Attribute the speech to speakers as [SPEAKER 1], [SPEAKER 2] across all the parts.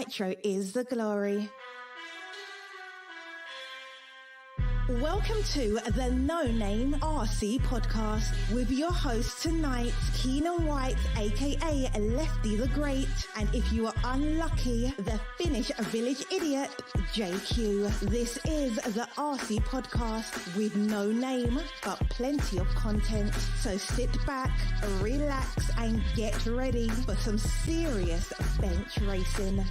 [SPEAKER 1] Metro is the glory. Welcome to the No Name RC podcast with your host tonight, Keenan White, aka Lefty the Great, and if you are unlucky, the Finnish village idiot, JQ. This is the RC podcast with no name, but plenty of content. So sit back, relax, and get ready for some serious bench racing.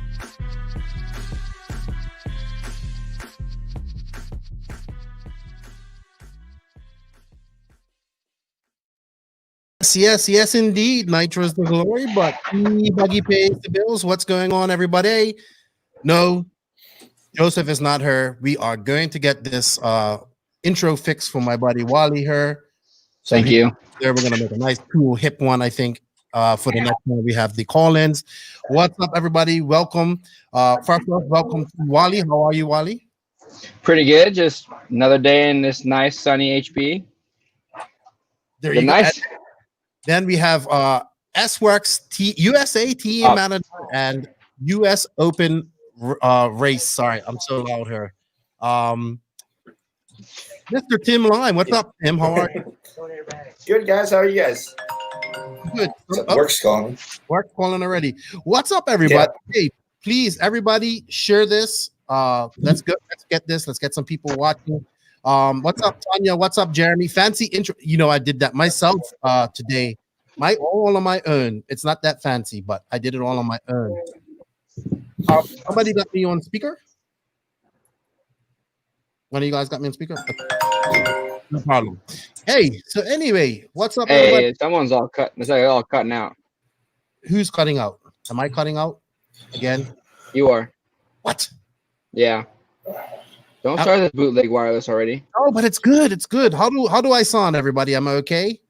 [SPEAKER 2] Yes, indeed. Nitro is the glory, but buggy pays the bills. What's going on, everybody? No, Joseph is not her. We are going to get this intro fixed for my buddy Wallie here. So
[SPEAKER 3] Thank you.
[SPEAKER 2] There, we're gonna make a nice, cool, hip one. I think for the next one we have the call-ins. What's up, everybody? Welcome. First off, welcome to Wallie. How are you, Wallie?
[SPEAKER 3] Pretty good. Just another day in this nice sunny HP.
[SPEAKER 2] There you
[SPEAKER 3] nice.
[SPEAKER 2] go. Then we have SWORKz USA team manager and US Open race. Sorry, I'm so loud here. Mr. Tim Lime, what's up, Tim? How are you?
[SPEAKER 4] Good, guys. How are you guys?
[SPEAKER 2] Good.
[SPEAKER 4] Work's calling.
[SPEAKER 2] Work's calling already. What's up, everybody? Yeah. Hey, please, everybody, share this. Let's go. Let's get this. Let's get some people watching. What's up, Tanya? What's up, Jeremy? Fancy intro. You know, I did that myself today. All on my own. It's not that fancy, but I did it all on my own. Somebody got me on speaker? One of you guys got me on speaker? No problem. Hey, so anyway, what's up, everybody?
[SPEAKER 3] Hey, someone's all cut. It's like all cutting out.
[SPEAKER 2] Who's cutting out? Am I cutting out again?
[SPEAKER 3] You are.
[SPEAKER 2] What?
[SPEAKER 3] Yeah. Don't start this bootleg wireless already.
[SPEAKER 2] Oh, but it's good. It's good. How do I sound, everybody? Am I okay?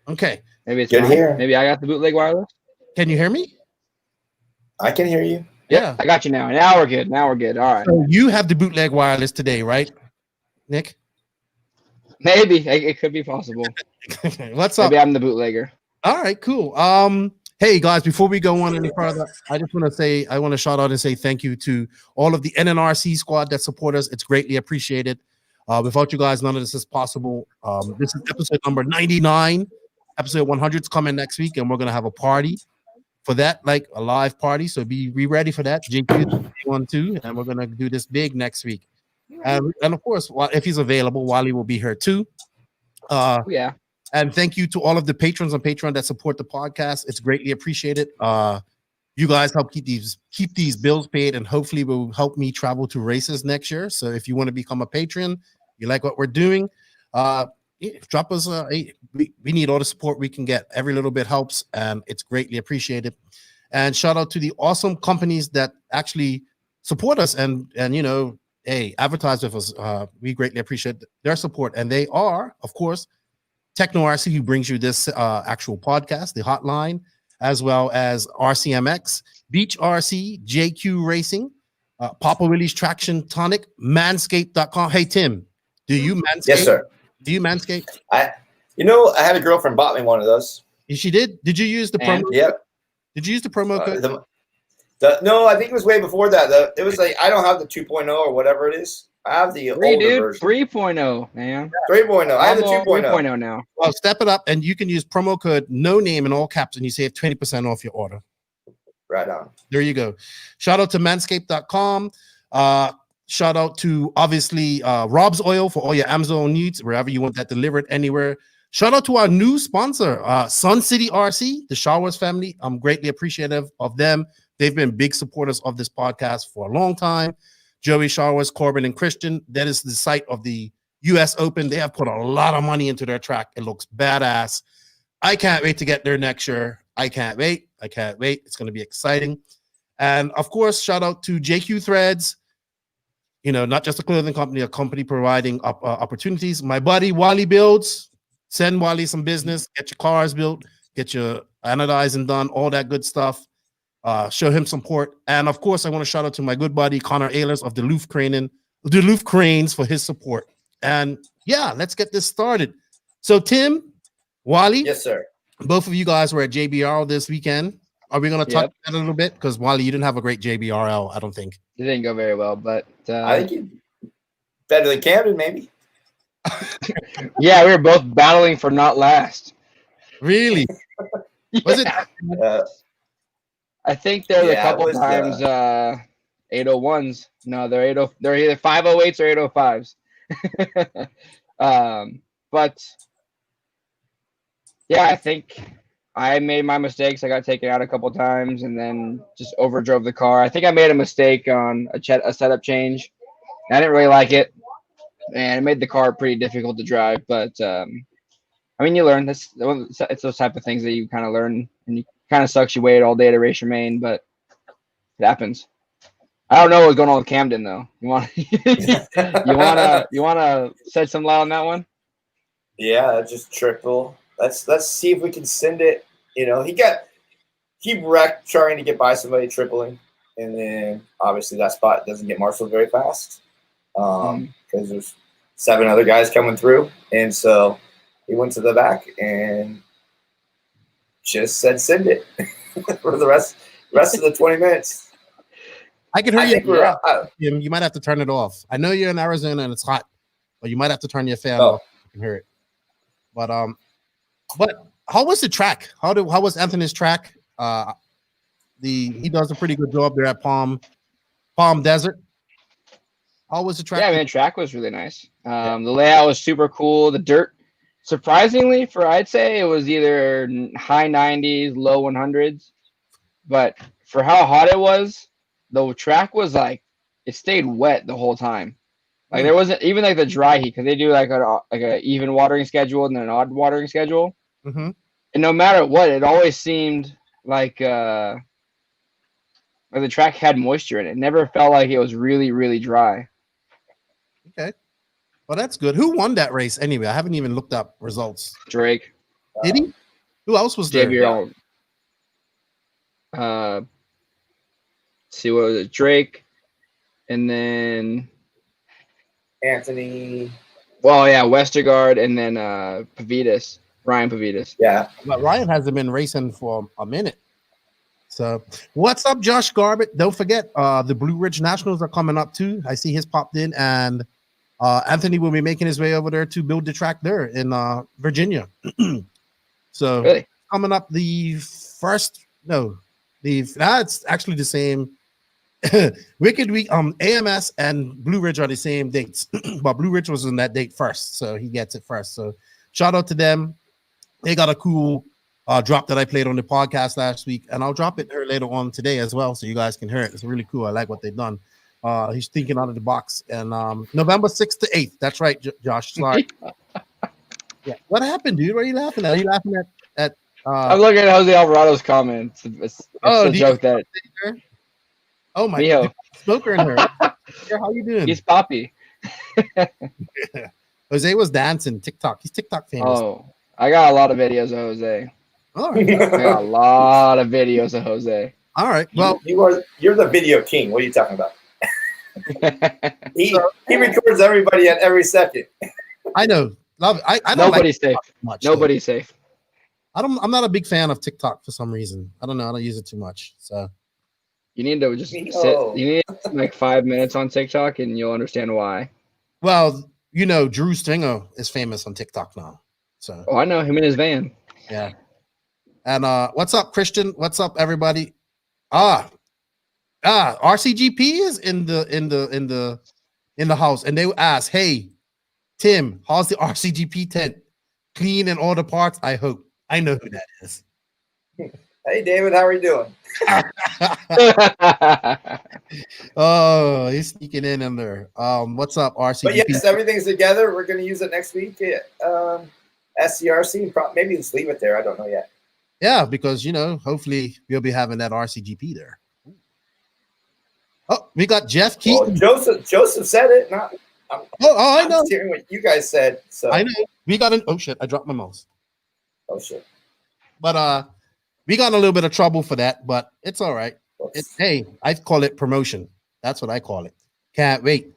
[SPEAKER 2] Okay.
[SPEAKER 3] Maybe it's
[SPEAKER 4] good here.
[SPEAKER 3] Maybe I got the bootleg wireless.
[SPEAKER 2] Can you hear me?
[SPEAKER 4] I can hear you.
[SPEAKER 2] Yeah.
[SPEAKER 3] I got you now. Now we're good. All right.
[SPEAKER 2] So you have the bootleg wireless today, right, Nick?
[SPEAKER 3] Maybe. It could be possible.
[SPEAKER 2] What's up?
[SPEAKER 3] Maybe I'm the bootlegger.
[SPEAKER 2] All right, cool. Hey guys, before we go on any further, I just want to shout out and say thank you to all of the NNRC squad that support us. It's greatly appreciated. Without you guys, none of this is possible. This is episode number 99. Episode 100 is coming next week, and we're gonna have a party for that, like a live party. So be ready for that. JQ1 too, and we're gonna do this big next week. And of course, if he's available, Wallie will be here too.
[SPEAKER 3] Yeah.
[SPEAKER 2] And thank you to all of the patrons on Patreon that support the podcast. It's greatly appreciated. You guys help keep these bills paid, and hopefully will help me travel to races next year. So if you want to become a patron, you like what we're doing, drop us. We need all the support we can get. Every little bit helps, and it's greatly appreciated. And shout out to the awesome companies that actually support us and you know, hey, advertise with us. We greatly appreciate their support, and they are, of course, Tekno RC, who brings you this actual podcast, the hotline, as well as RCMX, Beach RC, JQ Racing, Papa Willie's Traction Tonic, Manscaped.com. Hey, Tim, do you manscape?
[SPEAKER 4] Yes, sir.
[SPEAKER 2] Do you manscape?
[SPEAKER 4] I had a girlfriend bought me one of those.
[SPEAKER 2] She did? Did you use the promo?
[SPEAKER 4] Yep.
[SPEAKER 2] Did you use the promo code?
[SPEAKER 4] No, I think it was way before that. It was like, I don't have the 2.0 or whatever it is. I have the older version.
[SPEAKER 3] 3.0, man.
[SPEAKER 4] 3.0. I have the 2.0.
[SPEAKER 3] 3.0 now.
[SPEAKER 2] Well, step it up, and you can use promo code no name in all caps, and you save 20% off your order.
[SPEAKER 4] Right on.
[SPEAKER 2] There you go. Shout out to manscaped.com. Shout out to, obviously, Rob's Oil for all your Amazon needs, wherever you want that delivered, anywhere. Shout out to our new sponsor, Sun City RC, the Showers family. I'm greatly appreciative of them. They've been big supporters of this podcast for a long time. Joey Showers, Corbin, and Christian. That is the site of the US Open. They have put a lot of money into their track. It looks badass. I can't wait to get there next year. I can't wait. It's going to be exciting. And of course, shout out to JQ Threads. You know, not just a clothing company, a company providing opportunities. My buddy Wallie Builds. Send Wallie some business. Get your cars built. Get your anodizing done. All that good stuff. Show him support. And of course, I want to shout out to my good buddy Connor Ahlers of Duluth Cranes for his support. And yeah, let's get this started. So Tim, Wallie,
[SPEAKER 4] yes, sir.
[SPEAKER 2] Both of you guys were at JBR this weekend. Are we going to touch that a little bit? Because Wally, you didn't have a great JBRL, I don't think.
[SPEAKER 3] It didn't go very well, but
[SPEAKER 4] I think you better than Camden, maybe.
[SPEAKER 3] Yeah, we were both battling for not last.
[SPEAKER 2] Really? Was it?
[SPEAKER 3] I think there were a couple times 801s. No, they're either 508s or 805s. But yeah, I think I made my mistakes. I got taken out a couple times and then just overdrove the car. I think I made a mistake on a setup change. I didn't really like it, and it made the car pretty difficult to drive. But I mean, you learn. It's those type of things that you kind of learn, and you kind of sucks. You wait all day to race your main, but it happens. I don't know what's going on with Camden though. You want to shed some light on that one?
[SPEAKER 4] Yeah, just triple. Let's see if we can send it. You know, he wrecked trying to get by somebody tripling, and then obviously that spot doesn't get marshaled very fast because there's 7 other guys coming through, and so he went to the back and just said send it for the rest of the 20 minutes.
[SPEAKER 2] I can hear you. You might have to turn it off. I know you're in Arizona and it's hot, but you might have to turn your fan off. I can hear it. But how was the track? How was Anthony's track? He does a pretty good job there at Palm Desert. How was the track?
[SPEAKER 3] Yeah, man, track was really nice. The layout was super cool. The dirt, surprisingly, I'd say it was either high 90s, low 100s. But for how hot it was, the track was like it stayed wet the whole time. Like there wasn't even like the dry heat because they do like a even watering schedule and then an odd watering schedule.
[SPEAKER 2] Mm-hmm.
[SPEAKER 3] And no matter what, it always seemed like the track had moisture in it. It never felt like it was really, really dry.
[SPEAKER 2] Okay. Well, that's good. Who won that race anyway? I haven't even looked up results.
[SPEAKER 3] Drake.
[SPEAKER 2] Did he? Who else was there?
[SPEAKER 3] JBL. See, what was it? Drake. And then
[SPEAKER 4] Anthony.
[SPEAKER 3] Well, yeah, Westergaard and then Pavidis. Ryan Pavidis.
[SPEAKER 4] Yeah.
[SPEAKER 2] But Ryan hasn't been racing for a minute. So what's up, Josh Garbett? Don't forget, the Blue Ridge Nationals are coming up too. I see his popped in, and Anthony will be making his way over there to build the track there in Virginia. So
[SPEAKER 3] really?
[SPEAKER 2] Coming up it's actually the same. Wicked Week, AMS and Blue Ridge are the same dates, but Blue Ridge was on that date first, so he gets it first. So shout out to them. They got a cool drop that I played on the podcast last week, and I'll drop it here later on today as well, so you guys can hear it. It's really cool. I like what they've done. He's thinking out of the box. And November 6th to 8th. That's right, Josh. Sorry. Yeah. What happened, dude? What are you laughing at? Are you laughing at
[SPEAKER 3] I'm looking at Jose Alvarado's comments. It's a joke that.
[SPEAKER 2] Oh my God, smoker in her. How you doing?
[SPEAKER 3] He's Poppy.
[SPEAKER 2] Jose was dancing TikTok. He's TikTok famous.
[SPEAKER 3] Oh, I got a lot of videos of Jose.
[SPEAKER 2] All right.
[SPEAKER 3] I got a lot of videos of Jose.
[SPEAKER 2] All right. Well,
[SPEAKER 4] you're the video king. What are you talking about? he records everybody at every second.
[SPEAKER 2] I know. Love it. I don't
[SPEAKER 3] Nobody's
[SPEAKER 2] like
[SPEAKER 3] safe.
[SPEAKER 2] Much,
[SPEAKER 3] Nobody's safe.
[SPEAKER 2] I'm not a big fan of TikTok for some reason. I don't know. I don't use it too much. So
[SPEAKER 3] you need to just sit. You need like 5 minutes on TikTok, and you'll understand why.
[SPEAKER 2] Well, Drew Stringer is famous on TikTok now. So
[SPEAKER 3] I know him in his van.
[SPEAKER 2] Yeah. And what's up, Christian? What's up, everybody? RCGP is in the house, and they ask, "Hey, Tim, how's the RCGP tent? Clean and all the parts? I hope." I know who that is.
[SPEAKER 4] Hey, David, how are you doing?
[SPEAKER 2] Oh, he's sneaking in there. What's up, RCGP?
[SPEAKER 4] But yes, everything's together. We're going to use it next week at SCRC. Maybe just leave it there. I don't know yet.
[SPEAKER 2] Yeah, because hopefully we'll be having that RCGP there. Oh, we got Jeff Keaton.
[SPEAKER 4] Well, Joseph said it. I know. I'm hearing what you guys said. So
[SPEAKER 2] I know we got an. Oh shit! I dropped my mouse.
[SPEAKER 4] Oh shit!
[SPEAKER 2] But we got in a little bit of trouble for that, but it's all right. Hey, I call it promotion. That's what I call it. Can't wait.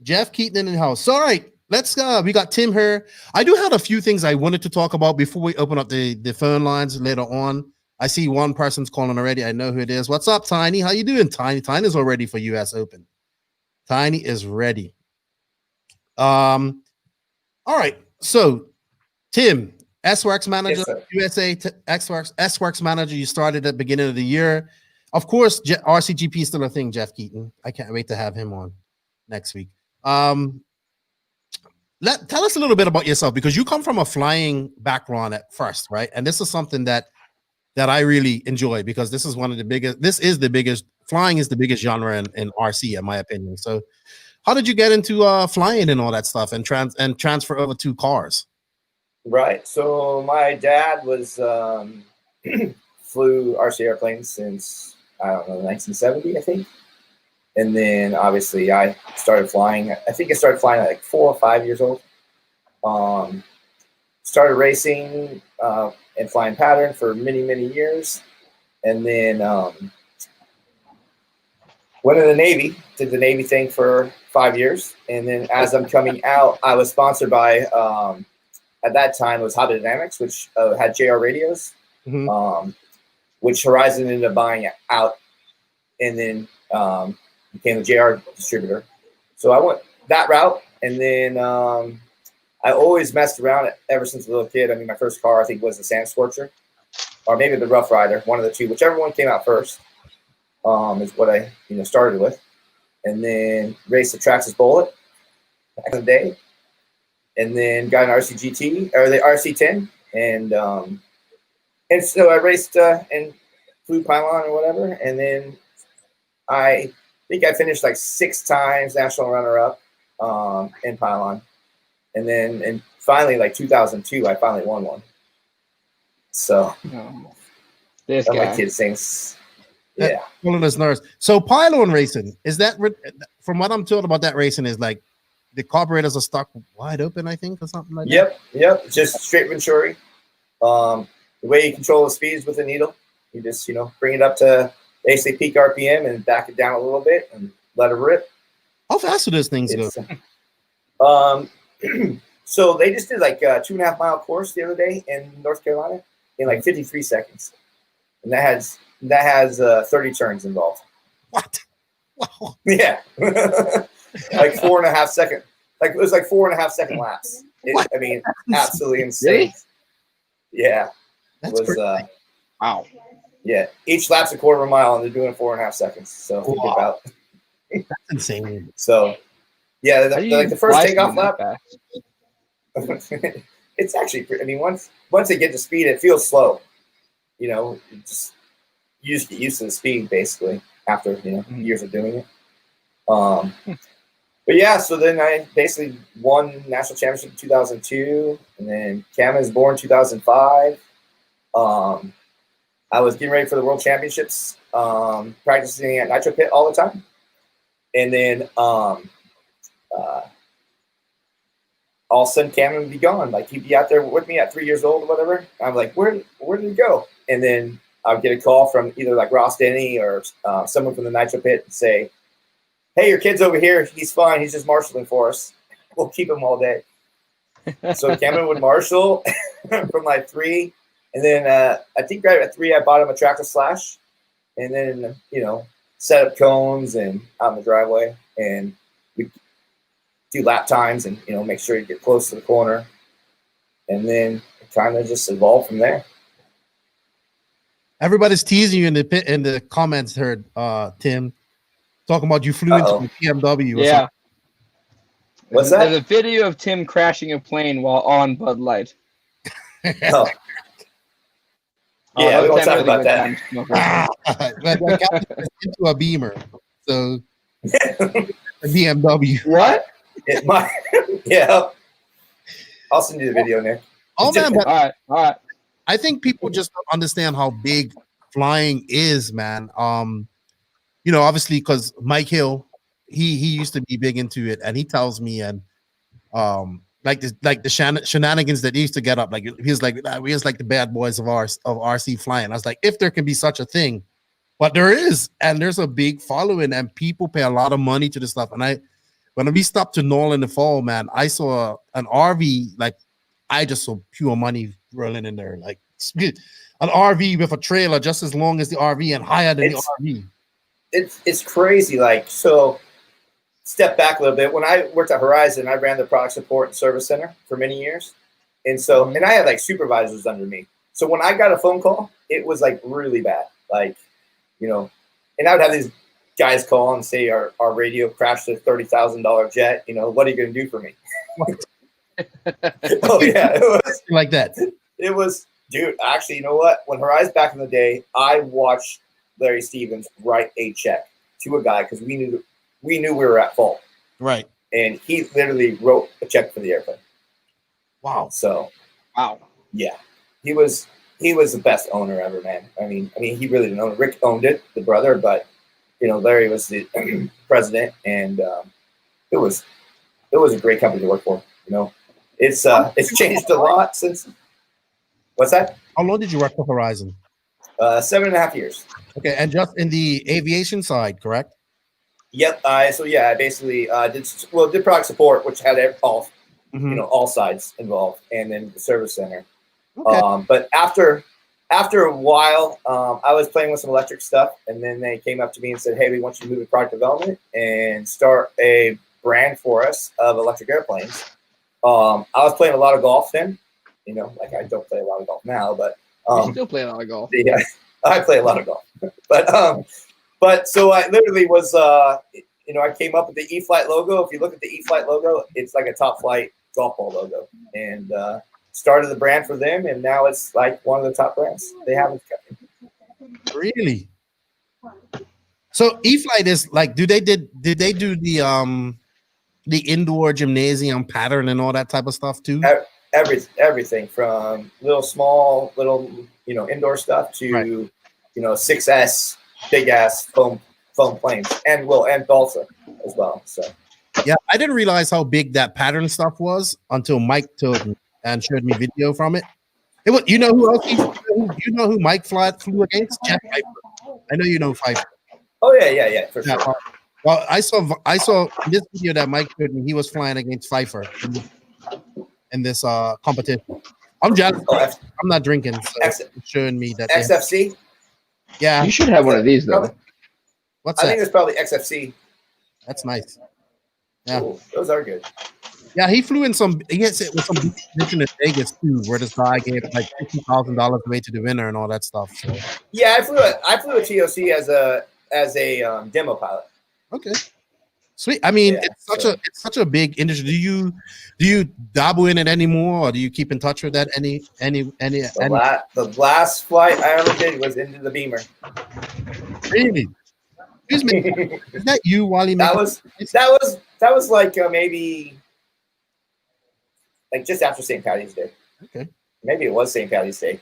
[SPEAKER 2] Jeff Keaton in the house. All right, let's go. We got Tim here. I do have a few things I wanted to talk about before we open up the phone lines later on. I see one person's calling already. I know who it is. What's up, Tiny? How you doing, Tiny? Tiny is all ready for US Open. Tiny is ready. All right. So, Tim, SWORKz manager,
[SPEAKER 4] Yes,
[SPEAKER 2] USA SWORKz manager. You started at the beginning of the year. Of course, RCGP is still a thing, Jeff Keaton. I can't wait to have him on next week. Tell us a little bit about yourself, because you come from a flying background at first, right? And this is something that I really enjoy, because this is one of the biggest, flying is the biggest genre in RC, in my opinion. So how did you get into flying and all that stuff and transfer over to cars?
[SPEAKER 4] Right. So my dad was flew RC airplanes since, I don't know, 1970, I think. And then obviously I started flying. I think I started flying at like 4 or 5 years old. Started racing and flying pattern for many, many years. And then went in the Navy, did the Navy thing for 5 years. And then as I'm coming out, I was sponsored by, at that time, it was Hobby Dynamics, which had JR radios, which Horizon ended up buying out, and then became a JR distributor. So I went that route, and then I always messed around ever since a little kid. I mean, my first car, I think, was the Sand Scorcher, or maybe the Rough Rider, one of the two, whichever one came out first, is what I started with. And then raced the Traxxas Bullet back in the day, and then got an RCGT, or the RC10, and so I raced and flew pylon or whatever, and then I think I finished like 6 times national runner-up in pylon, and finally, like 2002, I finally won one. So
[SPEAKER 3] this guy,
[SPEAKER 4] my kid thinks, yeah,
[SPEAKER 2] one of those nerves. So pylon racing, is that, from what I'm told about that racing, is like the carburetors are stuck wide open, I think, or something like that?
[SPEAKER 4] Yep, just straight Venturi. The way you control the speeds with the needle, you just, bring it up to basically peak RPM and back it down a little bit and let it rip.
[SPEAKER 2] How fast do those things go?
[SPEAKER 4] So they just did like a 2.5 mile course the other day in North Carolina in like 53 seconds. And that has 30 turns involved.
[SPEAKER 2] What? Wow.
[SPEAKER 4] Yeah. Like 4.5 second. Like it was like 4.5 second laps. I mean, absolutely insane.
[SPEAKER 3] Really?
[SPEAKER 4] Yeah.
[SPEAKER 2] That's
[SPEAKER 4] it was
[SPEAKER 3] wow.
[SPEAKER 4] Yeah. Each lap's a 1/4 mile and they're doing 4.5 seconds. So think about
[SPEAKER 2] that's insane.
[SPEAKER 4] So yeah, like the first takeoff lap. It's actually, I mean, once they get to speed, it feels slow. You just get used to the speed basically after years of doing it. But yeah, so then I basically won national championship in 2002, and then Cam was born 2005. I was getting ready for the world championships, practicing at Nitro Pit all the time, and then all of a sudden Cam would be gone. Like he'd be out there with me at 3 years old or whatever. I'm like, where did he go? And then I would get a call from either like Ross Denny or someone from the Nitro Pit and say, hey, your kid's over here. He's fine. He's just marshalling for us. We'll keep him all day. So Cameron would marshal from like 3. And then I think right at 3, I bought him a tractor slash. And then, set up cones and out in the driveway. And we do lap times and, make sure you get close to the corner. And then it kind of just evolved from there.
[SPEAKER 2] Everybody's teasing you in the comments, heard Tim. Talking about you flew into a BMW.
[SPEAKER 3] Yeah.
[SPEAKER 2] Something.
[SPEAKER 4] What's that?
[SPEAKER 3] There's a video of Tim crashing a plane while on Bud Light.
[SPEAKER 4] Oh. Yeah, we won't talk about that.
[SPEAKER 2] Into a Beamer, so a BMW.
[SPEAKER 3] What?
[SPEAKER 4] Yeah. I'll send you the video, Nick.
[SPEAKER 2] Oh man, but
[SPEAKER 3] all right.
[SPEAKER 2] I think people just don't understand how big flying is, man. Obviously, because Mike Hill, he used to be big into it, and he tells me, and like the shenanigans that he used to get up, like he was like the bad boys of RC flying. I was like, if there can be such a thing, but there is, and there's a big following, and people pay a lot of money to this stuff. And when we stopped to Knoll in the fall, man, I saw an RV, like I just saw pure money rolling in there, like an RV with a trailer just as long as the RV and higher than the RV.
[SPEAKER 4] It's crazy. Like, so step back a little bit. When I worked at Horizon, I ran the product support and service center for many years. And so, and I had like supervisors under me. So when I got a phone call, it was like really bad. Like, you know, and I would have these guys call and say our radio crashed a $30,000 jet. You know, what are you going to do for me? Oh yeah, it was
[SPEAKER 2] like that.
[SPEAKER 4] It was, dude. Actually, you know what? When Horizon back in the day, I watched Larry Stevens write a check to a guy because we knew we were at fault.
[SPEAKER 2] Right.
[SPEAKER 4] And he literally wrote a check for the airplane.
[SPEAKER 2] Wow.
[SPEAKER 4] So,
[SPEAKER 3] wow.
[SPEAKER 4] Yeah, he was the best owner ever, man. I mean, he really didn't own it. Rick owned it, the brother, but you know, Larry was the president, and it was a great company to work for. You know, it's changed a lot since. What's that?
[SPEAKER 2] How long did you work for Horizon?
[SPEAKER 4] 7.5 years.
[SPEAKER 2] Okay, and just in the aviation side, correct?
[SPEAKER 4] Yep. I basically did product support, which had all all sides involved, and then the service center. Okay. But after a while, I was playing with some electric stuff, and then they came up to me and said, "Hey, we want you to move to product development and start a brand for us of electric airplanes." I was playing a lot of golf then. You know, like I don't play a lot of golf now, but
[SPEAKER 3] you still play a lot of golf.
[SPEAKER 4] Yeah, I play a lot of golf. But so I literally was, I came up with the E-Flight logo. If you look at the E-Flight logo, it's like a Top Flight golf ball logo, and started the brand for them, and now it's like one of the top brands they have in the country.
[SPEAKER 2] Really? So E-Flight is like, did they do the indoor gymnasium pattern and all that type of stuff too?
[SPEAKER 4] Everything from little indoor stuff to 6S big ass foam planes and balsa as well. So
[SPEAKER 2] yeah, I didn't realize how big that pattern stuff was until Mike told me and showed me video from it. It was, you know who else? You know who Mike flew against? Jack Pfeiffer. I know you know Pfeiffer.
[SPEAKER 4] Oh yeah, for sure.
[SPEAKER 2] Well, I saw in this video that Mike showed me. He was flying against Pfeiffer in this competition. I'm jealous. I'm not drinking, so it's showing me that
[SPEAKER 4] XFC.
[SPEAKER 2] Yeah,
[SPEAKER 3] you should have one of these though.
[SPEAKER 2] What's that?
[SPEAKER 4] I think it's probably XFC.
[SPEAKER 2] That's nice. Yeah,
[SPEAKER 4] cool. Those are good.
[SPEAKER 2] Yeah, he flew in some. He hit it with some competition in Vegas too, where this guy gave like $50,000 away to the winner and all that stuff. So.
[SPEAKER 4] Yeah, I flew a TOC as a demo pilot.
[SPEAKER 2] Okay, sweet. I mean, it's such a big industry. Do you dabble in it anymore, or do you keep in touch with that? The
[SPEAKER 4] last flight I ever did was into the Beamer.
[SPEAKER 2] Really? Excuse me. Is that you, Wallie?
[SPEAKER 4] That was like maybe like just after St. Patty's Day.
[SPEAKER 2] Okay.
[SPEAKER 4] Maybe it was St. Patty's Day.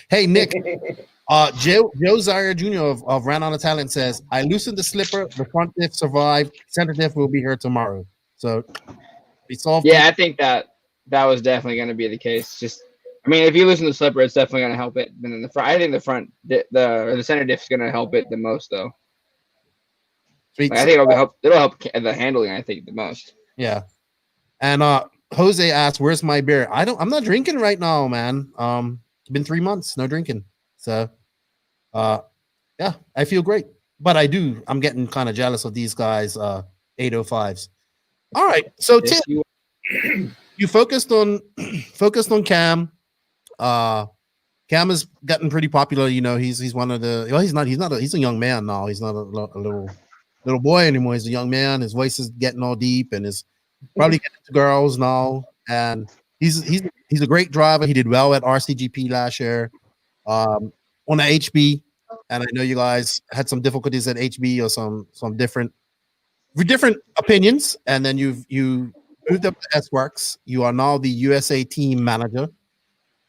[SPEAKER 2] Hey, Nick. Joe Zaire Jr. of Ran on the Talent says, I loosened the slipper. The front diff survived. Center diff will be here tomorrow. So we solved.
[SPEAKER 3] Yeah, I think that was definitely going to be the case. Just, I mean, if you loosen the slipper, it's definitely going to help it. And then the front, I think the center diff is going to help it the most, though. Like, I think it'll help the handling. I think the most.
[SPEAKER 2] Yeah. And Jose asked, "Where's my beer?" I'm not drinking right now, man. It's been 3 months, no drinking. So, yeah, I feel great. But I'm getting kind of jealous of these guys, 805s. All right. So
[SPEAKER 3] yes,
[SPEAKER 2] Tim, you focused on Cam. Cam has gotten pretty popular. You know, he's one of the. Well, he's a young man now. He's not a little boy anymore. He's a young man. His voice is getting all deep and is probably getting to girls now. And he's a great driver. He did well at RCGP last year on the HB. And I know you guys had some difficulties at HB or some different opinions. And then you moved up to SWORKz. You are now the USA team manager.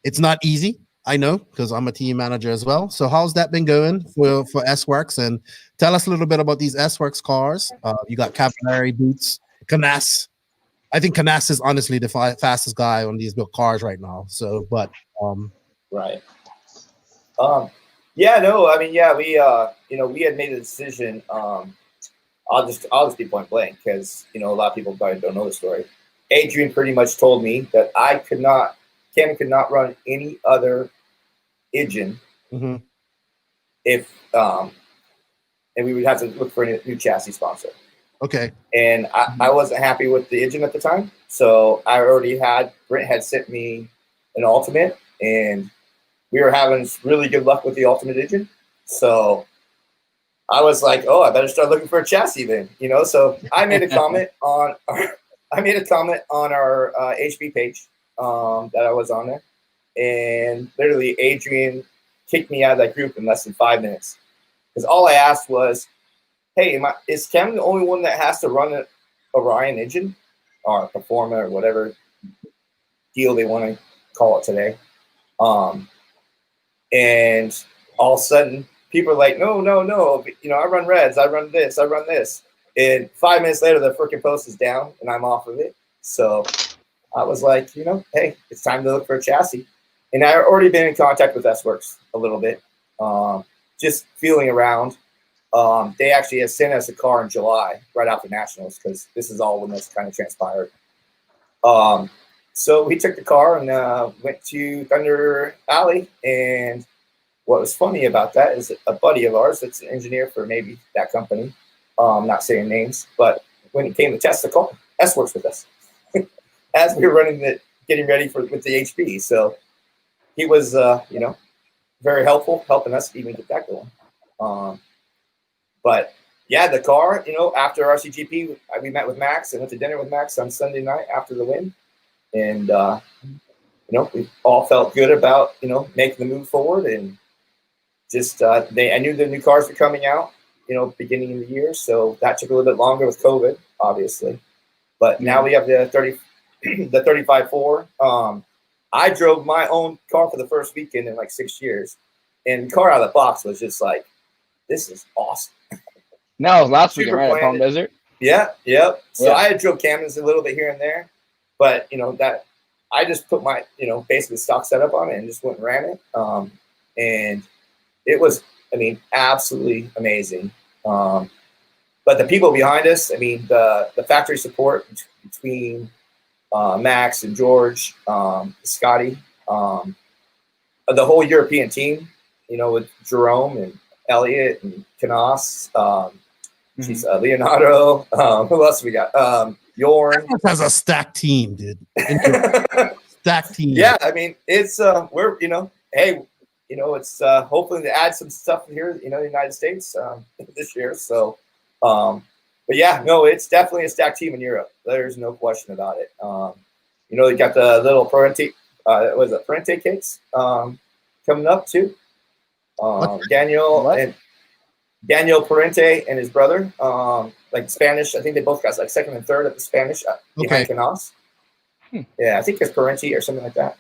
[SPEAKER 2] It's not easy. I know, because I'm a team manager as well. So how's that been going for SWORKz? And tell us a little bit about these SWORKz cars. You got Cavallari, Boots, Canas. I think Canas is honestly the fastest guy on these built cars right now. So, but
[SPEAKER 4] right. Yeah, no, I mean, yeah, we had made a decision. I'll just be point blank because a lot of people probably don't know the story. Adrian pretty much told me that I could not Cam could not run any other engine if and we would have to look for a new chassis sponsor.
[SPEAKER 2] Okay.
[SPEAKER 4] And I wasn't happy with the engine at the time, so I already had Brent had sent me an Ultimate, and we were having really good luck with the Ultimate engine. So I was like, oh, I better start looking for a chassis then, you know. So I made a comment on our HB page that I was on there, and literally Adrian kicked me out of that group in less than 5 minutes because all I asked was, hey, is Cam the only one that has to run an Orion engine or Performa or whatever deal they want to call it today? And all of a sudden, people are like, no, you know, I run Reds, I run this. And 5 minutes later, the freaking post is down and I'm off of it. So I was like, you know, hey, it's time to look for a chassis. And I already been in contact with SWORKz a little bit, just feeling around. They actually had sent us a car in July right after Nationals because this is all when this kind of transpired. So we took the car and went to Thunder Alley. And what was funny about that is a buddy of ours that's an engineer for maybe that company, not saying names, but when he came to test the car, SWORKz with us as we were getting ready with the HB. So he was, you know, very helpful, helping us even get that going. But yeah, the car, you know, after RCGP, we met with Max and went to dinner with Max on Sunday night after the win. And, you know, we all felt good about, you know, making the move forward. And just, I knew the new cars were coming out, you know, beginning of the year. So that took a little bit longer with COVID, obviously. But now we have the 35-4. I drove my own car for the first weekend in like 6 years. And the car out of the box was just like, this is awesome.
[SPEAKER 3] Now it was last weekend, right? At Palm Desert.
[SPEAKER 4] Yeah, yep. So I had drove Camden's a little bit here and there, but you know that I just put my, you know, basically stock setup on it and just went and ran it. And it was, I mean, absolutely amazing. But the people behind us, I mean, the factory support between Max and George, Scotty, the whole European team, you know, with Jerome and Elliot and Canas, Leonardo. Who else we got? Jorn
[SPEAKER 2] has a stacked team, dude. Stacked team.
[SPEAKER 4] Yeah, I mean, it's we're, you know, hey, you know, it's hopefully to add some stuff here, you know, the United States this year. So, but yeah, no, it's definitely a stacked team in Europe. There's no question about it. You know, they got the little Parente, was it Parente cakes coming up too. Daniel Parente and his brother, like Spanish. I think they both got like second and third at the Spanish behind Canas. Yeah, I think it's Parente or something like that.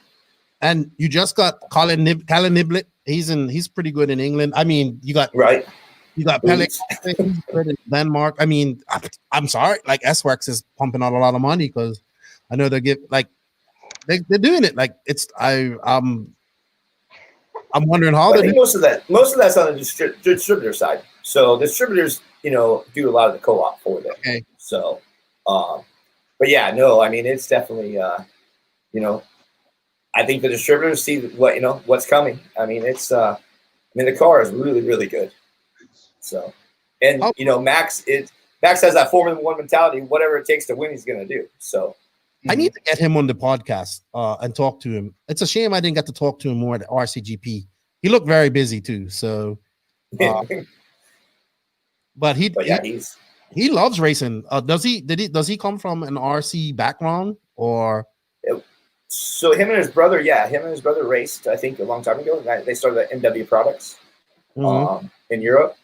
[SPEAKER 2] And you just got Colin Niblett. He's pretty good in England. I mean, you got Pellick in Denmark. I mean, I'm sorry, like SWORKz is pumping out a lot of money because I know they're they're doing it. Like I'm wondering how.
[SPEAKER 4] I think most of that's on the distributor side. So distributors, you know, do a lot of the co-op for them.
[SPEAKER 2] Okay.
[SPEAKER 4] So, but yeah, no, I mean, it's definitely, you know, I think the distributors see what's coming. I mean, it's, I mean, the car is really, really good. So, and you know, Max has that Formula One mentality. Whatever it takes to win, he's going to do. So.
[SPEAKER 2] I need to get him on the podcast and talk to him. It's a shame I didn't get to talk to him more at RCGP. He looked very busy too. So, but he loves racing. Does he come from an RC background or?
[SPEAKER 4] So him and his brother raced, I think, a long time ago. They started at MW Products in Europe,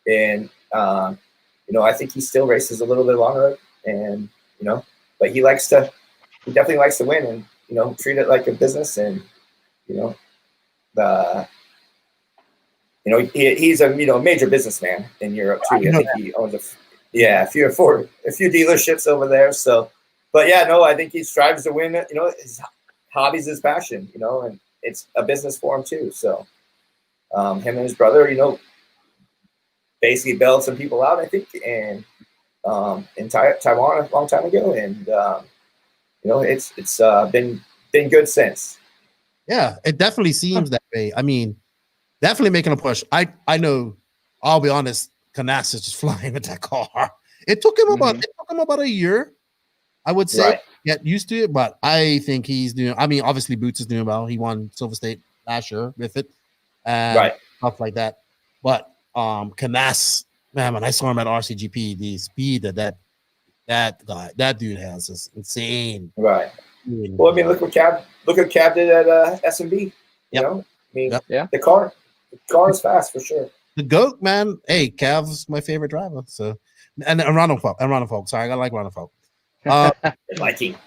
[SPEAKER 4] and you know, I think he still races a little bit longer, and you know, but he definitely likes to win and, you know, treat it like a business. And, you know, he's a, you know, major businessman in Europe too. I think he owns a few dealerships over there. So, but yeah, no, I think he strives to win. You know, his hobby's his passion, you know, and it's a business for him too. So, him and his brother, you know, basically bailed some people out, I think, and in Taiwan a long time ago, and you know, it's been good since.
[SPEAKER 2] Yeah, it definitely seems that way. I mean, definitely making a push. I know. I'll be honest. Canas is just flying with that car. It took him about a year, I would say,
[SPEAKER 4] Right.
[SPEAKER 2] get used to it. But I think he's doing. I mean, obviously Boots is doing well. He won Silver State last year with it, and
[SPEAKER 4] Right.
[SPEAKER 2] stuff like that. But Canas, man, when I saw him at RCGP, the speed that dude has is insane.
[SPEAKER 4] Right. Well, I mean, look what Cab did at SMB. You know, I mean, the car is fast for sure.
[SPEAKER 2] The GOAT, man. Hey, Cav's my favorite driver. So, and Ronald Folk. Sorry, I like Ronald Folk.
[SPEAKER 4] Liking.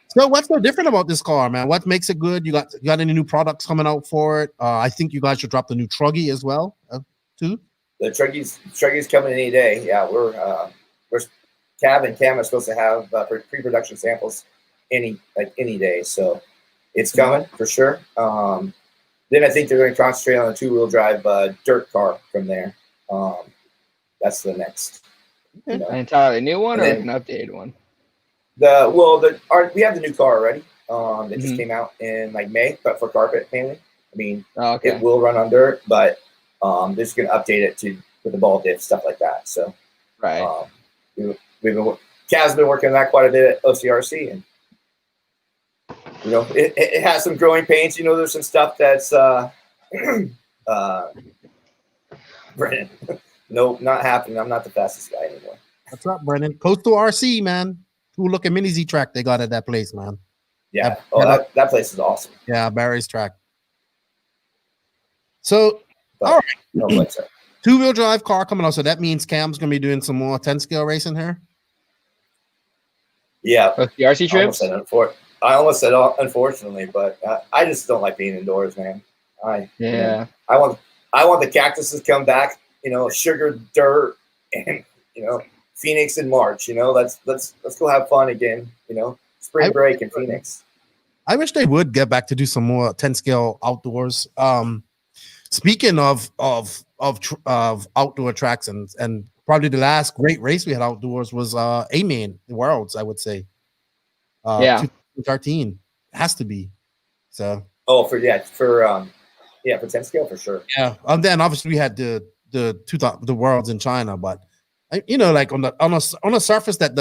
[SPEAKER 2] So, what's so different about this car, man? What makes it good? You got any new products coming out for it? I think you guys should drop the new Truggy as well, too.
[SPEAKER 4] The Truggy's coming any day. Yeah, we're Cab and Cam are supposed to have pre-production samples any day. So it's coming for sure. Then I think they're going to concentrate on a 2-wheel drive dirt car from there. That's the next.
[SPEAKER 3] An entirely new one or an updated one?
[SPEAKER 4] We have the new car already. It just came out in like May, but for carpet mainly. I mean, it will run on dirt, but they're just going to update it with the ball diff, stuff like that. So
[SPEAKER 3] right.
[SPEAKER 4] Cav's been working on that quite a bit at OCRC, and you know, it has some growing pains. You know, there's some stuff that's Brennan. Nope, not happening. I'm not the fastest guy anymore.
[SPEAKER 2] What's up, Brennan? Coastal RC, man. Cool looking mini Z track they got at that place, man.
[SPEAKER 4] Yeah. That place is awesome.
[SPEAKER 2] Yeah, Barry's track. So,
[SPEAKER 4] but,
[SPEAKER 2] all right.
[SPEAKER 4] No, what's up?
[SPEAKER 2] 2-wheel drive car coming out. So that means Cam's gonna be doing some more 10 scale racing here.
[SPEAKER 3] Yeah. The RC trips?
[SPEAKER 4] I almost said unfortunately, but I just don't like being indoors, man. I want the cactuses to come back, you know, sugar, dirt, and you know, Phoenix in March. You know, let's go have fun again. You know, spring break in Phoenix.
[SPEAKER 2] I wish they would get back to do some more 10 scale outdoors. Speaking of outdoor tracks and probably the last great race we had outdoors was A-Main, the Worlds, I would say. 2013 has to be. So
[SPEAKER 4] for 10 scale for sure.
[SPEAKER 2] Yeah, and then obviously we had the Worlds in China, but you know, like on a surface that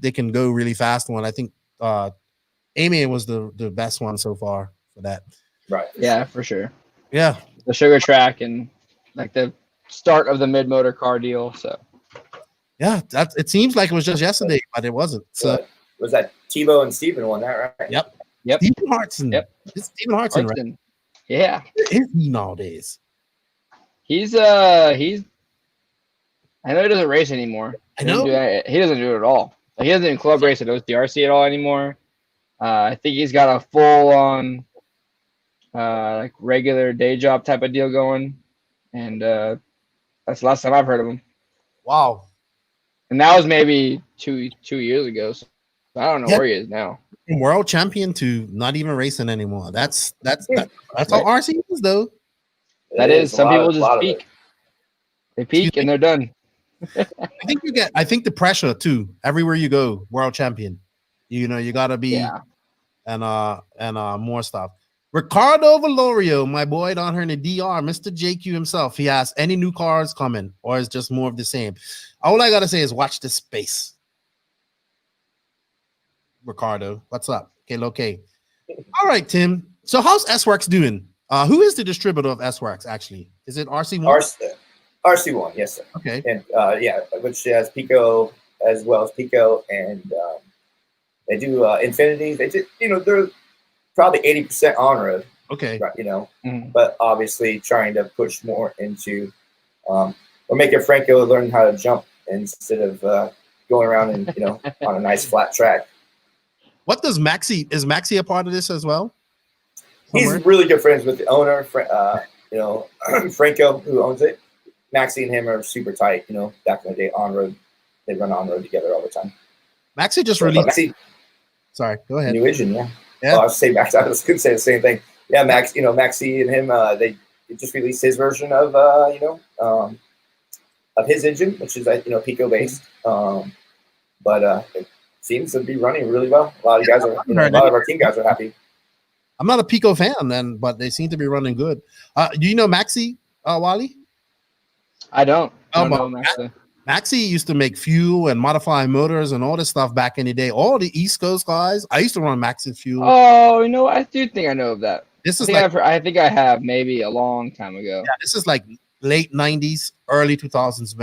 [SPEAKER 2] they can go really fast on. I think A-Main was the best one so far for that.
[SPEAKER 4] Right.
[SPEAKER 3] Yeah, for sure.
[SPEAKER 2] Yeah.
[SPEAKER 3] The sugar track and like the start of the mid motor car deal. So
[SPEAKER 2] yeah, it seems like it was just yesterday, but it wasn't. So
[SPEAKER 4] was that Tebow and Steven won that, right?
[SPEAKER 2] Yep. Steven Hartson.
[SPEAKER 3] Yep.
[SPEAKER 2] It's Steven Hartson, right?
[SPEAKER 3] Yeah.
[SPEAKER 2] Where is he nowadays?
[SPEAKER 3] He's I know he doesn't race anymore.
[SPEAKER 2] I know.
[SPEAKER 3] He doesn't do it at all. Like, he doesn't even club race at OCRC at all anymore. I think he's got a full on like regular day job type of deal going, and that's the last time I've heard of him.
[SPEAKER 2] Wow. And
[SPEAKER 3] that was maybe two years ago. So I don't know where he is now.
[SPEAKER 2] From world champion to not even racing anymore. That's how RC is, though.
[SPEAKER 3] That is. Some people just peak. They peak and they're done.
[SPEAKER 2] I think the pressure too. Everywhere you go, world champion. You know, you gotta be and more stuff. Ricardo Valorio, my boy down here in the DR, Mr. JQ himself. He asks, any new cars coming, or is just more of the same? All I gotta say is watch this space. Ricardo, what's up? Okay. All right, Tim. So how's SWORKz doing? Who is the distributor of SWORKz actually? Is it RC1?
[SPEAKER 4] RC1, yes, sir.
[SPEAKER 2] Okay.
[SPEAKER 4] And which has Pico as well as Pico, and they do Infinity. They did, you know, they're probably 80% on road.
[SPEAKER 2] Okay.
[SPEAKER 4] Right, you know, but obviously trying to push more into or making Franco learn how to jump instead of going around and, you know, on a nice flat track.
[SPEAKER 2] What does Maxi? Is Maxi a part of this as well? Somewhere?
[SPEAKER 4] He's really good friends with the owner, you know, Franco, who owns it. Maxi and him are super tight, you know, back in the day on road. They run on road together all the time.
[SPEAKER 2] Maxi just released. Sorry, go ahead.
[SPEAKER 4] New Vision, yeah. Oh, I was saying Max. I was going to say the same thing. Yeah, Max. You know, Maxi and him. They just released his version of of his engine, which is Pico based. But it seems to be running really well. A lot of guys are. A lot of our team guys are happy.
[SPEAKER 2] I'm not a Pico fan then, but they seem to be running good. Do you know Maxi, Wally?
[SPEAKER 3] I don't.
[SPEAKER 2] Oh,
[SPEAKER 3] know Maxi.
[SPEAKER 2] Maxi used to make fuel and modify motors and all this stuff back in the day. All the East Coast guys. I used to run Maxi fuel.
[SPEAKER 3] Oh, you know, I do think I know of that.
[SPEAKER 2] This is
[SPEAKER 3] I think I have maybe a long time ago.
[SPEAKER 2] Yeah, this is like late 90s, early 2000s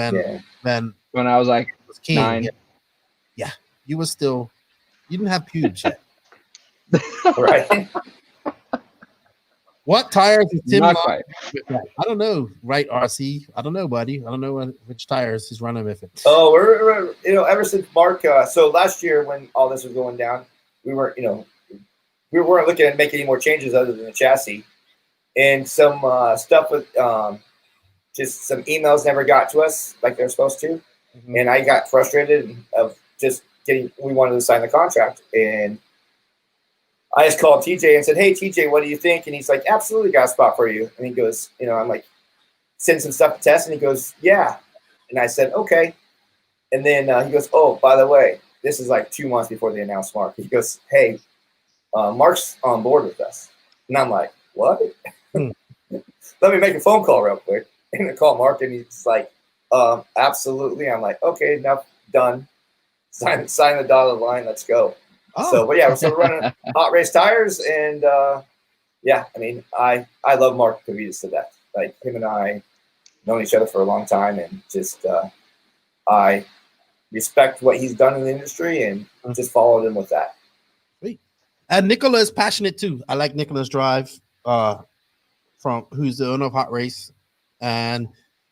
[SPEAKER 3] when I was like
[SPEAKER 2] was king.
[SPEAKER 3] 9.
[SPEAKER 2] Yeah, you didn't have pubes yet.
[SPEAKER 4] Right.
[SPEAKER 2] What tires is Tim?
[SPEAKER 3] Not quite.
[SPEAKER 2] I don't know, right, RC? I don't know, buddy. I don't know which tires he's running with it.
[SPEAKER 4] Oh, we're ever since Mark. So last year when all this was going down, we weren't looking at making any more changes other than the chassis, and some stuff with just some emails never got to us like they're supposed to, and I got frustrated of just we wanted to sign the contract, and I just called TJ and said, "Hey, TJ, what do you think?" And he's like, "Absolutely got a spot for you." And he goes, I'm like, "Send some stuff to test." And he goes, "Yeah." And I said, "Okay." And then he goes, "Oh, by the way, this is like 2 months before they announced Mark." He goes, "Hey, Mark's on board with us." And I'm like, "What?" Let me make a phone call real quick. And I call Mark, and he's like, "Absolutely." I'm like, "Okay, enough, done. Sign the dotted line. Let's go."
[SPEAKER 2] Oh.
[SPEAKER 4] So, but yeah, so we're running hot race tires, and yeah, I mean, I love Mark Kavitas to death. Like, him and I known each other for a long time, and just I respect what he's done in the industry, and just followed him with that.
[SPEAKER 2] Sweet. And Nicola is passionate too. I like Nicola's drive. From who's the owner of Hot Race, and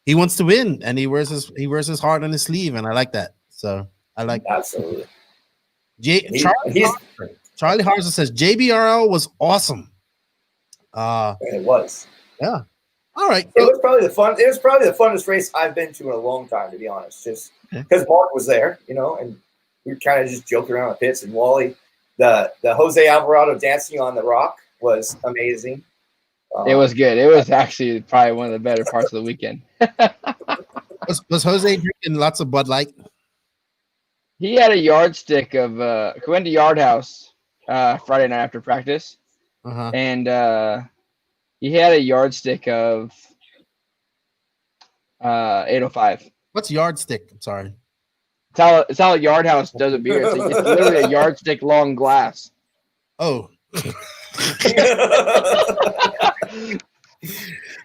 [SPEAKER 2] he wants to win, and he wears his heart on his sleeve, and I like that. So I like
[SPEAKER 4] absolutely.
[SPEAKER 2] Charlie Harzer says JBRL was awesome.
[SPEAKER 4] It was.
[SPEAKER 2] Yeah. All right.
[SPEAKER 4] It was probably the funnest race I've been to in a long time, to be honest. Just because Mark was there, and we kind of just joked around the pits. And Wally, the Jose Alvarado dancing on the rock was amazing.
[SPEAKER 3] It was good. It was actually probably one of the better parts of the weekend.
[SPEAKER 2] Was Jose drinking lots of Bud Light?
[SPEAKER 3] He had a yardstick of he went to Yard House Friday night after practice, and he had a yardstick of 805.
[SPEAKER 2] What's yardstick? I'm sorry.
[SPEAKER 3] It's how a Yard House does a beer. It's literally a yardstick long glass.
[SPEAKER 2] Oh.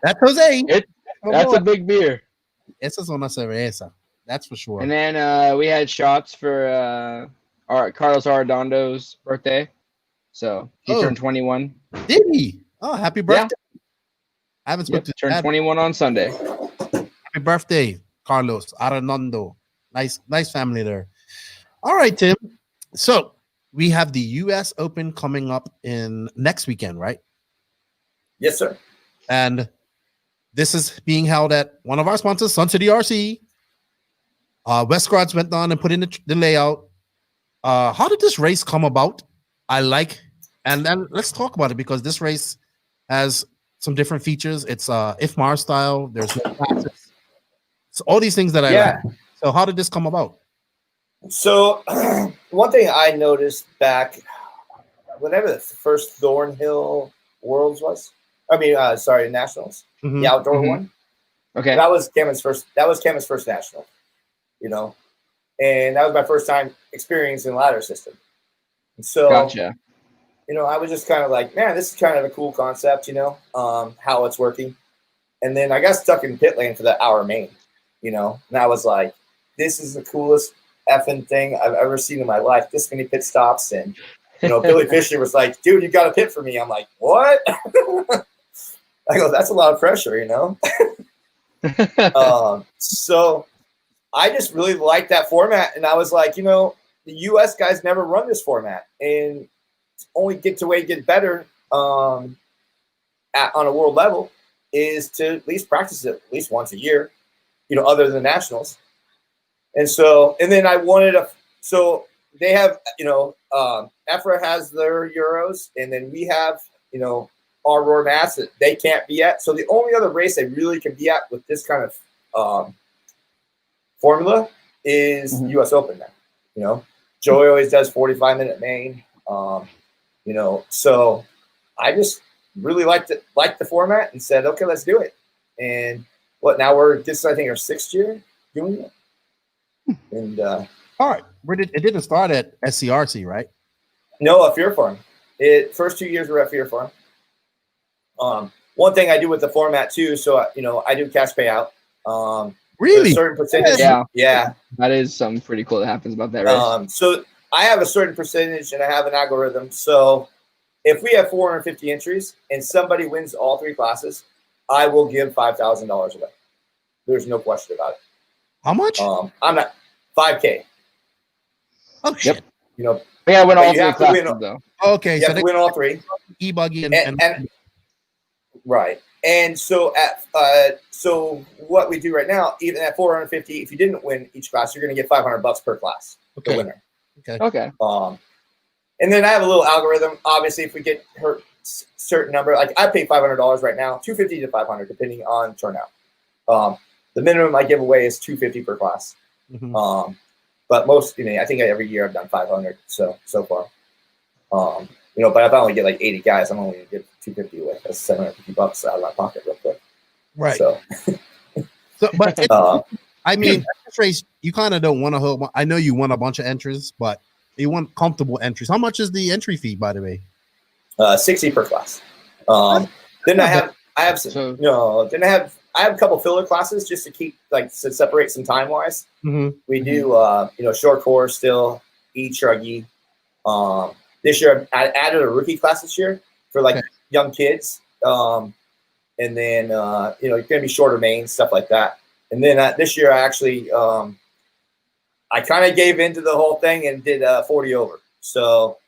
[SPEAKER 2] That's Jose.
[SPEAKER 3] That's a big beer.
[SPEAKER 2] Esa es una cerveza. That's for sure.
[SPEAKER 3] And then we had shots for Carlos Arredondo's birthday. So he turned 21.
[SPEAKER 2] Did he? Oh, happy birthday. Yeah. I haven't spoken to
[SPEAKER 3] turned 21 on Sunday.
[SPEAKER 2] Happy birthday, Carlos Arredondo. Nice family there. All right, Tim. So we have the US Open coming up in next weekend, right?
[SPEAKER 4] Yes, sir.
[SPEAKER 2] And this is being held at one of our sponsors, Sun City RC. Westgards went on and put in the layout. How did this race come about? And then let's talk about it, because this race has some different features. It's IFMAR style. There's no classes. So all these things that I like. So how did this come about?
[SPEAKER 4] So one thing I noticed back whenever the first Thornhill Worlds was, Nationals, the outdoor one.
[SPEAKER 3] Okay.
[SPEAKER 4] That was Kevin's first national, and that was my first time experiencing ladder system. And so,
[SPEAKER 3] gotcha.
[SPEAKER 4] I was just kind of like, man, this is kind of a cool concept, how it's working. And then I got stuck in pit lane for that hour main, and I was like, this is the coolest effing thing I've ever seen in my life. This many pit stops. And, Billy Fisher was like, dude, you got a pit for me. I'm like, what? I go, that's a lot of pressure, So I just really liked that format. And I was like, the U.S. guys never run this format. And only get better on a world level is to at least practice it at least once a year, other than nationals. And so, and then I wanted so they have, EFRA has their Euros, and then we have, our Roar Mats that they can't be at. So the only other race they really can be at with this kind of formula is U.S. Open now. Joey always does 45-minute main. So I just really liked the format and said, okay, let's do it. And now this is, I think, our 6th year doing it. And
[SPEAKER 2] all right, it didn't start at SCRC, right?
[SPEAKER 4] no, at Fear Farm. First 2 years were at Fear Farm. One thing I do with the format too, so I do cash payout.
[SPEAKER 2] Really?
[SPEAKER 4] A certain percentage. Yeah.
[SPEAKER 3] That is something pretty cool that happens about that race.
[SPEAKER 4] So I have a certain percentage, and I have an algorithm. So if we have 450 entries and somebody wins all 3 classes, I will give $5,000 away. There's no question about it.
[SPEAKER 2] How much?
[SPEAKER 4] I'm not $5K.
[SPEAKER 2] Oh shit!
[SPEAKER 3] Yep.
[SPEAKER 4] You know,
[SPEAKER 3] Yeah, win
[SPEAKER 4] but
[SPEAKER 3] all
[SPEAKER 4] you
[SPEAKER 3] 3
[SPEAKER 4] have to win
[SPEAKER 3] classes though.
[SPEAKER 2] Okay,
[SPEAKER 4] you
[SPEAKER 2] so
[SPEAKER 4] have to win all 3.
[SPEAKER 2] E-buggy
[SPEAKER 4] And right. And so so what we do right now, even at 450, if you didn't win each class, you're going to get $500 per class.
[SPEAKER 2] Okay.
[SPEAKER 4] The winner.
[SPEAKER 3] Okay.
[SPEAKER 4] And then I have a little algorithm. Obviously, if we get hurt certain number, like I pay $500 right now, $250 to $500 depending on turnout. The minimum I give away is $250 per class.
[SPEAKER 2] Mhm.
[SPEAKER 4] But most, I think every year I've done 500 so far. But if I only get like 80 guys, I'm only gonna get $250 away. That's $750 out of my pocket real quick.
[SPEAKER 2] Right.
[SPEAKER 4] So,
[SPEAKER 2] but I mean, this race, you kind of don't want to hold. I know you want a bunch of entries, but you want comfortable entries. How much is the entry fee, by the way?
[SPEAKER 4] 60 per class. Then I have a couple filler classes just to keep to separate some time wise.
[SPEAKER 2] Mm-hmm.
[SPEAKER 4] We do short course still, e-truggy. This year I added a rookie class this year for young kids. And then it's gonna be shorter mains, stuff like that. And then this year I actually I kind of gave into the whole thing and did 40 over. So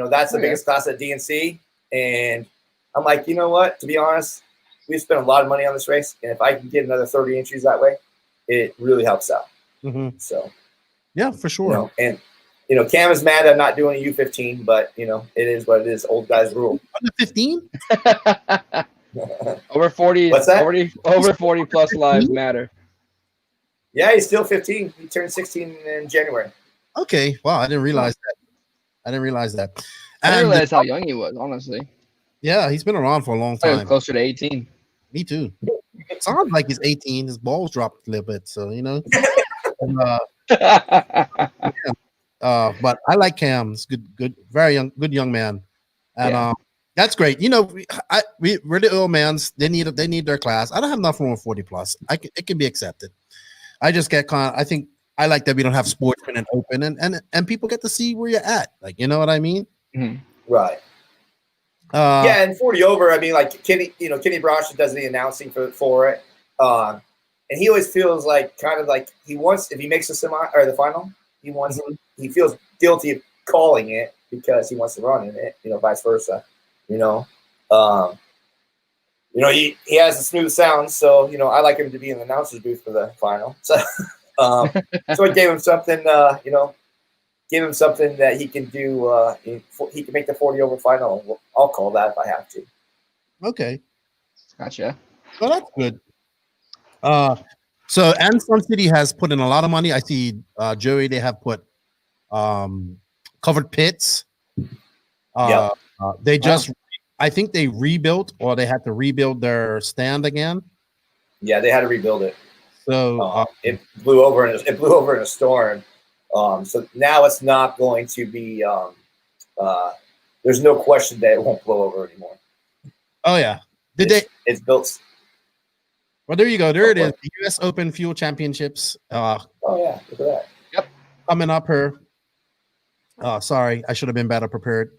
[SPEAKER 4] that's the biggest class at DNC. And I'm like, you know what? To be honest, we spent a lot of money on this race, and if I can get another 30 entries that way, it really helps out.
[SPEAKER 2] Mm-hmm.
[SPEAKER 4] So,
[SPEAKER 2] yeah, for sure.
[SPEAKER 4] And Cam is mad I'm not doing a U15, but it is what it is. Old guys rule.
[SPEAKER 2] Under 15?
[SPEAKER 3] Over 40.
[SPEAKER 4] What's that?
[SPEAKER 3] Over 40 plus lives matter.
[SPEAKER 4] Yeah, he's still 15. He turned 16 in January.
[SPEAKER 2] Okay. Wow, I didn't realize that. I didn't
[SPEAKER 3] realize how young he was, honestly.
[SPEAKER 2] Yeah, he's been around for a long time.
[SPEAKER 3] Closer to 18.
[SPEAKER 2] Me too. It sounds like he's 18. His balls dropped a little bit, so but I like Cam. He's good, very young, good young man, and that's great. We're the old mans. They need their class. I don't have nothing wrong with 40 plus. It can be accepted. I just get I think I like that we don't have sportsmen and open, and people get to see where you're at. Like, you know what I mean?
[SPEAKER 4] Mm-hmm. Right. And 40 over. I mean, like Kenny Brosh does the announcing for it, and he always feels like he wants, if he makes the semi or the final, he feels guilty of calling it because he wants to run in it. Vice versa. He has a smooth sound, so I like him to be in the announcer's booth for the final. So, so I gave him something. Give him something that he can do. He can make the 40 over final. I'll call that if I have to.
[SPEAKER 2] Okay.
[SPEAKER 3] Gotcha.
[SPEAKER 2] Well, that's good. So and Sun City has put in a lot of money. I see Joey, they have put covered pits. They just I think they rebuilt, or they had to rebuild their stand again.
[SPEAKER 4] Yeah, they had to rebuild it.
[SPEAKER 2] So
[SPEAKER 4] it blew over in a storm. So now it's not going to be. There's no question that it won't blow over anymore.
[SPEAKER 2] Oh yeah,
[SPEAKER 4] It's built.
[SPEAKER 2] Well, there you go. There it is. The U.S. Open Fuel Championships.
[SPEAKER 4] Oh yeah, look at that.
[SPEAKER 3] Yep,
[SPEAKER 2] coming up here. Sorry, I should have been better prepared.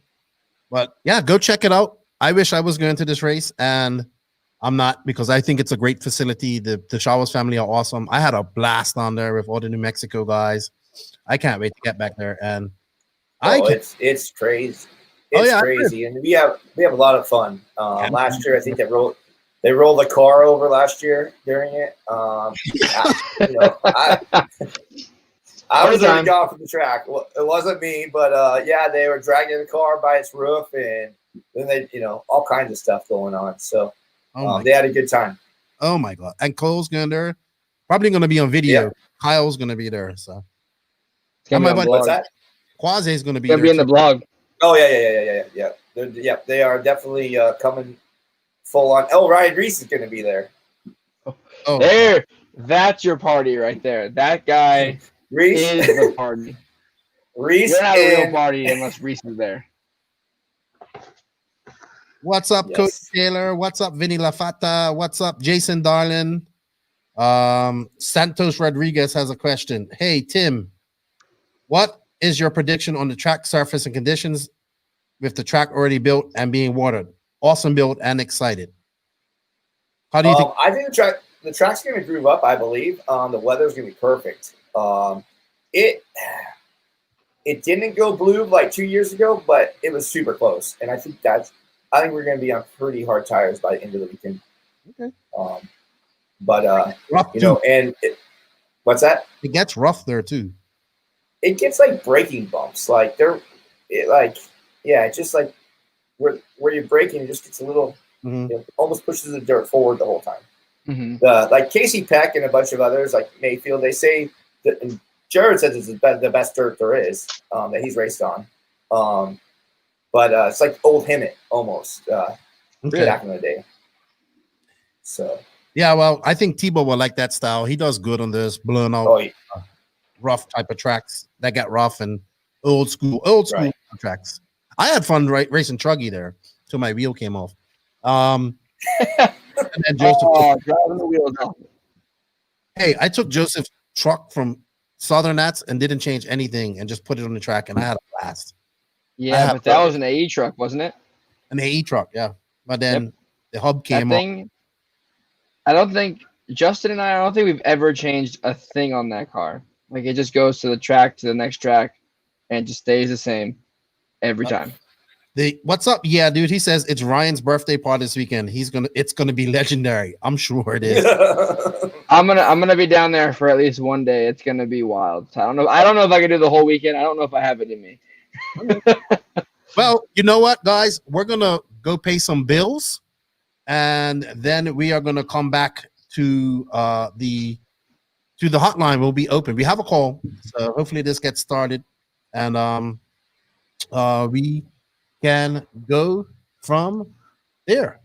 [SPEAKER 2] But yeah, go check it out. I wish I was going to this race, and I'm not, because I think it's a great facility. The Showers family are awesome. I had a blast on there with all the New Mexico guys. I can't wait to get back there, and
[SPEAKER 4] it's crazy. It's crazy, and we have a lot of fun. Last year, I think they rolled the car over last year during it. I was already gone from the track. Well, it wasn't me, but they were dragging the car by its roof, and then they, all kinds of stuff going on. So they had a good time.
[SPEAKER 2] Oh my God! And Cole's going there, probably going to be on video. Yeah. Kyle's going to be there. So
[SPEAKER 3] what's that?
[SPEAKER 2] Quasi's going to be
[SPEAKER 3] in the blog.
[SPEAKER 4] Oh yeah. They are definitely coming full on. Oh, Ryan Reese is going to be there.
[SPEAKER 2] Oh,
[SPEAKER 3] There, that's your party right there. That guy
[SPEAKER 4] Reese
[SPEAKER 3] is the party.
[SPEAKER 4] Reese,
[SPEAKER 3] You're not a real party unless Reese is there.
[SPEAKER 2] what's up,
[SPEAKER 4] Yes.
[SPEAKER 2] Coach Taylor? What's up, Vinny Lafata? What's up, Jason Darlin? Santos Rodriguez has a question. Hey, Tim, what is your prediction on the track surface and conditions with the track already built and being watered? Awesome build and excited. How do you think?
[SPEAKER 4] I think the track's going to groove up, I believe. The weather's going to be perfect. It didn't go blue like 2 years ago, but it was super close. And I think we're going to be on pretty hard tires by the end of the weekend.
[SPEAKER 2] Okay.
[SPEAKER 4] Rough too. What's that?
[SPEAKER 2] It gets rough there too.
[SPEAKER 4] It gets like braking bumps. It's just like where you're braking, it just gets a little, almost pushes the dirt forward the whole time.
[SPEAKER 3] Mm-hmm.
[SPEAKER 4] Like Casey Peck and a bunch of others, like Mayfield, they say that, and Jared says it's the best dirt there is that he's raced on. But it's like old Hemet almost back in the day. So
[SPEAKER 2] yeah, well, I think Tebow will like that style. He does good on this blown out, rough type of tracks that get rough and old school tracks. I had fun racing Truggy there till my wheel came off. And then Joseph,
[SPEAKER 3] driving the wheels off.
[SPEAKER 2] Hey, I took Joseph's truck from Southern Nats and didn't change anything and just put it on the track, and I had a blast.
[SPEAKER 3] Yeah, but that was an AE truck, wasn't it?
[SPEAKER 2] An AE truck, yeah. But then the hub came off.
[SPEAKER 3] I don't think Justin and I don't think we've ever changed a thing on that car. Like, it just goes to the track, to the next track, and just stays the same every time.
[SPEAKER 2] What's up? Yeah, dude. He says it's Ryan's birthday party this weekend. It's gonna be legendary. I'm sure it is.
[SPEAKER 3] I'm gonna be down there for at least one day. It's gonna be wild. I don't know if I can do the whole weekend. I don't know if I have it in me.
[SPEAKER 2] Well, you know what, guys? We're gonna go pay some bills, and then we are gonna come back to the hotline. Will be open. We have a call, so hopefully this gets started, and we can go from there.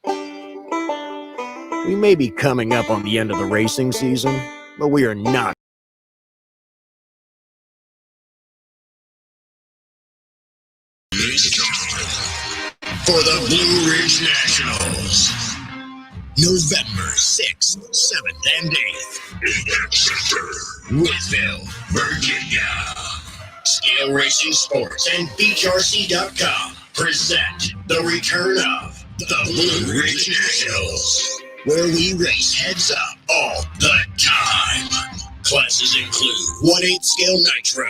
[SPEAKER 5] We may be coming up on the end of the racing season, but we are not.
[SPEAKER 6] It's time for the Blue Ridge Nationals. November 6th, 7th, and 8th. Impact Center, Louisville, Virginia. Scale Racing Sports and BeachRC.com present the return of the Blue Ridge Nationals, where we race heads up all the time. Classes include 1/8 scale nitro,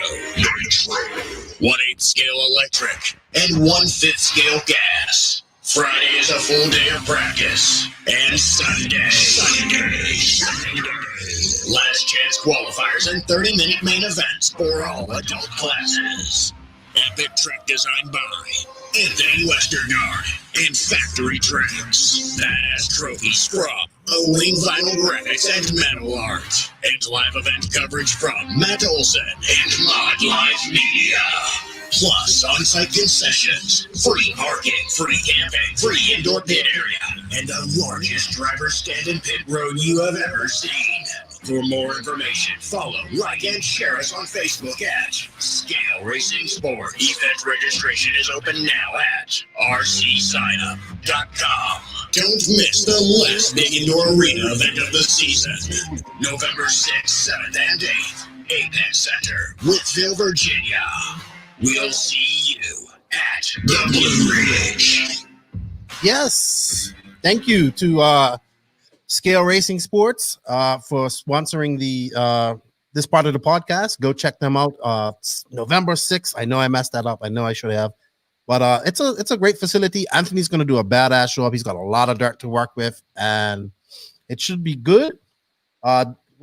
[SPEAKER 6] 1/8 scale electric, and 1/5 scale gas. Friday is a full day of practice, and Sunday. Last chance qualifiers and 30-minute main events for all adult classes. Epic track designed by Anthony Westergaard and Factory Tracks. Badass trophies from Owing Vinyl Graphics and Metal Art. And live event coverage from Matt Olson and Mod Live Media. Plus on-site concessions, free parking, free camping, free indoor pit area, and the largest driver stand and pit road you have ever seen. For more information, follow, like, and share us on Facebook at Scale Racing Sport. Event registration is open now at rcsignup.com. Don't miss the last big indoor arena event of the season. November 6th, 7th, and 8th. Apex Center, Louisville, Virginia. We'll see you at the Blue Ridge.
[SPEAKER 2] Yes. Thank you to Scale Racing Sports for sponsoring this part of the podcast. Go check them out. November 6th. I know I messed that up. I know I should have. But it's a great facility. Anthony's going to do a badass show up. He's got a lot of dirt to work with, and it should be good.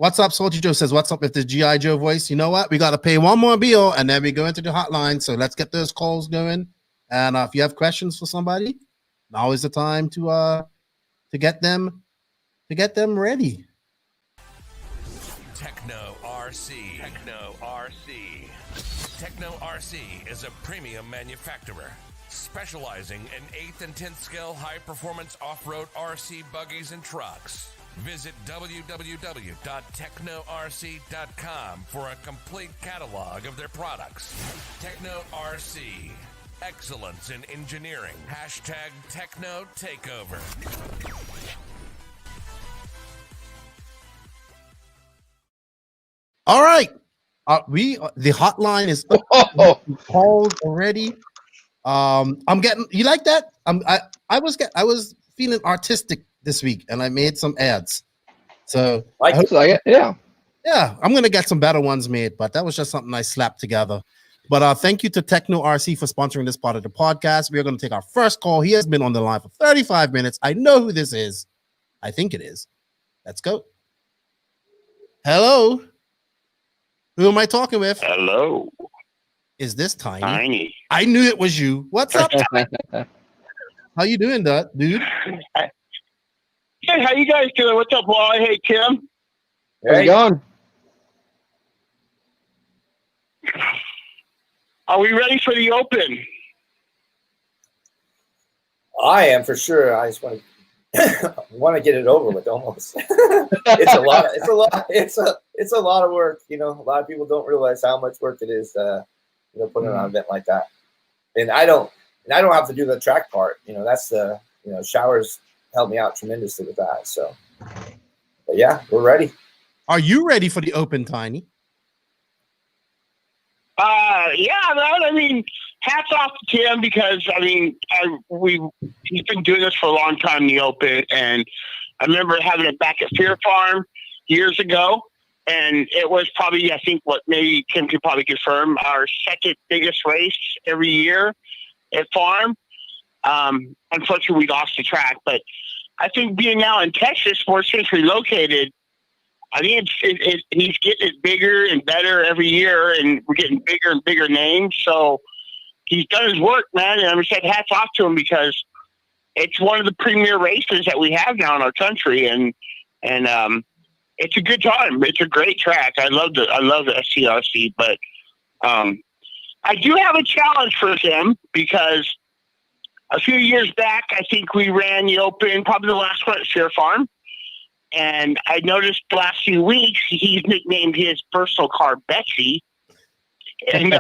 [SPEAKER 2] What's up? Salty Joe says, what's up with this G.I. Joe voice? You know what? We got to pay one more bill, and then we go into the hotline. So let's get those calls going. And if you have questions for somebody, now is the time to get them ready.
[SPEAKER 7] Tekno RC. Tekno RC is a premium manufacturer specializing in 8th and 10th scale high-performance off-road RC buggies and trucks. Visit www.teknorc.com for a complete catalog of their products. Tekno RC. Excellence in engineering. Hashtag Tekno Takeover.
[SPEAKER 2] All right. The hotline is called already. I'm getting, you like that? I was feeling artistic this week and I made some ads. So
[SPEAKER 3] I hope like it. Yeah.
[SPEAKER 2] Yeah, I'm gonna get some better ones made, but that was just something I slapped together. But thank you to Tekno RC for sponsoring this part of the podcast. We are going to take our first call. He has been on the line for 35 minutes. I know who this is. I think it is. Let's go. Hello. Who am I talking with?
[SPEAKER 8] Hello.
[SPEAKER 2] Is this Tiny?
[SPEAKER 8] Tiny.
[SPEAKER 2] I knew it was you. What's up, Tiny? How you doing, dude?
[SPEAKER 8] Hey, how you guys doing? What's up, Wally? Hey, Tim.
[SPEAKER 3] How's it going?
[SPEAKER 8] Are we ready for the Open?
[SPEAKER 4] I am for sure. I just want to get it over with almost. It's a lot. It's a lot of work. You know, a lot of people don't realize how much work it is. Putting on an event like that. And I don't have to do the track part. You know, that's the showers helped me out tremendously with that. So, but yeah, we're ready.
[SPEAKER 2] Are you ready for the Open, Tiny?
[SPEAKER 8] Yeah, man. I mean, hats off to Tim because he's been doing this for a long time, the Open, and I remember having it back at Fear Farm years ago, and it was probably, I think, what maybe Tim could probably confirm, our second biggest race every year at Farm. Unfortunately, we lost the track, but I think being now in Texas, more centrally located, I think he's getting it bigger and better every year, and we're getting bigger and bigger names. So he's done his work, man. And I'm just saying hats off to him because it's one of the premier races that we have now in our country, and it's a good time. It's a great track. I love the SCRC, but I do have a challenge for him because a few years back, I think we ran the Open, probably the last one at Fear Farm. And I noticed the last few weeks, he's nicknamed his personal car Betsy. And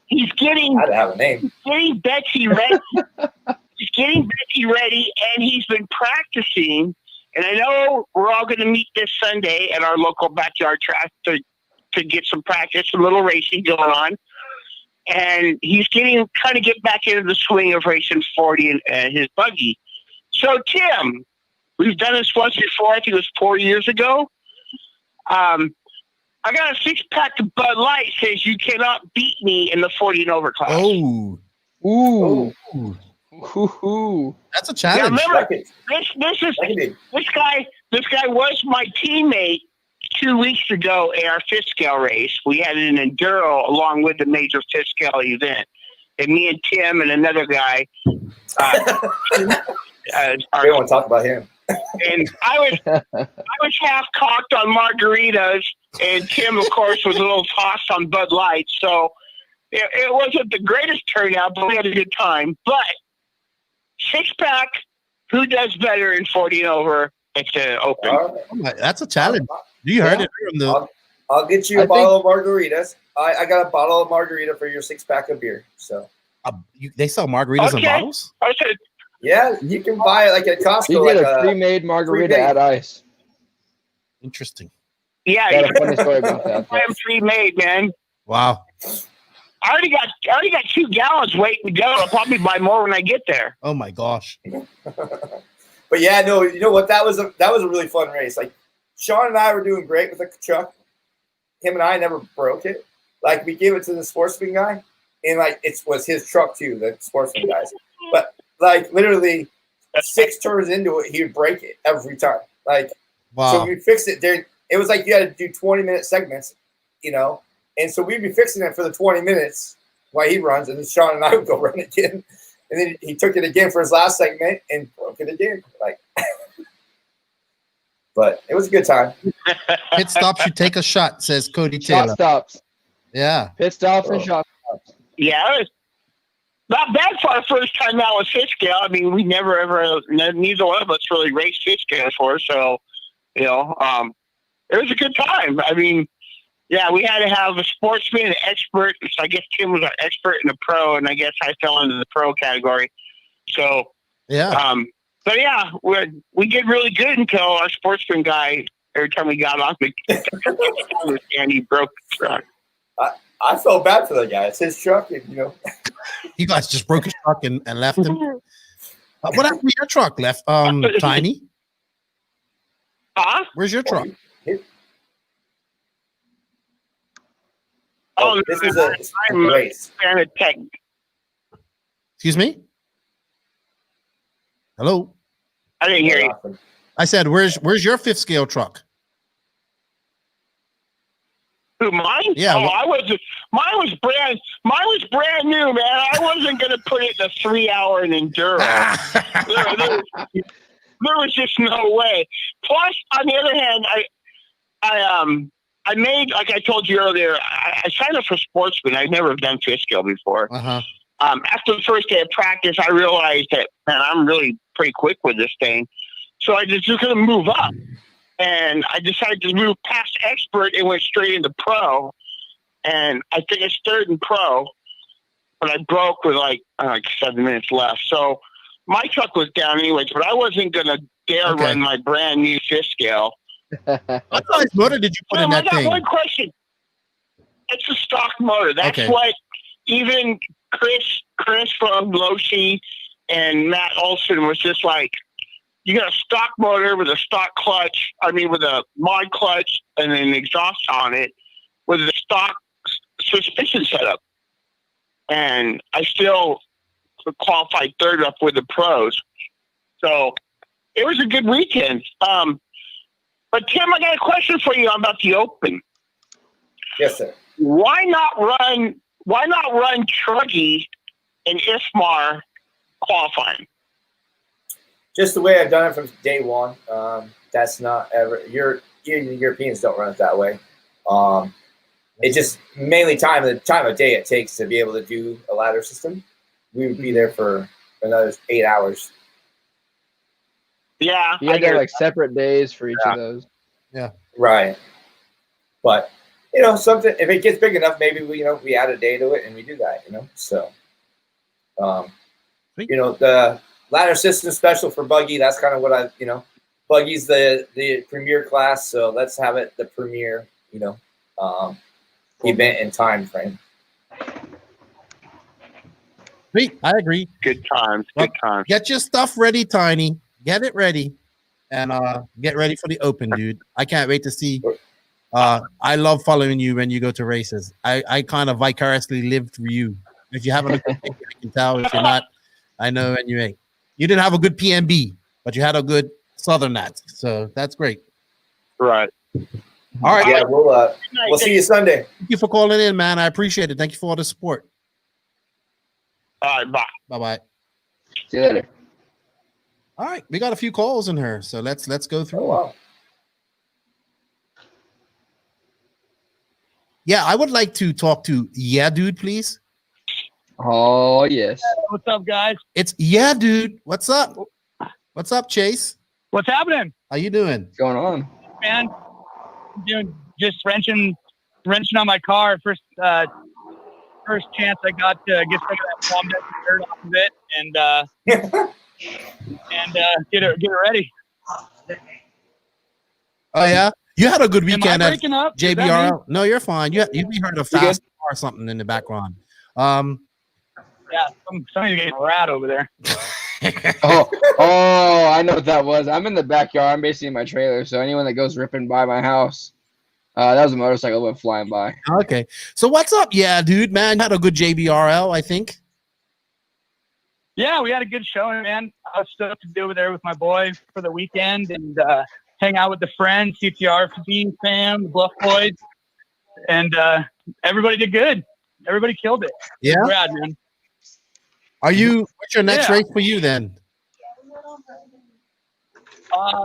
[SPEAKER 8] he's getting Betsy ready. He's getting Betsy ready, and he's been practicing. And I know we're all going to meet this Sunday at our local backyard track to get some practice, a little racing going on. And he's trying to get back into the swing of racing 40 and his buggy. So, Tim, we've done this once before. I think it was 4 years ago. I got a 6-pack of Bud Light. Says you cannot beat me in the 40 and over class.
[SPEAKER 2] Oh.
[SPEAKER 3] Ooh.
[SPEAKER 2] That's a challenge.
[SPEAKER 8] Yeah, remember, this guy was my teammate 2 weeks ago at our fifth scale race. We had an enduro along with the major fifth scale event. And me and Tim and another guy
[SPEAKER 4] I don't want to talk about him.
[SPEAKER 8] And I was half cocked on margaritas, and Tim, of course, was a little tossed on Bud Light. So it wasn't the greatest turnout, but we had a good time. But 6-pack, who does better in 40 and over at the Open?
[SPEAKER 2] Right. That's a challenge. You heard it from the.
[SPEAKER 4] I'll get you a bottle of margaritas. I got a bottle of margarita for your 6-pack of beer. So
[SPEAKER 2] they sell margaritas in bottles.
[SPEAKER 8] I said.
[SPEAKER 4] Yeah, you can buy it like at Costco.
[SPEAKER 3] You get a pre-made margarita at Ice.
[SPEAKER 2] Interesting.
[SPEAKER 8] Yeah,
[SPEAKER 3] got a funny story about that.
[SPEAKER 8] I'm pre-made, man.
[SPEAKER 2] Wow.
[SPEAKER 8] I already got 2 gallons waiting to go. I'll probably buy more when I get there.
[SPEAKER 2] Oh my gosh.
[SPEAKER 4] But yeah, no, you know what? That was a really fun race. Like Sean and I were doing great with the truck. Him and I never broke it. Like we gave it to the sportsman guy, and like it was his truck too, the sportsman guys. But like literally 6 turns into it, he would break it every time. Like,
[SPEAKER 2] wow.
[SPEAKER 4] So we fixed it there. It was like you had to do 20-minute segments, and so we'd be fixing it for the 20 minutes while he runs, and then Sean and I would go run again. And then he took it again for his last segment and broke it again. Like, but it was a good time.
[SPEAKER 2] Pit stops, you take a shot, says Cody
[SPEAKER 3] Shot
[SPEAKER 2] Taylor.
[SPEAKER 3] stops.
[SPEAKER 2] Yeah.
[SPEAKER 3] Pit stops and shot stops.
[SPEAKER 8] Yeah, it was not bad for our first time out with fish scale. I mean, we never ever, neither one of us really raced fish scale before, so it was a good time. I mean, yeah, we had to have a sportsman, an expert. So I guess Tim was our expert and a pro, and I guess I fell into the pro category. So
[SPEAKER 2] yeah,
[SPEAKER 8] but yeah, we did really good until our sportsman guy. Every time we got off the and he broke the truck.
[SPEAKER 4] I felt bad for that guy. It's his truck, and
[SPEAKER 2] you guys just broke his truck and left him. What happened to your truck? Left Tiny?
[SPEAKER 8] Huh?
[SPEAKER 2] Where's your truck?
[SPEAKER 4] This is a race.
[SPEAKER 2] Excuse me? Hello?
[SPEAKER 8] I didn't hear you.
[SPEAKER 2] I said, where's your fifth scale truck?
[SPEAKER 8] Who, mine?
[SPEAKER 2] Yeah.
[SPEAKER 8] Mine was brand new, man. I wasn't gonna put it in a 3-hour enduro. there was just no way. Plus, on the other hand, I made, like I told you earlier, I signed up for sportsman. I've never done fish scale before.
[SPEAKER 2] Uh-huh.
[SPEAKER 8] After the first day of practice, I realized that, man, I'm really pretty quick with this thing. So I just going to move up. And I decided to move past expert and went straight into pro. And I finished third in pro, but I broke with like 7 minutes left. So my truck was down anyways, but I wasn't going to dare run my brand new fish scale.
[SPEAKER 2] What size motor did you put in that thing?
[SPEAKER 8] I got one question. It's a stock motor. That's what even Chris from Loshi and Matt Olson was just like, you got a stock motor with a stock clutch, with a mod clutch and an exhaust on it with a stock suspension setup. And I still qualified third up with the pros. So it was a good weekend. But Tim, I got a question for you about the Open.
[SPEAKER 4] Yes, sir.
[SPEAKER 8] Why not run Truggy in IFMAR qualifying?
[SPEAKER 4] Just the way I've done it from day one. That's not ever. Europeans don't run it that way. It just mainly the time of day it takes to be able to do a ladder system. We would be there for another 8 hours.
[SPEAKER 8] Yeah,
[SPEAKER 3] you had like separate days for each of those.
[SPEAKER 2] Yeah,
[SPEAKER 4] right. But something, if it gets big enough, maybe we add a day to it and we do that. So the ladder system special for buggy. That's kind of what buggy's the premier class, so let's have it the premier event and time frame.
[SPEAKER 2] Sweet, I agree.
[SPEAKER 8] Good times.
[SPEAKER 2] Get your stuff ready, Tiny. Get it ready, and get ready for the Open, dude. I can't wait to see. I love following you when you go to races. I kind of vicariously live through you. If you haven't, I can tell. If you're not, I know, and you ain't. You didn't have a good PMB, but you had a good Southern Nats, so that's great.
[SPEAKER 8] Right.
[SPEAKER 2] All right.
[SPEAKER 4] Yeah, we'll see you Sunday.
[SPEAKER 2] Thank you for calling in, man. I appreciate it. Thank you for all the support.
[SPEAKER 8] All right, bye.
[SPEAKER 2] Bye-bye.
[SPEAKER 3] See you later.
[SPEAKER 2] All right, we got a few calls in here, so let's go through.
[SPEAKER 4] Oh, wow.
[SPEAKER 2] Yeah, I would like to talk to Dude, please.
[SPEAKER 3] Oh, yes.
[SPEAKER 9] What's up, guys?
[SPEAKER 2] It's Dude. What's up? What's up, Chase?
[SPEAKER 9] What's happening?
[SPEAKER 2] How you doing?
[SPEAKER 3] What's going on?
[SPEAKER 9] Man, I'm doing just wrenching on my car. First chance I got to get some of that palm deck dirt off of it and get it ready.
[SPEAKER 2] Oh yeah, you had a good weekend
[SPEAKER 9] Am I
[SPEAKER 2] at
[SPEAKER 9] breaking up?
[SPEAKER 2] JBRL. No, you're fine. You heard a fast car or something in the background.
[SPEAKER 9] Yeah, somebody's getting a rat over there.
[SPEAKER 3] oh, I know what that was. I'm in the backyard. I'm basically in my trailer, so anyone that goes ripping by my house, that was a motorcycle that went flying by.
[SPEAKER 2] Okay, so what's up? Yeah, dude, man, you had a good JBRL, I think.
[SPEAKER 9] Yeah, we had a good showing, man. I was stoked to be over there with my boy for the weekend and hang out with the friends, CTR fam, the Bluff Boys, and everybody did good. Everybody killed it.
[SPEAKER 2] Yeah,
[SPEAKER 9] Rad, man.
[SPEAKER 2] What's your next race for you then?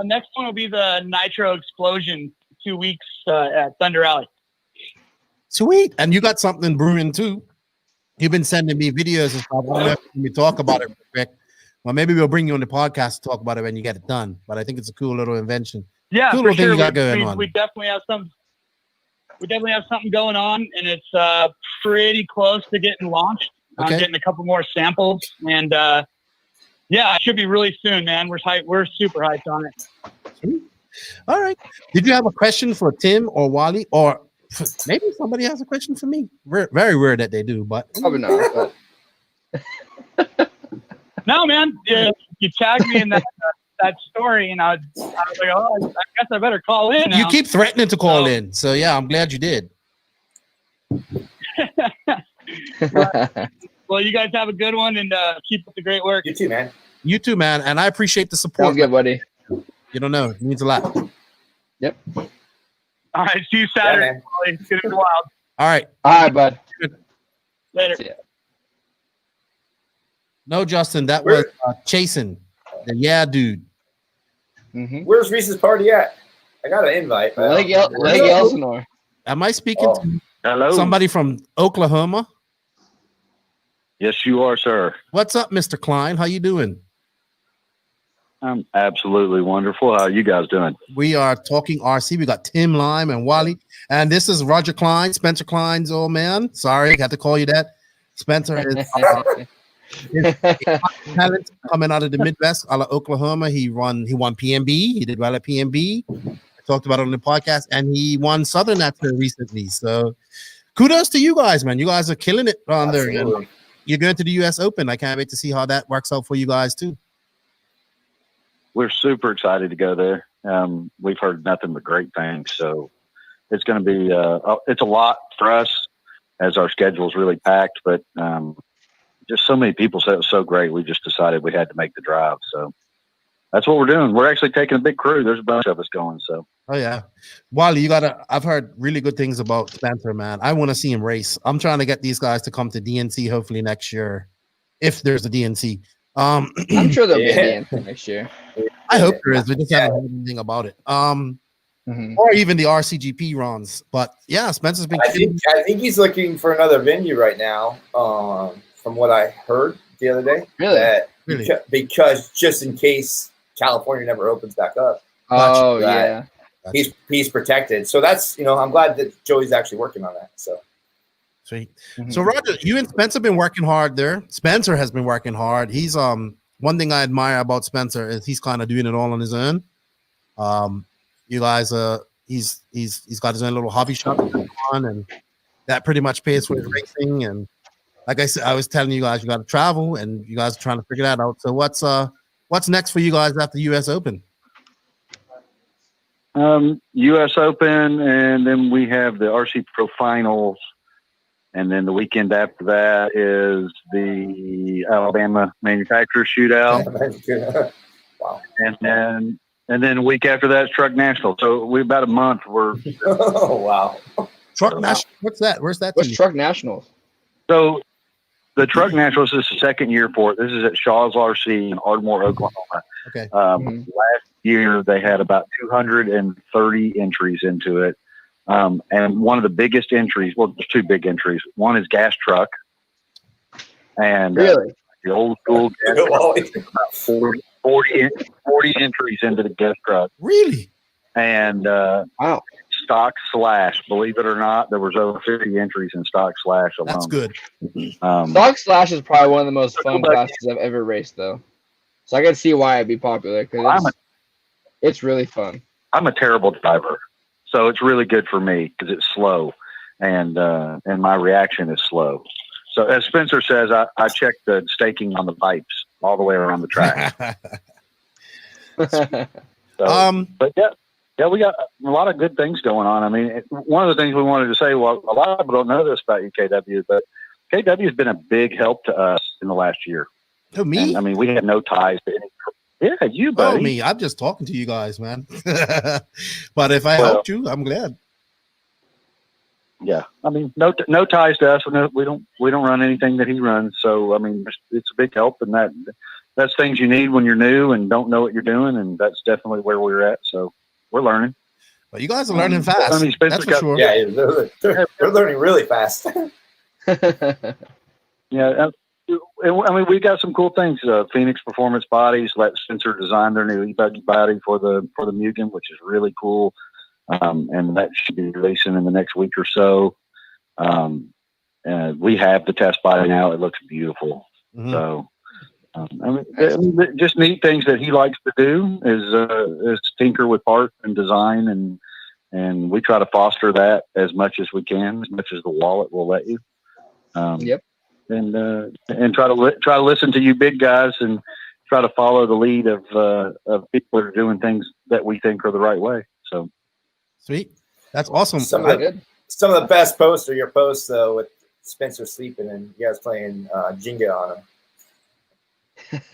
[SPEAKER 9] Next one will be the Nitro Explosion, 2 weeks at Thunder Alley.
[SPEAKER 2] Sweet. And you got something brewing too. You've been sending me videos and stuff. I don't know if we talk about it real quick. Well, maybe we'll bring you on the podcast to talk about it when you get it done. But I think it's a cool little invention.
[SPEAKER 9] Yeah,
[SPEAKER 2] cool
[SPEAKER 9] for
[SPEAKER 2] little thing
[SPEAKER 9] sure.
[SPEAKER 2] you got going on.
[SPEAKER 9] We definitely have some. We definitely have something going on, and it's pretty close to getting launched. I'm getting a couple more samples, and yeah, it should be really soon, man. We're hyped. We're super hyped on it.
[SPEAKER 2] All right. Did you have a question for Tim or Wally, or maybe somebody has a question for me? Very rare that they do, but
[SPEAKER 3] probably not.
[SPEAKER 9] No, man. You tagged me in that story, and I was like, oh, I guess I better call in now.
[SPEAKER 2] You keep threatening to call in, so yeah, I'm glad you did.
[SPEAKER 9] Well, you guys have a good one, and keep up the great work.
[SPEAKER 4] You too, man.
[SPEAKER 2] You too, man. And I appreciate the support.
[SPEAKER 3] Sounds good, buddy.
[SPEAKER 2] You don't know. It means a lot.
[SPEAKER 3] Yep.
[SPEAKER 9] All right. See you Saturday.
[SPEAKER 4] Yeah,
[SPEAKER 9] it's going to be wild.
[SPEAKER 2] All right.
[SPEAKER 3] All right, bud.
[SPEAKER 9] Later.
[SPEAKER 2] No, Justin, that was Chasen. The dude.
[SPEAKER 3] Mm-hmm.
[SPEAKER 4] Where's Reese's party at? I got an invite.
[SPEAKER 3] Lake Elsinore.
[SPEAKER 2] Am I speaking to somebody from Oklahoma?
[SPEAKER 10] Yes, you are, sir.
[SPEAKER 2] What's up, Mr. Klein? How you doing?
[SPEAKER 10] I'm absolutely wonderful. How are you guys doing?
[SPEAKER 2] We are talking RC. We got Tim Lime and Wally. And this is Roger Klein, Spencer Klein's old man. Sorry, I got to call you that. Spencer is talent coming out of the Midwest, out of Oklahoma. He won PMB. He did well at PMB. I talked about it on the podcast, and he won Southern National recently. So kudos to you guys, man. You guys are killing it on there. And you're going to the US Open. I can't wait to see how that works out for you guys too.
[SPEAKER 10] We're super excited to go there. We've heard nothing but great things. So it's going to be, it's a lot for us as our schedule is really packed, but just so many people said it was so great. We just decided we had to make the drive. So that's what we're doing. We're actually taking a big crew. There's a bunch of us going. So.
[SPEAKER 2] Oh yeah. Wally, I've heard really good things about Spencer, man. I want to see him race. I'm trying to get these guys to come to DNC hopefully next year. If there's a DNC.
[SPEAKER 3] I'm sure there'll be a DNC next year.
[SPEAKER 2] I hope there is. We just haven't heard anything about it. Or even the RCGP runs. But yeah, Spencer's been.
[SPEAKER 4] I think he's looking for another venue right now. From what I heard the other day.
[SPEAKER 3] Really?
[SPEAKER 4] Because just in case California never opens back up.
[SPEAKER 3] Oh yeah.
[SPEAKER 4] He's protected. So that's I'm glad that Joey's actually working on that. So.
[SPEAKER 2] Sweet. So Roger, you and Spencer have been working hard there. Spencer has been working hard. He's one thing I admire about Spencer is he's kind of doing it all on his own. You guys he's got his own little hobby shop on, and that pretty much pays for his racing. And like I said, I was telling you guys you got to travel, and you guys are trying to figure that out. So what's next for you guys after the US Open?
[SPEAKER 10] US Open, and then we have the RC Pro Finals. And then the weekend after that is the Alabama Manufacturers Shootout.
[SPEAKER 4] Wow.
[SPEAKER 10] And then a week after that is Truck National. So we about a month.
[SPEAKER 4] Oh wow.
[SPEAKER 2] Truck National. What's that? Where's that?
[SPEAKER 3] What's Truck Nationals?
[SPEAKER 10] So the Truck Nationals is the second year for it. This is at Shaw's RC in Ardmore, Oklahoma.
[SPEAKER 2] Okay.
[SPEAKER 10] Last year they had about 230 entries into it. And one of the biggest entries, well, there's two big entries. One is gas truck. And
[SPEAKER 3] really?
[SPEAKER 10] The old school gas truck, about 40 entries into the gas truck.
[SPEAKER 2] Really?
[SPEAKER 10] And
[SPEAKER 3] wow.
[SPEAKER 10] Stock Slash, believe it or not, there was over 50 entries in Stock Slash alone.
[SPEAKER 2] That's good.
[SPEAKER 3] Stock Slash is probably one of the most fun classes I've ever raced, though. So I can see why it'd be popular, because it's really fun.
[SPEAKER 10] I'm a terrible driver. So it's really good for me because it's slow, and my reaction is slow. So as Spencer says, I check the staking on the pipes all the way around the track. But yeah, we got a lot of good things going on. I mean, one of the things we wanted to say, well, a lot of people don't know this about UKW, but KW has been a big help to us in the last year.
[SPEAKER 2] Oh, me?
[SPEAKER 10] And, I mean, we had no ties to any. Yeah, you, buddy.
[SPEAKER 2] Oh, me. I'm just talking to you guys, man. But if I helped you, I'm glad.
[SPEAKER 10] Yeah, I mean, no ties to us. We don't run anything that he runs. So I mean, it's a big help, and that that's things you need when you're new and don't know what you're doing, and that's definitely where we're at. So we're learning.
[SPEAKER 2] But you guys are learning fast.
[SPEAKER 10] I mean,
[SPEAKER 2] that's for sure.
[SPEAKER 4] Yeah, they're learning really fast.
[SPEAKER 10] Yeah, I mean, we got some cool things. Phoenix Performance Bodies let Spencer design their new e-buggy body for the Mugen, which is really cool. And that should be releasing in the next week or so. And we have the test body now. It looks beautiful. Mm-hmm. So, I mean, just neat things that he likes to do is tinker with parts and design, and we try to foster that as much as we can, as much as the wallet will let you.
[SPEAKER 3] Yep.
[SPEAKER 10] And try to listen to you big guys and try to follow the lead of people that are doing things that we think are the right way. So
[SPEAKER 2] sweet, that's awesome.
[SPEAKER 4] Some of the best posts are your posts though, with Spencer sleeping and you guys playing Jenga on him.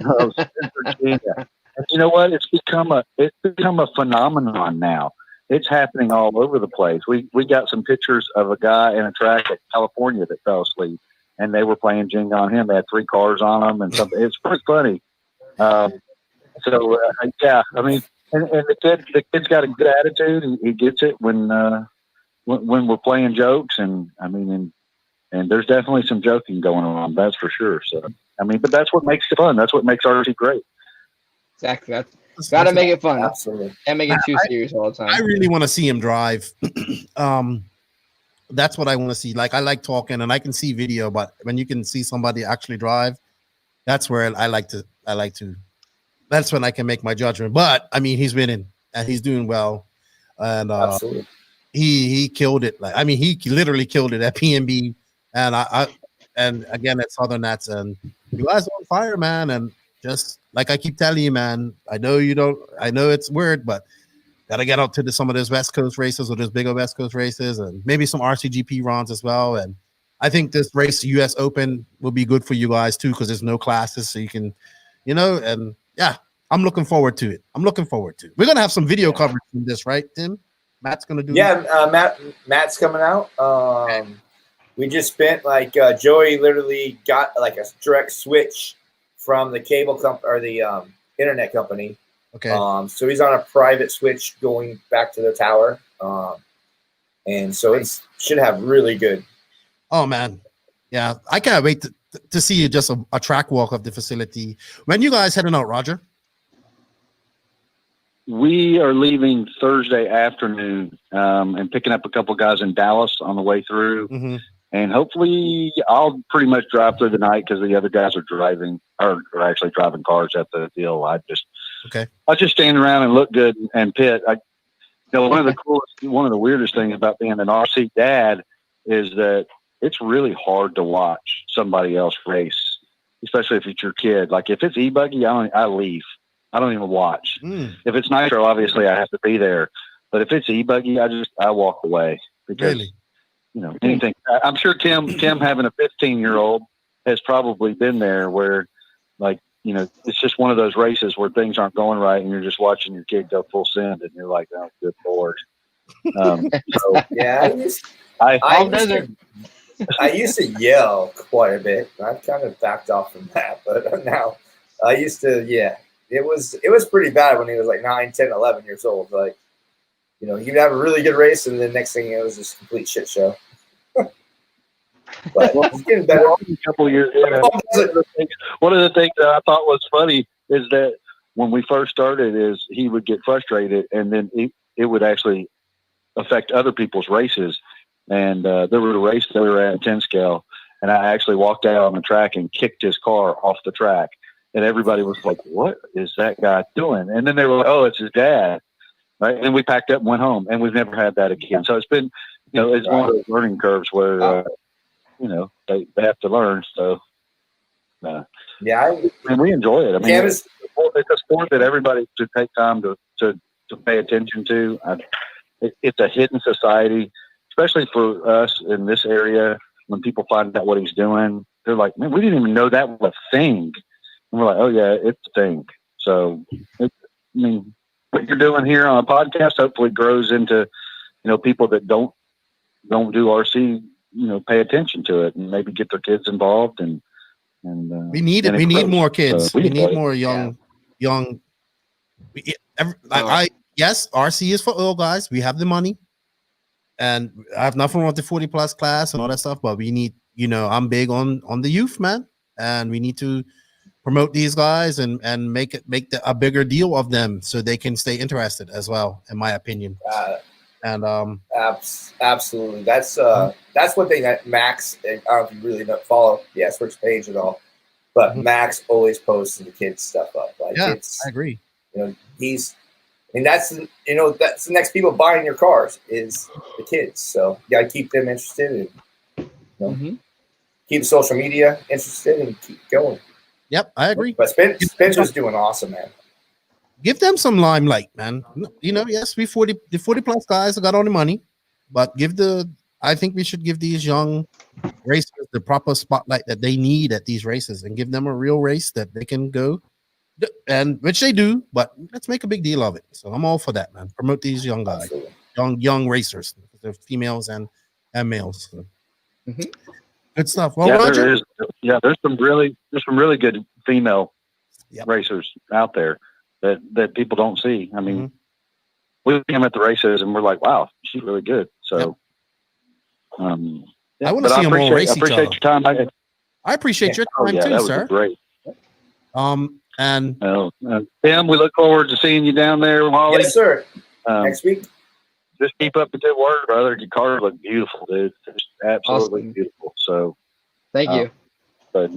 [SPEAKER 10] Oh, Spencer Jenga. And you know what? It's become a phenomenon now. It's happening all over the place. We got some pictures of a guy in a track at California that fell asleep. And they were playing Jenga on him. They had 3 cars on them and something. It's pretty funny. Yeah, I mean, and the kid's got a good attitude, and he gets it when we're playing jokes. And I mean, and there's definitely some joking going on. That's for sure. So I mean, but that's what makes it fun. That's what makes RC great.
[SPEAKER 3] Exactly. That's got to make it fun.
[SPEAKER 4] Absolutely.
[SPEAKER 3] And make it too serious all the time.
[SPEAKER 2] I really want to see him drive. That's what I want to see. Like, I like talking and I can see video, but when you can see somebody actually drive, that's where I like to, that's when I can make my judgment. But I mean, he's winning and he's doing well. And
[SPEAKER 4] absolutely,
[SPEAKER 2] he killed it. Like, I mean, he literally killed it at PNB and again at Southern Nats, and you guys are on fire, man. And just like I keep telling you, man, I know it's weird, but gotta get out to some of those West Coast races or those bigger West Coast races, and maybe some RCGP runs as well. And I think this race, US Open, will be good for you guys too, because there's no classes, so you can, and yeah, I'm looking forward to it. We're gonna have some video coverage from this, right, Tim? Matt's gonna do.
[SPEAKER 4] Yeah, Matt's coming out. We just spent Joey literally got like a direct switch from the cable company or the internet company.
[SPEAKER 2] Okay.
[SPEAKER 4] So he's on a private switch going back to the tower. And so it should have really good.
[SPEAKER 2] Oh man. Yeah. I can't wait to see just a track walk of the facility. When you guys heading out, Roger?
[SPEAKER 10] We are leaving Thursday afternoon and picking up a couple guys in Dallas on the way through. Mm-hmm. And hopefully I'll pretty much drive through the night because the other guys are driving or actually driving cars at the deal. I'll just stand around and look good and pit. One of the weirdest things about being an RC dad is that it's really hard to watch somebody else race, especially if it's your kid. Like if it's e-buggy, I leave. I don't even watch. If it's nitro, obviously I have to be there. But if it's e-buggy, I walk away because,
[SPEAKER 2] really?
[SPEAKER 10] Anything. I'm sure Tim having a 15-year-old has probably been there where it's just one of those races where things aren't going right and you're just watching your kid go full send and you're like, oh, good Lord.
[SPEAKER 4] Yeah, I used to yell quite a bit. I've kind of backed off from that, but now I used to, it was pretty bad when he was like 9, 10, 11 years old. Like, you'd have a really good race and the next thing it was just a complete shit show. But it's getting better.
[SPEAKER 10] A couple of years later, one of the things that I thought was funny is that when we first started is he would get frustrated and then it would actually affect other people's races. And there was a race that we were at 10 scale and I actually walked out on the track and kicked his car off the track. And everybody was like, what is that guy doing? And then they were like, oh, it's his dad. Right. And we packed up and went home and we've never had that again. So it's been, it's one of those learning curves where, they have to learn. So, and we enjoy it. I mean, it's a sport that everybody should take time to pay attention to. It's a hidden society, especially for us in this area. When people find out what he's doing, they're like, man, we didn't even know that was a thing. And we're like, oh yeah, it's a thing. So, what you're doing here on a podcast hopefully grows into, people that don't do RC, pay attention to it and maybe get their kids involved and And
[SPEAKER 2] we need it. We need more kids. We need more young. Yes, RC is for old guys. We have the money, and I have nothing wrong with the 40+ class and all that stuff. But we need, I'm big on the youth, man, and we need to promote these guys and make a bigger deal of them so they can stay interested as well, in my opinion.
[SPEAKER 4] Absolutely, that's one thing that Max, I don't know if you really don't follow the SWORKz page at all, but Max always posts the kids stuff up. Like,
[SPEAKER 2] I agree.
[SPEAKER 4] That's the next people buying your cars is the kids. So you gotta keep them interested and keep social media interested and keep going.
[SPEAKER 2] Yep, I agree.
[SPEAKER 4] But Spencer's doing awesome, man.
[SPEAKER 2] Give them some limelight, man. Yes, the 40+ guys got all the money, but I think we should give these young racers the proper spotlight that they need at these races and give them a real race that they can go, and which they do, but let's make a big deal of it. So I'm all for that, man. Promote these young guys, young racers. They're females and males. So. Good stuff. Well, Roger,
[SPEAKER 10] there's some really good female racers out there that people don't see. I mean, we see them at the races and we're like, wow, she's really good. So,
[SPEAKER 2] I want to see them all race each other.
[SPEAKER 10] Your time.
[SPEAKER 2] I appreciate your time too,
[SPEAKER 10] that
[SPEAKER 2] sir.
[SPEAKER 10] Was great.
[SPEAKER 2] And
[SPEAKER 10] Tim, we look forward to seeing you down there, Wallie.
[SPEAKER 4] Yes, sir. Next week.
[SPEAKER 10] Just keep up the good work, brother. Your cars look beautiful, dude. Just absolutely beautiful. So,
[SPEAKER 3] thank you.
[SPEAKER 10] But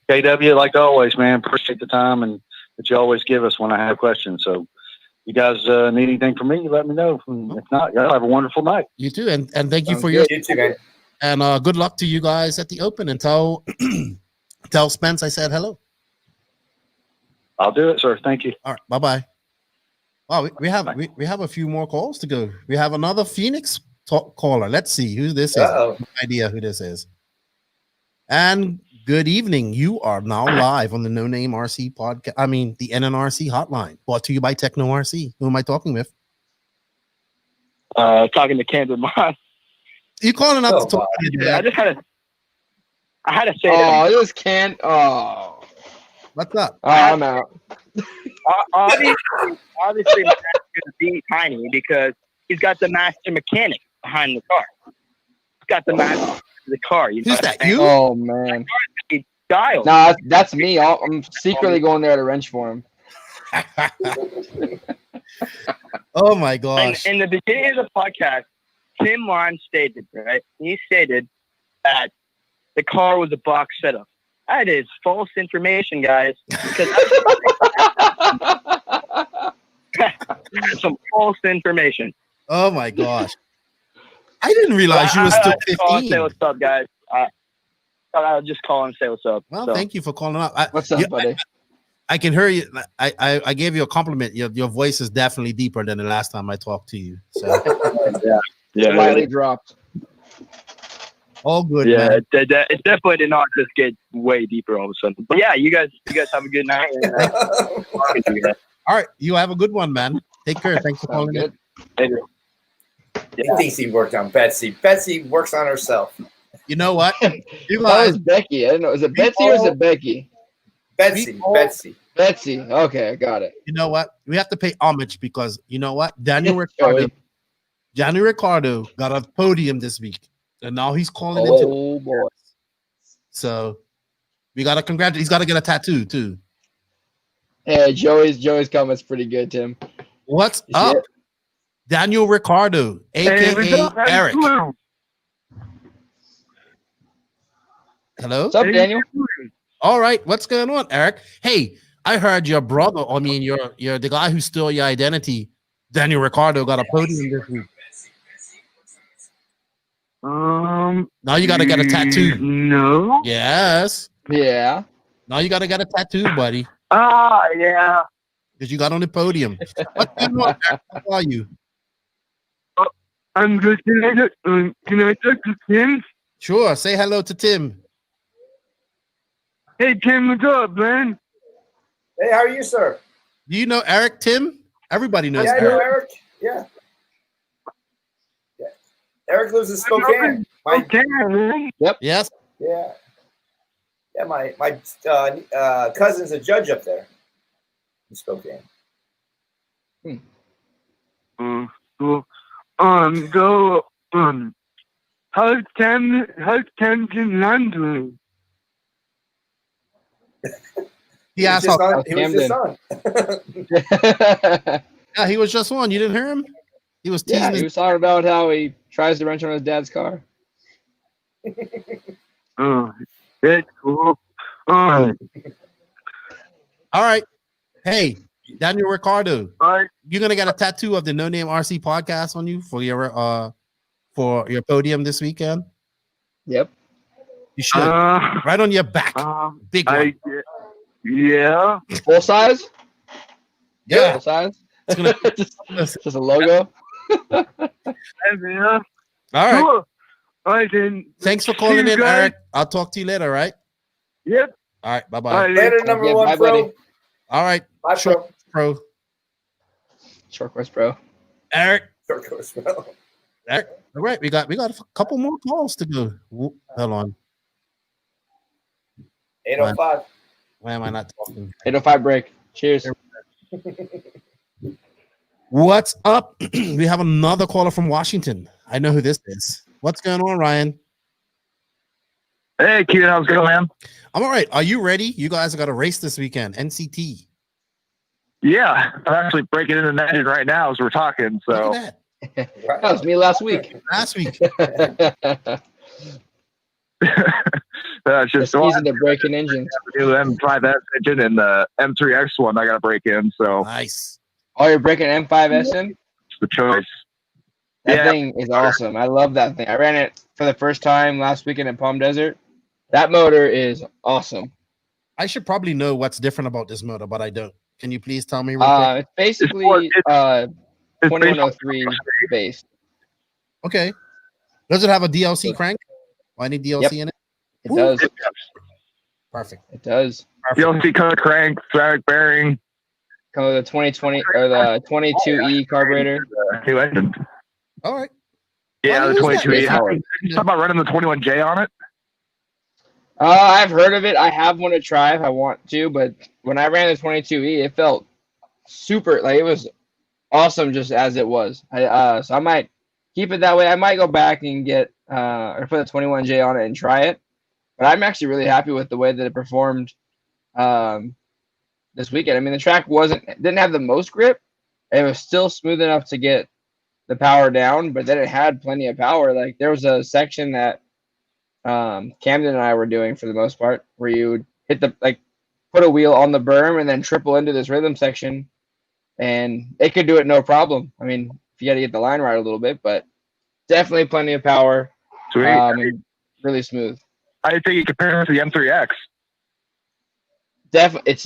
[SPEAKER 10] KW, like always, man, appreciate the time and that you always give us when I have questions. So, you guys need anything from me, let me know. If not, y'all have a wonderful night.
[SPEAKER 2] You too, and thank you for your.
[SPEAKER 4] You too, man.
[SPEAKER 2] And good luck to you guys at the Open. And tell Spence I said hello.
[SPEAKER 10] I'll do it, sir. Thank you.
[SPEAKER 2] All right, bye. Wow, we have a few more calls to go. We have another Phoenix caller. Let's see who this is. No idea who this is. And good evening. You are now live on the No Name RC podcast. I mean, the NNRC Hotline, brought to you by Tekno RC. Who am I talking with?
[SPEAKER 11] Talking to Kendra Moss.
[SPEAKER 2] You calling up to talk to you?
[SPEAKER 11] I had to say.
[SPEAKER 3] Oh, it was Ken. Oh,
[SPEAKER 2] what's up?
[SPEAKER 3] I'm out.
[SPEAKER 11] Obviously, Matt's going to be tiny because he's got the master mechanic behind the car. He's got the master of the car.
[SPEAKER 2] Who's that? You?
[SPEAKER 3] Oh man.
[SPEAKER 11] Dialed.
[SPEAKER 3] No, that's me. I'm secretly going there to wrench for him.
[SPEAKER 2] Oh my gosh!
[SPEAKER 11] In the beginning of the podcast, Tim Lime stated, right? He stated that the car was a box setup. That is false information, guys. Because that's some false information.
[SPEAKER 2] Oh my gosh! I didn't realize you were still 15.
[SPEAKER 11] Say what's up, guys. I'll just call and say what's up.
[SPEAKER 2] Well, thank you for calling up.
[SPEAKER 3] What's up, buddy?
[SPEAKER 2] I can hear you. I gave you a compliment. Your voice is definitely deeper than the last time I talked to you. So
[SPEAKER 3] slightly dropped.
[SPEAKER 2] All good.
[SPEAKER 11] Yeah,
[SPEAKER 2] man.
[SPEAKER 11] It definitely did not just get way deeper all of a sudden. But yeah, you guys have a good night.
[SPEAKER 2] All right, you have a good one, man. Take care. Thanks for calling in.
[SPEAKER 4] He thinks he worked on Betsy. Betsy works on herself.
[SPEAKER 2] You know what?
[SPEAKER 3] That was Becky. I don't know. Is it Betsy or is it Becky?
[SPEAKER 4] Betsy.
[SPEAKER 3] Okay, I got it.
[SPEAKER 2] You know what? We have to pay homage because you know what? Daniel Ricciardo got a podium this week, and now he's calling into.
[SPEAKER 3] Oh boy!
[SPEAKER 2] So we gotta congratulate. He's got to get a tattoo too.
[SPEAKER 3] Hey, Joey's comment's pretty good, Tim.
[SPEAKER 2] What's up, Daniel Ricciardo, aka Eric? Hello.
[SPEAKER 3] What's up, Daniel?
[SPEAKER 2] All right, what's going on, Eric? Hey, I heard your brother. I mean, you're the guy who stole your identity. Daniel Ricciardo got a podium this week. Now you got to get a tattoo.
[SPEAKER 11] No.
[SPEAKER 2] Yes.
[SPEAKER 3] Yeah.
[SPEAKER 2] Now you got to get a tattoo, buddy.
[SPEAKER 11] Yeah.
[SPEAKER 2] Because you got on the podium. What's going on, Eric? How are you?
[SPEAKER 11] I'm good. Can I talk to Tim?
[SPEAKER 2] Sure. Say hello to Tim.
[SPEAKER 11] Hey, Tim, what's up, man?
[SPEAKER 4] Hey, how are you, sir?
[SPEAKER 2] Do you know Eric, Tim? Everybody knows
[SPEAKER 4] I
[SPEAKER 2] Eric.
[SPEAKER 4] know Eric. Yeah. Eric lives in Spokane.
[SPEAKER 11] Spokane, man.
[SPEAKER 3] Yep.
[SPEAKER 2] Yes.
[SPEAKER 4] Yeah. Yeah, my cousin's a judge up there in Spokane.
[SPEAKER 12] How's Camden doing?
[SPEAKER 2] He was just
[SPEAKER 3] on.
[SPEAKER 2] Yeah, he was just on. You didn't hear him? He was teasing.
[SPEAKER 3] Yeah, he was talking about how he tries to wrench on his dad's car.
[SPEAKER 12] Oh, that's cool.
[SPEAKER 2] All right. Hey, Daniel Ricardo. You're gonna get a tattoo of the No Name RC podcast on you for your podium this weekend.
[SPEAKER 3] Yep.
[SPEAKER 2] You should. Right on your back. Big one.
[SPEAKER 12] Yeah.
[SPEAKER 3] Full size?
[SPEAKER 2] Yeah.
[SPEAKER 3] Full size?
[SPEAKER 2] It's gonna,
[SPEAKER 3] just a logo?
[SPEAKER 2] All right.
[SPEAKER 12] Cool. I didn't.
[SPEAKER 2] Thanks for calling in, Eric. I'll talk to you later, right?
[SPEAKER 12] Yep.
[SPEAKER 2] All right. Bye-bye.
[SPEAKER 4] Later, number one,
[SPEAKER 3] bye,
[SPEAKER 4] pro.
[SPEAKER 3] buddy.
[SPEAKER 2] All right.
[SPEAKER 3] Bye,
[SPEAKER 2] pro.
[SPEAKER 3] SWORKz, bro.
[SPEAKER 2] Eric.
[SPEAKER 4] SWORKz, bro.
[SPEAKER 2] Eric. All right. We got a couple more calls to go. Hold on.
[SPEAKER 4] 805.
[SPEAKER 2] Why am I not talking?
[SPEAKER 3] 805 break. Cheers.
[SPEAKER 2] What's up? We have another caller from Washington. I know who this is. What's going on, Ryan?
[SPEAKER 12] Hey, kid, how's it going, man?
[SPEAKER 2] I'm all right. Are you ready? You guys got a race this weekend, NCT.
[SPEAKER 12] Yeah, I'm actually breaking into the engine right now as we're talking. So
[SPEAKER 3] that was me last week.
[SPEAKER 2] Last week.
[SPEAKER 12] That's just
[SPEAKER 3] easy to break in engines.
[SPEAKER 12] The M5S engine and the M3X one I got to break in. So
[SPEAKER 2] nice.
[SPEAKER 3] Oh, you're breaking M5S in?
[SPEAKER 12] It's the choice.
[SPEAKER 3] That thing is awesome. I love that thing. I ran it for the first time last weekend in Palm Desert. That motor is awesome.
[SPEAKER 2] I should probably know what's different about this motor, but I don't. Can you please tell me? Real quick?
[SPEAKER 3] It's basically 2103 based.
[SPEAKER 2] Okay. Does it have a DLC crank? Or any DLC in it?
[SPEAKER 3] It does.
[SPEAKER 2] Perfect.
[SPEAKER 3] It does.
[SPEAKER 12] DLC cut crank, ceramic bearing.
[SPEAKER 3] Come with the 2020 or the 22E carburetor.
[SPEAKER 12] New engine.
[SPEAKER 2] All right.
[SPEAKER 12] Yeah, the 22E.
[SPEAKER 3] How
[SPEAKER 12] You talk about running the 21J on it?
[SPEAKER 3] I've heard of it. I have one to try if I want to, but when I ran the 22E, it felt super, like it was awesome just as it was. So I might keep it that way. I might go back and get or put the 21J on it and try it. But I'm actually really happy with the way that it performed this weekend. I mean, the track didn't have the most grip. It was still smooth enough to get the power down, but then it had plenty of power. Like there was a section that Camden and I were doing for the most part, where you would hit put a wheel on the berm and then triple into this rhythm section, and it could do it no problem. I mean, if you got to get the line right a little bit, but definitely plenty of power.
[SPEAKER 12] Sweet.
[SPEAKER 3] And really smooth.
[SPEAKER 12] I think you compare it to the M3X.
[SPEAKER 3] Definitely,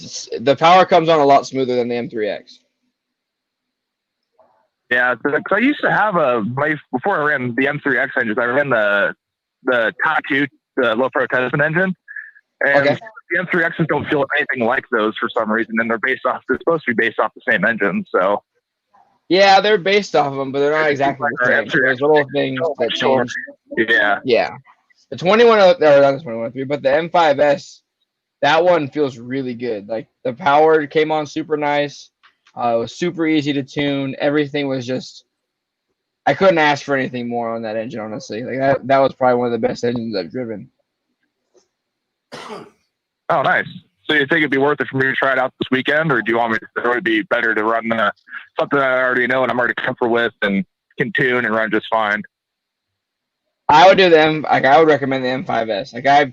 [SPEAKER 3] the power comes on a lot smoother than the M3X.
[SPEAKER 12] Yeah, because I used to have before I ran the M3X engines, I ran the Tattoo, the low protestment engine, and the M3Xs don't feel anything like those for some reason, and they're supposed to be based off the same engine. So
[SPEAKER 3] yeah, they're based off of them, but they're not exactly the same. There's little things that change. Yeah. The 21, or not the 2103, but the M5S, that one feels really good. Like the power came on super nice. It was super easy to tune. Everything was just, I couldn't ask for anything more on that engine, honestly. Like that was probably one of the best engines I've driven.
[SPEAKER 12] Oh, nice. So you think it'd be worth it for me to try it out this weekend, or do you want me to? It would be better to run something I already know and I'm already comfortable with and can tune and run just fine.
[SPEAKER 3] I would do I would recommend the M5S. Like I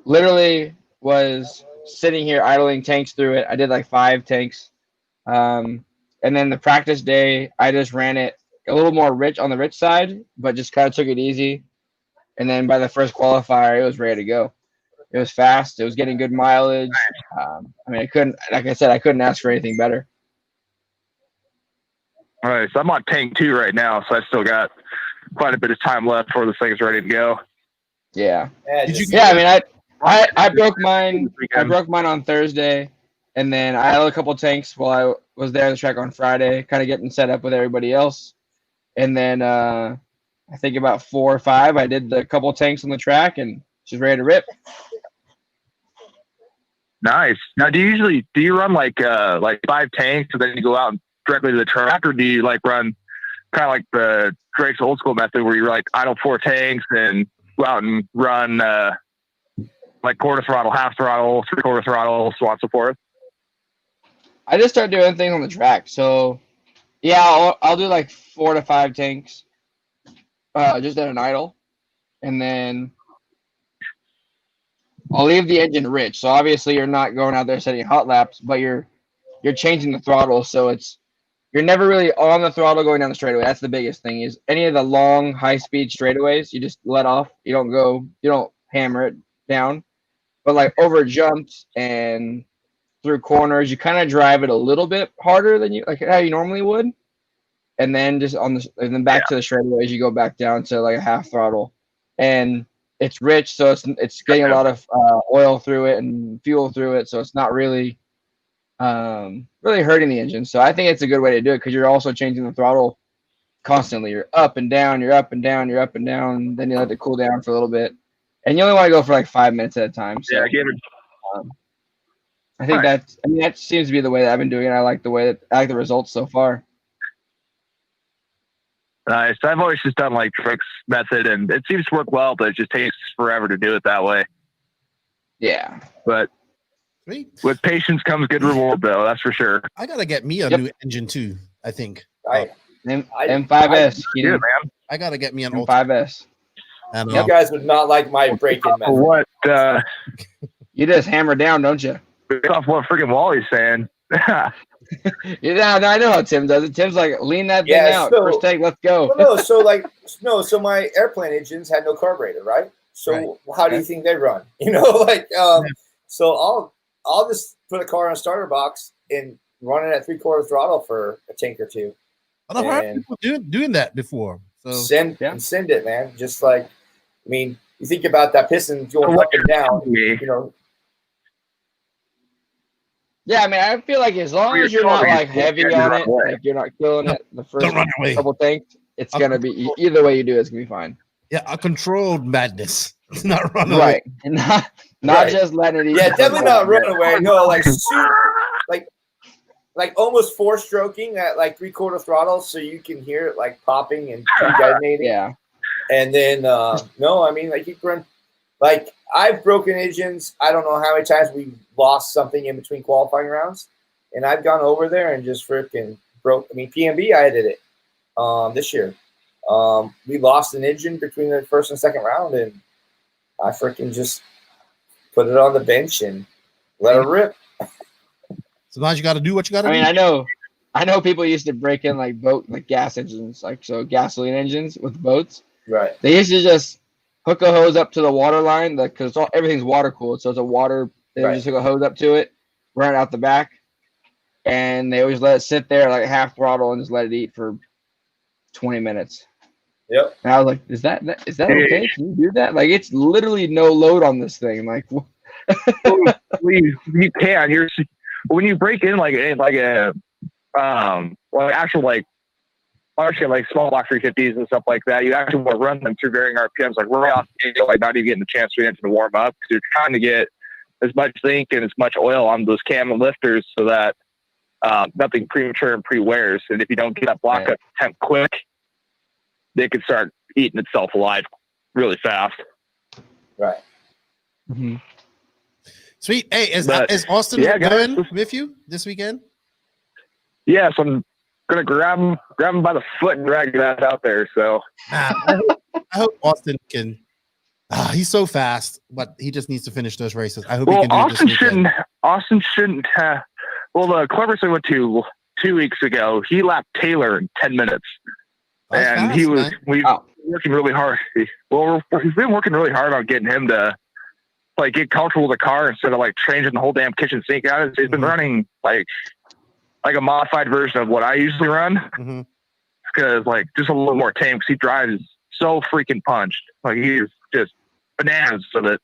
[SPEAKER 3] literally was sitting here idling tanks through it. I did like 5 tanks. And then the practice day, I just ran it a little more rich on the rich side, but just kind of took it easy. And then by the first qualifier, it was ready to go. It was fast. It was getting good mileage. I mean, I couldn't ask for anything better.
[SPEAKER 12] All right. So I'm on tank 2 right now. So I still got quite a bit of time left before this thing's ready to go.
[SPEAKER 3] Yeah. I mean, I broke mine. I broke mine on Thursday. And then I had a couple tanks while I was there on the track on Friday, kind of getting set up with everybody else. And then I think about 4 or 5, I did the couple tanks on the track and she's ready to rip.
[SPEAKER 12] Nice. Now, do you run like 5 tanks and then you go out directly to the track, or do you like run kind of like the Drake's old school method where you like idle 4 tanks and go out and run like quarter throttle, half throttle, 3/4 throttle, so on and so forth?
[SPEAKER 3] I just start doing things on the track. So, yeah, I'll do like 4 to 5 tanks, just at an idle, and then I'll leave the engine rich. So obviously you're not going out there setting hot laps, but you're changing the throttle, so you're never really on the throttle going down the straightaway. That's the biggest thing. Is any of the long high speed straightaways, you just let off. You don't hammer it down, but like over jumps and through corners, you kind of drive it a little bit harder than how you normally would, and then just and then back to the straightaways, you go back down to like a half throttle, and it's rich, so it's getting a lot of oil through it and fuel through it, so it's not really hurting the engine. So I think it's a good way to do it because you're also changing the throttle constantly. You're up and down, you're up and down, you're up and down. Then you let it cool down for a little bit, and you only want to go for like 5 minutes at a time. So, I think that seems to be the way that I've been doing it. I like the results so far.
[SPEAKER 12] Nice. I've always just done like Drake's method, and it seems to work well, but it just takes forever to do it that way.
[SPEAKER 3] Yeah.
[SPEAKER 12] But with patience comes good reward, though. That's for sure.
[SPEAKER 2] I gotta get me a new engine too. I think.
[SPEAKER 4] Right.
[SPEAKER 3] M5S.
[SPEAKER 12] Man.
[SPEAKER 2] I gotta get me an
[SPEAKER 3] M5S.
[SPEAKER 2] And,
[SPEAKER 4] you guys would not like my break-in method.
[SPEAKER 12] What?
[SPEAKER 3] You just hammer down, don't you?
[SPEAKER 12] Off what freaking Wallie's saying.
[SPEAKER 3] Yeah, I know how Tim does it. Tim's like, lean that thing out. First take, let's go.
[SPEAKER 4] Well, so my airplane engines had no carburetor, right? So how do you think they run? So I'll just put a car in a starter box and run it at 3/4 throttle for a tank or two.
[SPEAKER 2] I've heard people doing that before. So
[SPEAKER 4] send it, man. Just like, I mean, you think about that piston going up and down,
[SPEAKER 3] Yeah, I mean, I feel like as long as you're not like heavy on it, like you're not killing it the first couple tanks, it's gonna be either way you do, it's gonna be fine.
[SPEAKER 2] Yeah, a controlled madness, not run away.
[SPEAKER 3] Right, and not just letting it.
[SPEAKER 4] Yeah, definitely not run away. No, like almost 4-stroking at like 3/4 throttle, so you can hear it like popping and detonating.
[SPEAKER 3] Yeah,
[SPEAKER 4] and then no, I mean like you can run. Like, I've broken engines. I don't know how many times we lost something in between qualifying rounds. And I've gone over there and just freaking broke. I mean, PMB, I did it this year. We lost an engine between the first and second round, and I freaking just put it on the bench and let it rip.
[SPEAKER 2] Sometimes you got to do what you got to do.
[SPEAKER 3] I mean, I know people used to break in like gas engines, like gasoline engines with boats.
[SPEAKER 4] Right.
[SPEAKER 3] They used to just hook a hose up to the water line, because everything's water cooled, so it's a water. They just hook a hose up to it, run it out the back, and they always let it sit there like half throttle and just let it eat for 20 minutes.
[SPEAKER 4] Yep.
[SPEAKER 3] And I was like, "Is that okay? Can you do that? Like, it's literally no load on this thing. Like,
[SPEAKER 12] you can. When you break in like a actual like small block 350s and stuff like that, you actually want to run them through varying RPMs, like right off the gate, like not even getting a chance for the engine to warm up, because you're trying to get as much zinc and as much oil on those cam and lifters so that nothing premature and pre-wears. And if you don't get that block up temp quick, they can start eating itself alive really fast.
[SPEAKER 4] Right.
[SPEAKER 3] Mm-hmm.
[SPEAKER 2] Sweet. Hey, is Austin going with you this weekend?
[SPEAKER 12] Yes, I'm gonna grab him by the foot and drag that out there. So
[SPEAKER 2] I hope Austin can. He's so fast, but he just needs to finish those races. I hope he can do
[SPEAKER 12] Austin
[SPEAKER 2] this weekend.
[SPEAKER 12] Austin shouldn't have. Well, the Cleverest I went to 2 weeks ago, he lapped Taylor in 10 minutes, and
[SPEAKER 2] fast,
[SPEAKER 12] he was working really hard. Well, he's been working really hard on getting him to like get comfortable with the car instead of like changing the whole damn kitchen sink out. He's been running like a modified version of what I usually run, because like just a little more tame, because he drives so freaking punched. Like he's just bananas with it.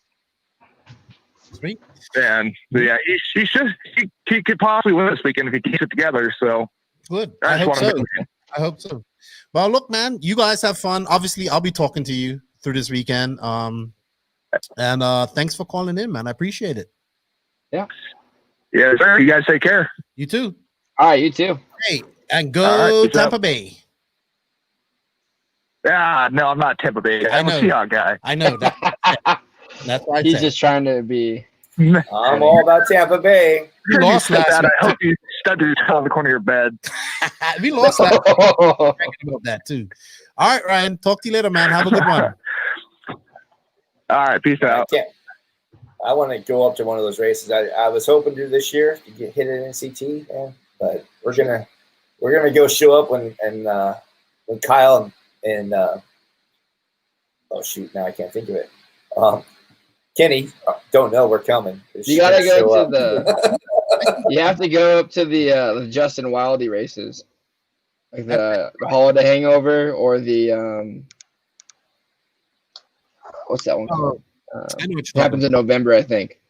[SPEAKER 2] Sweet.
[SPEAKER 12] And yeah, he could possibly win this weekend if he keeps it together. So
[SPEAKER 2] good. I hope so. Well, look, man, you guys have fun. Obviously, I'll be talking to you through this weekend. And thanks for calling in, man. I appreciate it.
[SPEAKER 3] Yeah.
[SPEAKER 12] Yeah, sir. You guys take care.
[SPEAKER 2] You too.
[SPEAKER 3] All right, you too.
[SPEAKER 2] Hey, and go
[SPEAKER 12] All right,
[SPEAKER 2] Tampa Bay.
[SPEAKER 12] Yeah, no, I'm not Tampa Bay. I'm a Seahawks guy.
[SPEAKER 2] I know that. That's why
[SPEAKER 3] He's just trying to be.
[SPEAKER 4] I'm all about Tampa Bay.
[SPEAKER 2] We lost last
[SPEAKER 12] that.
[SPEAKER 2] week.
[SPEAKER 12] I hope you stuck your toe on the corner of your bed.
[SPEAKER 2] We lost last week. About that too. All right, Ryan. Talk to you later, man. Have a good one.
[SPEAKER 12] All right, peace out.
[SPEAKER 4] I want to go up to one of those races. I was hoping to do this year to get hit at NCT, man, but we're gonna go show up when Kyle and oh shoot, now I can't think of it. Kenny, don't know we're coming.
[SPEAKER 3] You gotta go to the. You have to go up to the Justin Wildy races, like the Holiday Hangover or the what's that one called? It happens in November, I think.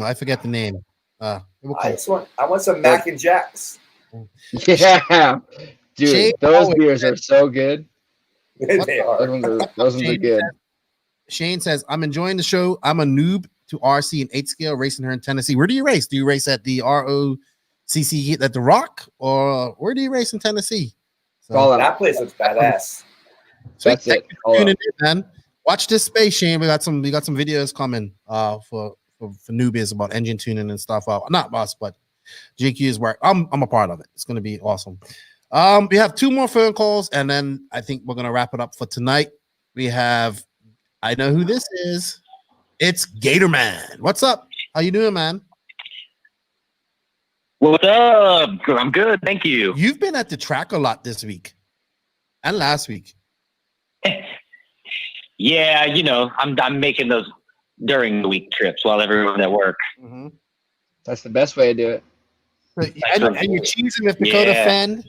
[SPEAKER 2] I forget the name.
[SPEAKER 4] I want some Mac and Jacks.
[SPEAKER 3] Yeah, dude,
[SPEAKER 2] Shane
[SPEAKER 3] those beers are so good.
[SPEAKER 4] They are.
[SPEAKER 3] Those ones are good.
[SPEAKER 2] Shane says, I'm enjoying the show. I'm a noob to RC and 8 scale racing here in Tennessee. Where do you race? Do you race at the ROCC at the Rock, or where do you race in Tennessee? So,
[SPEAKER 4] that place looks badass.
[SPEAKER 3] That's it.
[SPEAKER 2] Tuning in, man. Watch this space, Shane. We got some videos coming for newbies about engine tuning and stuff. Not us, but JQ's work. I'm a part of it. It's gonna be awesome. We have 2 more phone calls, and then I think we're gonna wrap it up for tonight. We have, I know who this is. It's Gator Man. What's up? How you doing, man?
[SPEAKER 13] What's up? I'm good, thank you.
[SPEAKER 2] You've been at the track a lot this week and last week.
[SPEAKER 13] Yeah, I'm making those during the week trips while everyone's at work.
[SPEAKER 2] Mm-hmm.
[SPEAKER 3] That's the best way to do it.
[SPEAKER 2] And you're cheesing with Dakota Fend.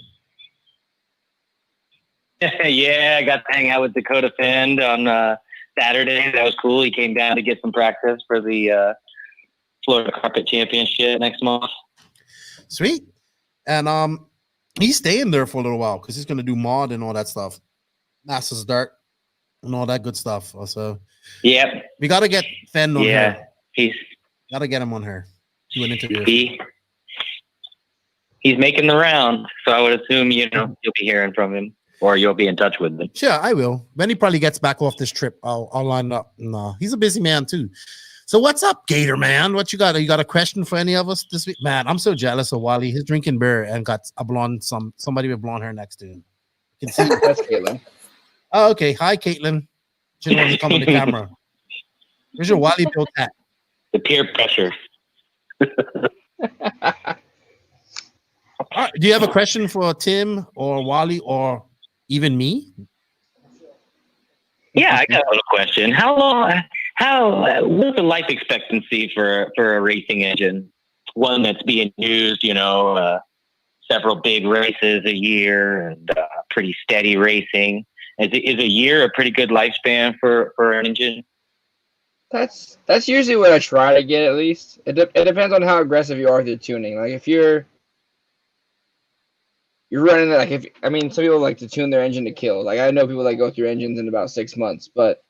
[SPEAKER 13] Yeah, I got to hang out with Dakota Fend on Saturday. That was cool. He came down to get some practice for the Florida Carpet Championship next month.
[SPEAKER 2] Sweet. And he's staying there for a little while because he's going to do mod and all that stuff. Masters Dirt and all that good stuff. Also,
[SPEAKER 13] yep.
[SPEAKER 2] We got to get Fend on her.
[SPEAKER 13] He's
[SPEAKER 2] got to get him on her. Do an interview.
[SPEAKER 13] He's making the round, so I would assume you'll be hearing from him, or you'll be in touch with him.
[SPEAKER 2] Sure, I will. When he probably gets back off this trip, I'll line up. No, he's a busy man too. So what's up, Gator Man? What you got? You got a question for any of us this week? Man, I'm so jealous of Wally. He's drinking beer and got a blonde, somebody with blonde hair next to him. You can see
[SPEAKER 3] that's Caitlin.
[SPEAKER 2] Oh, okay. Hi, Caitlin. She didn't want to come on the camera. Where's your Wally built at?
[SPEAKER 13] The peer pressure.
[SPEAKER 2] All right. Do you have a question for Tim or Wally or even me?
[SPEAKER 13] Yeah, I got a little question. What's the life expectancy for a racing engine? One that's being used, several big races a year and pretty steady racing. Is a year a pretty good lifespan for an engine?
[SPEAKER 3] That's usually what I try to get, at least. It depends on how aggressive you are with your tuning. Like if you're running it, some people like to tune their engine to kill. Like I know people that go through engines in about 6 months, but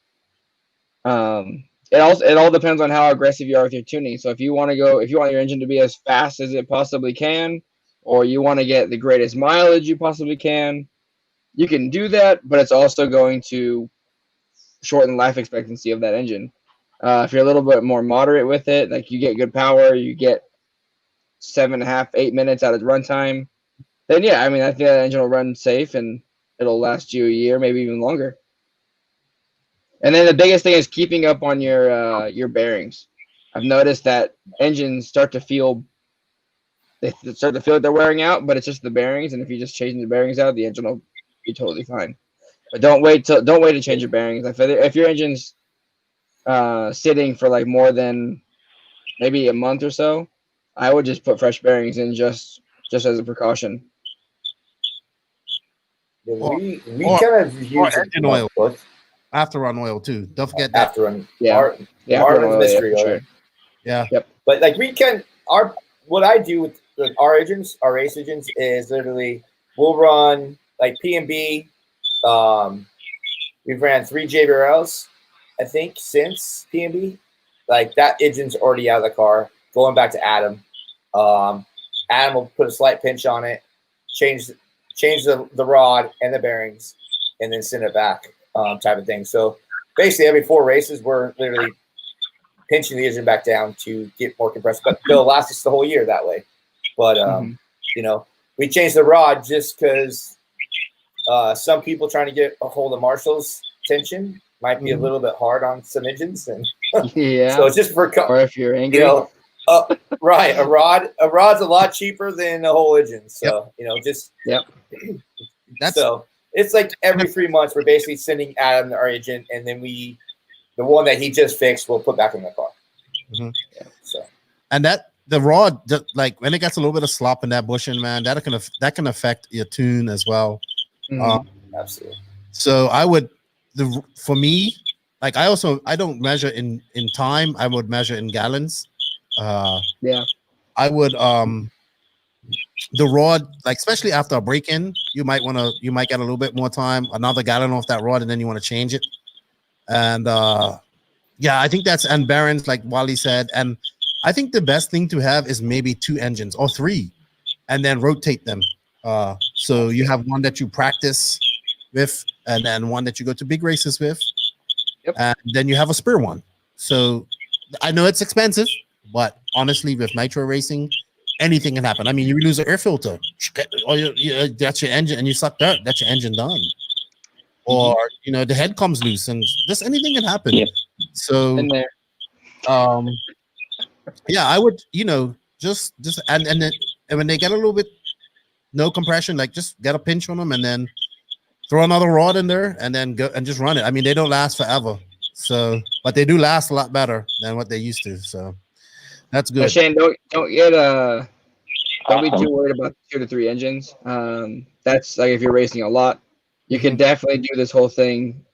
[SPEAKER 3] it all depends on how aggressive you are with your tuning. So if you want your engine to be as fast as it possibly can, or you want to get the greatest mileage you possibly can, you can do that, but it's also going to shorten the life expectancy of that engine. If you're a little bit more moderate with it, like you get good power, you get 7.5, 8 minutes out of runtime, then yeah, I think that engine will run safe and it'll last you a year, maybe even longer. And then the biggest thing is keeping up on your bearings. I've noticed that engines start to feel like they're wearing out, but it's just the bearings. And if you just change the bearings out, the engine will be totally fine. But don't wait to change your bearings. If your engine's sitting for like more than maybe a month or so, I would just put fresh bearings in just as a precaution.
[SPEAKER 4] We kind of use
[SPEAKER 2] engine oil. After-run oil too. Don't forget that.
[SPEAKER 4] After-run.
[SPEAKER 3] After-run
[SPEAKER 4] mystery
[SPEAKER 3] oil.
[SPEAKER 4] oil.
[SPEAKER 2] Yeah.
[SPEAKER 3] Yep.
[SPEAKER 4] But like what I do with our engines, our race engines, is literally we'll run like P&B. We've ran 3 JBRLs, I think, since P&B. like that engine's already out of the car, going back to Adam. Adam will put a slight pinch on it, change the rod and the bearings, and then send it back, type of thing. So basically, every 4 races, we're literally pinching the engine back down to get more compressed. But they'll last us the whole year that way. But you know, we changed the rod just because some people trying to get a hold of Marshall's tension might be a little bit hard on some engines, and
[SPEAKER 3] Yeah.
[SPEAKER 4] so it's just for
[SPEAKER 3] Or if you're angry.
[SPEAKER 4] you know, right. A rod's a lot cheaper than a whole engine. So, you know, just, so it's like every 3 months, we're basically sending Adam our engine, and then the one that he just fixed, we'll put back in the car. So,
[SPEAKER 2] and the rod, like when it gets a little bit of slop in that bushing, man, that can affect your tune as well.
[SPEAKER 4] Absolutely.
[SPEAKER 2] So I would, for me, like I don't measure in time. I would measure in gallons. I would the rod, like especially after a break-in, you might get a little bit more time, another gallon off that rod, and then you want to change it. And I think that's, and bearings, like Wally said, and I think the best thing to have is maybe 2 engines or 3, and then rotate them. So you have one that you practice with, and then one that you go to big races with, and then you have a spare one. So I know it's expensive, but honestly, with nitro racing, anything can happen. I mean, you lose an air filter, or that's your engine, and you suck dirt, that's your engine done. Or you know, the head comes loose, and just anything can happen. So, I would, you know, just and then when they get a little bit no compression, like just get a pinch on them, and then throw another rod in there, and then go and just run it. I mean, they don't last forever, so but they do last a lot better than what they used to. So. That's good.
[SPEAKER 3] Shane, don't be too worried about 2 to 3 engines. That's like if you're racing a lot, you can definitely do this whole thing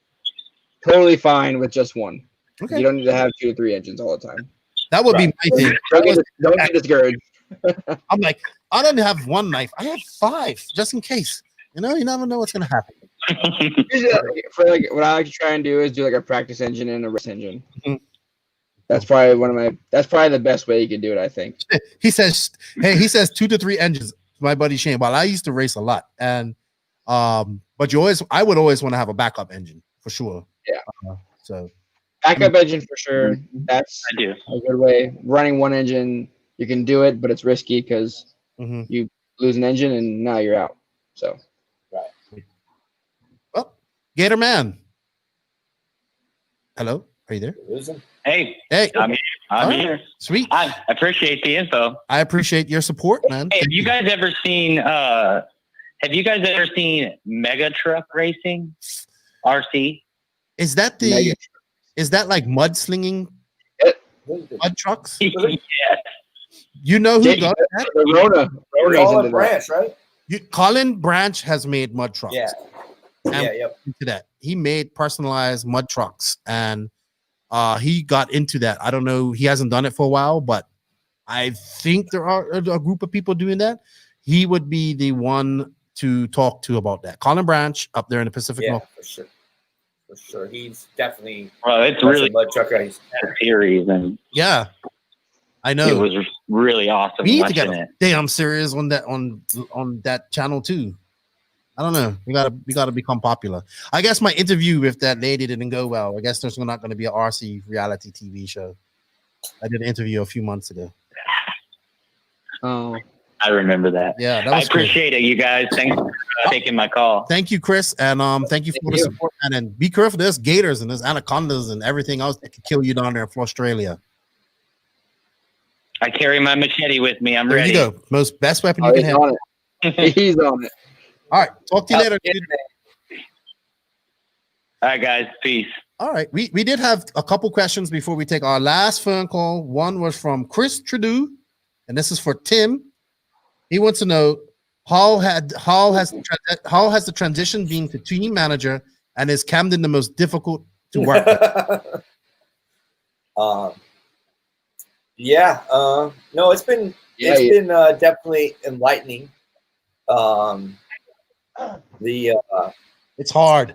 [SPEAKER 3] totally fine with just one. Okay. You don't need to have 2 to 3 engines all the time.
[SPEAKER 2] That would be my thing.
[SPEAKER 3] Don't get discouraged.
[SPEAKER 2] I'm like, I don't have 1 knife. I have 5 just in case. You know, you never know what's gonna happen.
[SPEAKER 3] For like what I like to try and do is do like a practice engine and a race engine. That's probably that's probably the best way you can do it, I think.
[SPEAKER 2] He says 2 to 3 engines. My buddy Shane. Well, I used to race a lot, and but I would always want to have a backup engine for sure.
[SPEAKER 3] Yeah.
[SPEAKER 2] So
[SPEAKER 3] backup engine for sure. That's a good way. Running 1 engine, you can do it, but it's risky because you lose an engine and now you're out. So
[SPEAKER 2] well, Gator Man. Hello, are you there?
[SPEAKER 13] Hey, I'm here.
[SPEAKER 2] Sweet.
[SPEAKER 13] I appreciate the info.
[SPEAKER 2] I appreciate your support, man.
[SPEAKER 13] Hey, have you guys ever seen Mega Truck Racing? RC?
[SPEAKER 2] Is that like mudslinging mud trucks?
[SPEAKER 13] Yes.
[SPEAKER 2] You know who does that?
[SPEAKER 4] Colin Branch, right?
[SPEAKER 2] Colin Branch has made mud trucks.
[SPEAKER 4] Into
[SPEAKER 2] that. He made personalized mud trucks, and he got into that. I don't know. He hasn't done it for a while, but I think there are a group of people doing that. He would be the one to talk to about that. Colin Branch up there in the Pacific Northwest.
[SPEAKER 4] For sure. He's definitely
[SPEAKER 13] it's really
[SPEAKER 4] mud truck race
[SPEAKER 13] series, and
[SPEAKER 2] I know
[SPEAKER 13] it was really awesome.
[SPEAKER 2] We need to get
[SPEAKER 13] watching
[SPEAKER 2] a damn series on that channel too. I don't know. We gotta become popular. I guess my interview with that lady didn't go well. I guess there's not going to be an RC reality TV show. I did an interview a few months ago.
[SPEAKER 3] Oh,
[SPEAKER 13] I remember that.
[SPEAKER 2] Yeah,
[SPEAKER 13] I appreciate it, you guys. Thanks for taking my call.
[SPEAKER 2] Thank you, Chris, and thank you for the support. And be careful. There's gators and there's anacondas and everything else that can kill you down there in Australia.
[SPEAKER 13] I carry my machete with me. I'm ready.
[SPEAKER 2] There you go. Best weapon you can have.
[SPEAKER 3] He's on it.
[SPEAKER 2] All right. Talk to you later.
[SPEAKER 13] All right, guys. Peace.
[SPEAKER 2] All right. We did have a couple questions before we take our last phone call. One was from Chris Trudeau, and this is for Tim. He wants to know how has the transition been to team manager, and is Camden the most difficult to work with?
[SPEAKER 4] No, it's been definitely enlightening.
[SPEAKER 2] It's hard.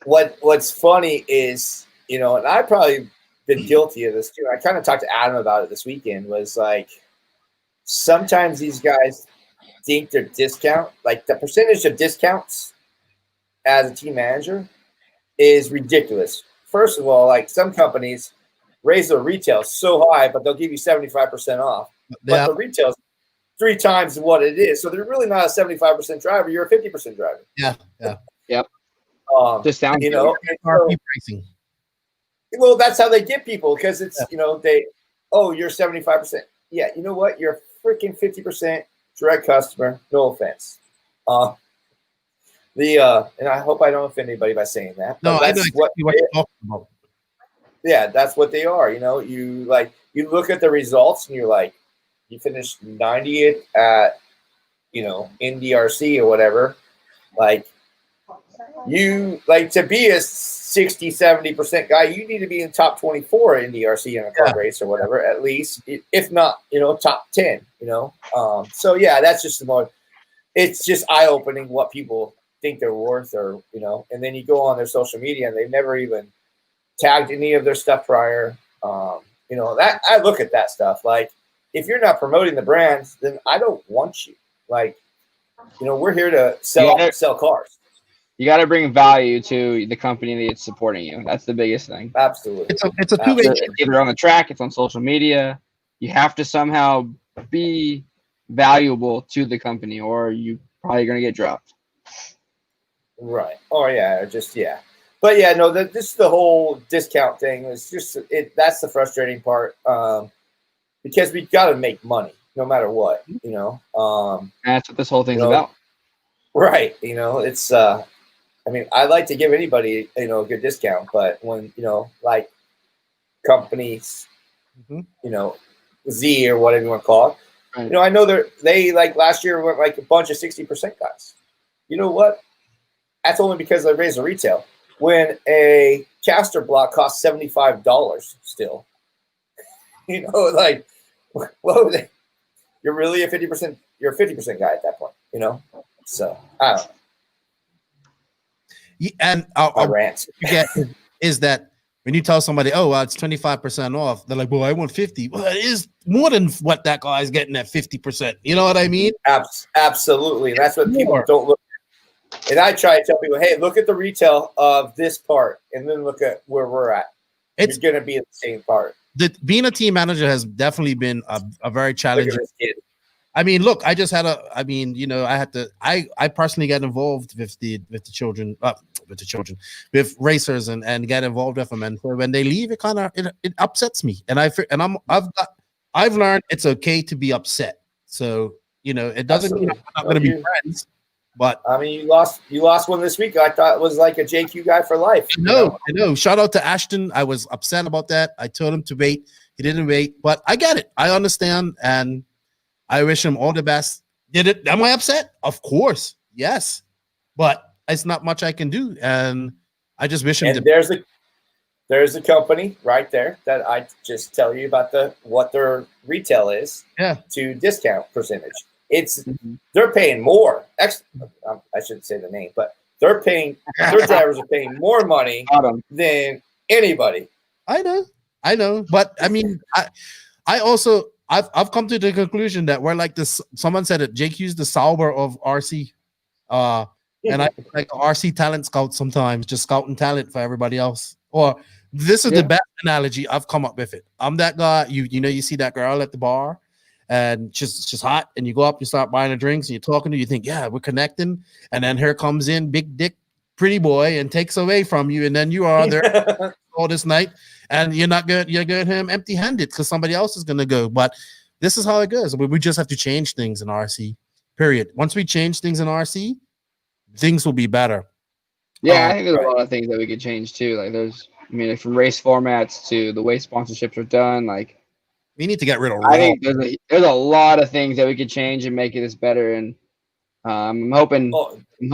[SPEAKER 4] What's funny is, you know, and I probably been guilty of this too. I kind of talked to Adam about it this weekend. Was like sometimes these guys think their discount, like the percentage of discounts as a team manager, is ridiculous. First of all, like some companies raise their retail so high, but they'll give you 75% off. But the retail's 3 times what it is. So they're really not a 75% driver. You're a 50% driver.
[SPEAKER 2] Yeah.
[SPEAKER 3] Yep. Just sounds
[SPEAKER 4] you know,
[SPEAKER 2] pricing.
[SPEAKER 4] Well, that's how they get people because it's, you know, you're 75%. Yeah, you know what? You're a freaking 50% direct customer. No offense. And I hope I don't offend anybody by saying that.
[SPEAKER 2] No, I know exactly what you're talking about.
[SPEAKER 4] Yeah, that's what they are. You know, you look at the results and you're like, you finished 90th at, you know, NNRC or whatever. Like, you like to be a 60-70% guy, you need to be in top 24 in NNRC in a car race or whatever, at least, if not, you know, top 10, you know. So yeah, that's just it's just eye-opening what people think they're worth, or, you know, and then you go on their social media and they've never even tagged any of their stuff prior. You know, that I look at that stuff like, if you're not promoting the brands, then I don't want you. Like, you know, we're here to sell cars.
[SPEAKER 3] You got to bring value to the company that's supporting you. That's the biggest thing.
[SPEAKER 4] Absolutely.
[SPEAKER 2] It's a two-way.
[SPEAKER 3] It's either on the track, it's on social media. You have to somehow be valuable to the company, or you probably going to get dropped.
[SPEAKER 4] Right. Oh yeah. But yeah, no. This the whole discount thing is just that's the frustrating part. Because we got to make money no matter what, you know.
[SPEAKER 3] That's what this whole thing's about.
[SPEAKER 4] Right. You know, it's I mean, I like to give anybody, you know, a good discount, but when, you know, like companies, you know, Z or whatever you want to call it, you know, I know they like last year went like a bunch of 60% guys. You know what? That's only because they raised the retail. When a caster block costs $75 still, you know, like, well, you're really a 50%. You're a 50% guy at that point, you know. So I don't know.
[SPEAKER 2] Yeah, and our rant is that when you tell somebody, "Oh, well, it's 25% off," they're like, "Well, I want 50." Well, that is more than what that guy's getting at 50%. You know what I mean?
[SPEAKER 4] Absolutely. That's what people don't look at. And I try to tell people, "Hey, look at the retail of this part, and then look at where we're at. It's going to be the same part."
[SPEAKER 2] Being a team manager has definitely been a very challenging. I mean, look, I just had I personally got involved with the children, with racers and get involved with them. And so when they leave, it upsets me. And I've learned it's okay to be upset. So, you know, it doesn't mean I'm not going to be friends. But
[SPEAKER 4] I mean, you lost one this week. I thought it was like a JQ guy for life.
[SPEAKER 2] I know. Shout out to Ashton. I was upset about that. I told him to wait. He didn't wait, but I get it. I understand, and I wish him all the best. Am I upset? Of course, yes, but it's not much I can do, and I just wish him.
[SPEAKER 4] And there's a company right there that I just tell you about what their retail is.
[SPEAKER 2] Yeah.
[SPEAKER 4] To discount percentage. They're paying more. I shouldn't say the name, but their drivers are paying more money than anybody.
[SPEAKER 2] I know, but I mean, I've come to the conclusion that we're like this. Someone said it. JQ's the Sauber of RC, and I like RC talent scout sometimes, just scouting talent for everybody else. Or this is the best analogy I've come up with. It. I'm that guy. You know, you see that girl at the bar. And just hot, and you go up, you start buying the drinks, and you're talking to, you think, yeah, we're connecting, and then here comes in big dick pretty boy and takes away from you, and then you are there all this night, and you're going home empty-handed because somebody else is going to go. But this is how it goes. We just have to change things in RC. Period. Once we change things in RC, things will be better.
[SPEAKER 3] Yeah, I think there's a lot of things that we could change too. Like from race formats to the way sponsorships are done, like.
[SPEAKER 2] We need to get rid of.
[SPEAKER 3] I think there's a lot of things that we could change and make this better. And I'm hoping. We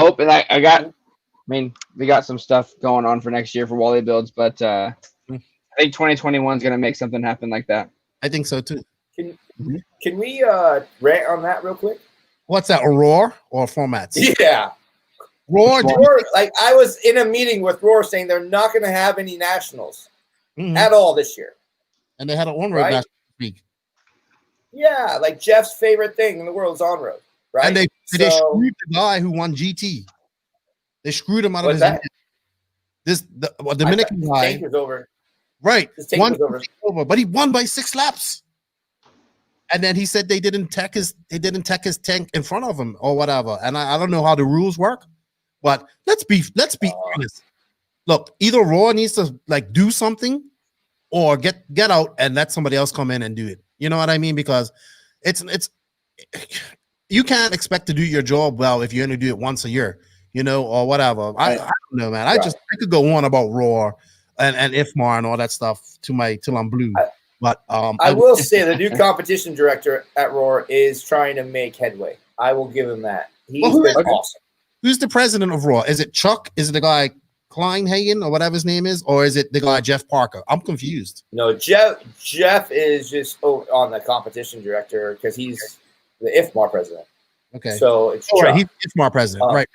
[SPEAKER 3] got some stuff going on for next year for Wallie builds, but I think 2021 is going to make something happen like that.
[SPEAKER 2] I think so too.
[SPEAKER 4] Can we rant on that real quick?
[SPEAKER 2] What's that? A roar or formats?
[SPEAKER 4] Yeah,
[SPEAKER 2] roar.
[SPEAKER 4] Like I was in a meeting with Roar saying they're not going to have any nationals. at all this year.
[SPEAKER 2] And they had an on-road
[SPEAKER 4] Right?
[SPEAKER 2] match this week.
[SPEAKER 4] Yeah, like Jeff's favorite thing in the world is on-road, right?
[SPEAKER 2] And they screwed the guy who won GT. They screwed him out of
[SPEAKER 4] What's
[SPEAKER 2] his
[SPEAKER 4] that?
[SPEAKER 2] the Dominican
[SPEAKER 4] His
[SPEAKER 2] guy.
[SPEAKER 4] tank was over.
[SPEAKER 2] Right.
[SPEAKER 4] His tank was over.
[SPEAKER 2] But he won by 6 laps. And then he said they didn't tech his tank in front of him or whatever. And I don't know how the rules work, but let's be honest. Look, either Raw needs to like do something or get out and let somebody else come in and do it. You know what I mean? Because it's you can't expect to do your job well if you only do it once a year, you know, or whatever. I don't know, man. I could go on about Raw and IFMAR and all that stuff till I'm blue. But
[SPEAKER 4] I will say the new competition director at Roar is trying to make headway. I will give him that. He's been awesome.
[SPEAKER 2] Who's the president of Raw? Is it Chuck? Is it the guy Kleinhagen or whatever his name is, or is it the guy Jeff Parker? I'm confused.
[SPEAKER 4] No, Jeff is just on the competition director because he's the IFMAR president.
[SPEAKER 2] Okay,
[SPEAKER 4] so it's
[SPEAKER 2] right. He's IFMAR president. Right.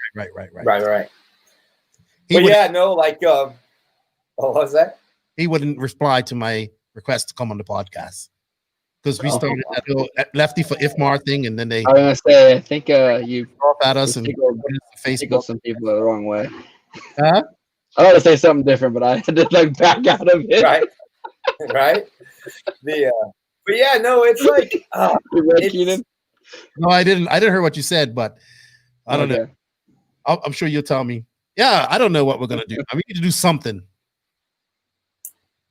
[SPEAKER 4] But yeah, no, like, what was that?
[SPEAKER 2] He wouldn't reply to my request to come on the podcast because we started that little Lefty for IFMAR thing, and then they.
[SPEAKER 3] I was gonna say, I think you
[SPEAKER 2] off at us and
[SPEAKER 3] Facebook some people the wrong way.
[SPEAKER 2] Huh?
[SPEAKER 3] I want to say something different, but I had to like back out of it.
[SPEAKER 4] Right. But yeah, no, it's like.
[SPEAKER 2] No, I didn't hear what you said, but I don't know. I'm sure you'll tell me. Yeah, I don't know what we're gonna do. I mean, we need to do something.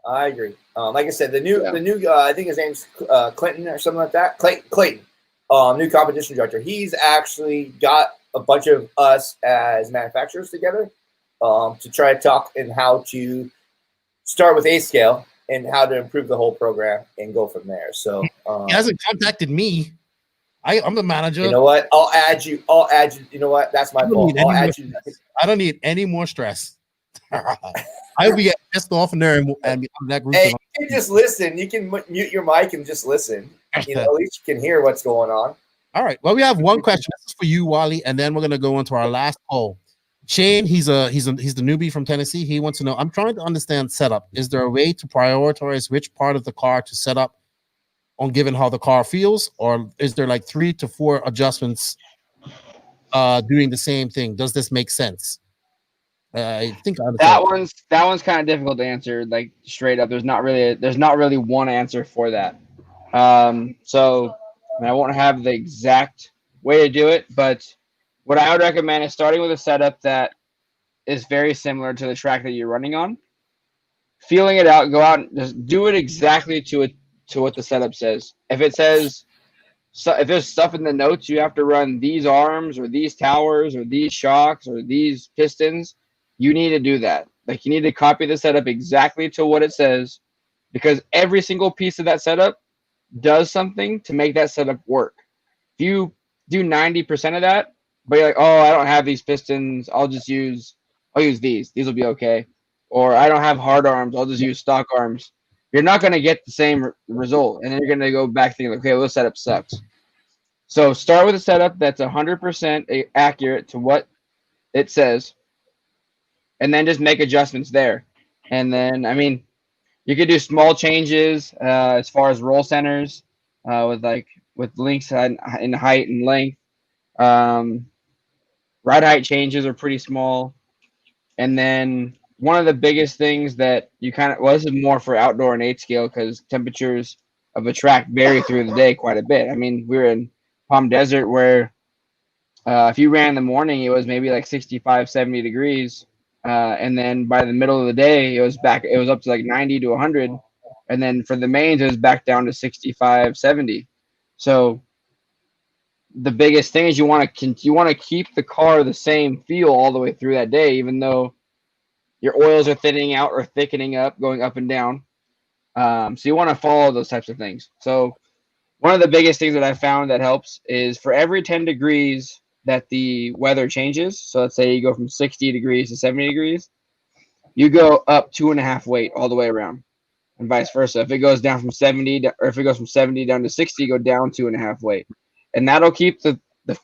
[SPEAKER 4] I agree. Like I said, the new I think his name's Clinton or something like that. Clayton, new competition director. He's actually got a bunch of us as manufacturers together to try to talk and how to start with A scale and how to improve the whole program and go from there. So
[SPEAKER 2] he hasn't contacted me. I'm the manager.
[SPEAKER 4] You know what? I'll add you. You know what? That's my fault. I'll add you.
[SPEAKER 2] I don't need any more stress. I'll be pissed off in there and be on that group.
[SPEAKER 4] Hey, you can just listen. You can mute your mic and just listen. You know, at least you can hear what's going on.
[SPEAKER 2] All right. Well, we have one question. This is for you, Wally, and then we're gonna go into our last poll. Shane, he's the newbie from Tennessee. He wants to know, I'm trying to understand setup. Is there a way to prioritize which part of the car to set up on given how the car feels, or is there like 3 to 4 adjustments doing the same thing? Does this make sense? I think
[SPEAKER 3] that one's kind of difficult to answer, like straight up. There's not really one answer for that. So I won't have the exact way to do it, but what I would recommend is starting with a setup that is very similar to the track that you're running on. Feeling it out, go out and just do it exactly to what the setup says. If it says, if there's stuff in the notes, you have to run these arms or these towers or these shocks or these pistons, you need to do that. Like, you need to copy the setup exactly to what it says, because every single piece of that setup does something to make that setup work. If you do 90% of that, but you're like, oh, I don't have these pistons, I'll use these. These will be okay. Or I don't have hard arms, I'll just use stock arms. You're not going to get the same result. And then you're going to go back thinking, okay, well, this setup sucks. So start with a setup that's 100% accurate to what it says, and then just make adjustments there. And then, I mean, you could do small changes as far as roll centers with links in height and length. Ride height changes are pretty small. And then one of the biggest things that you this is more for outdoor and 8 scale, because temperatures of a track vary through the day quite a bit. I mean, we were in Palm Desert where if you ran in the morning, it was maybe like 65, 70 degrees. And then by the middle of the day, it was up to like 90 to 100. And then for the mains, it was back down to 65, 70. So the biggest thing is you want to keep the car the same feel all the way through that day, even though your oils are thinning out or thickening up, going up and down. So you want to follow those types of things. So one of the biggest things that I found that helps is for every 10 degrees that the weather changes. So let's say you go from 60 degrees to 70 degrees, you go up 2.5 weight all the way around, and vice versa. If it goes down from 70 or if it goes from 70 down to 60, go down 2.5 weight. And that'll keep the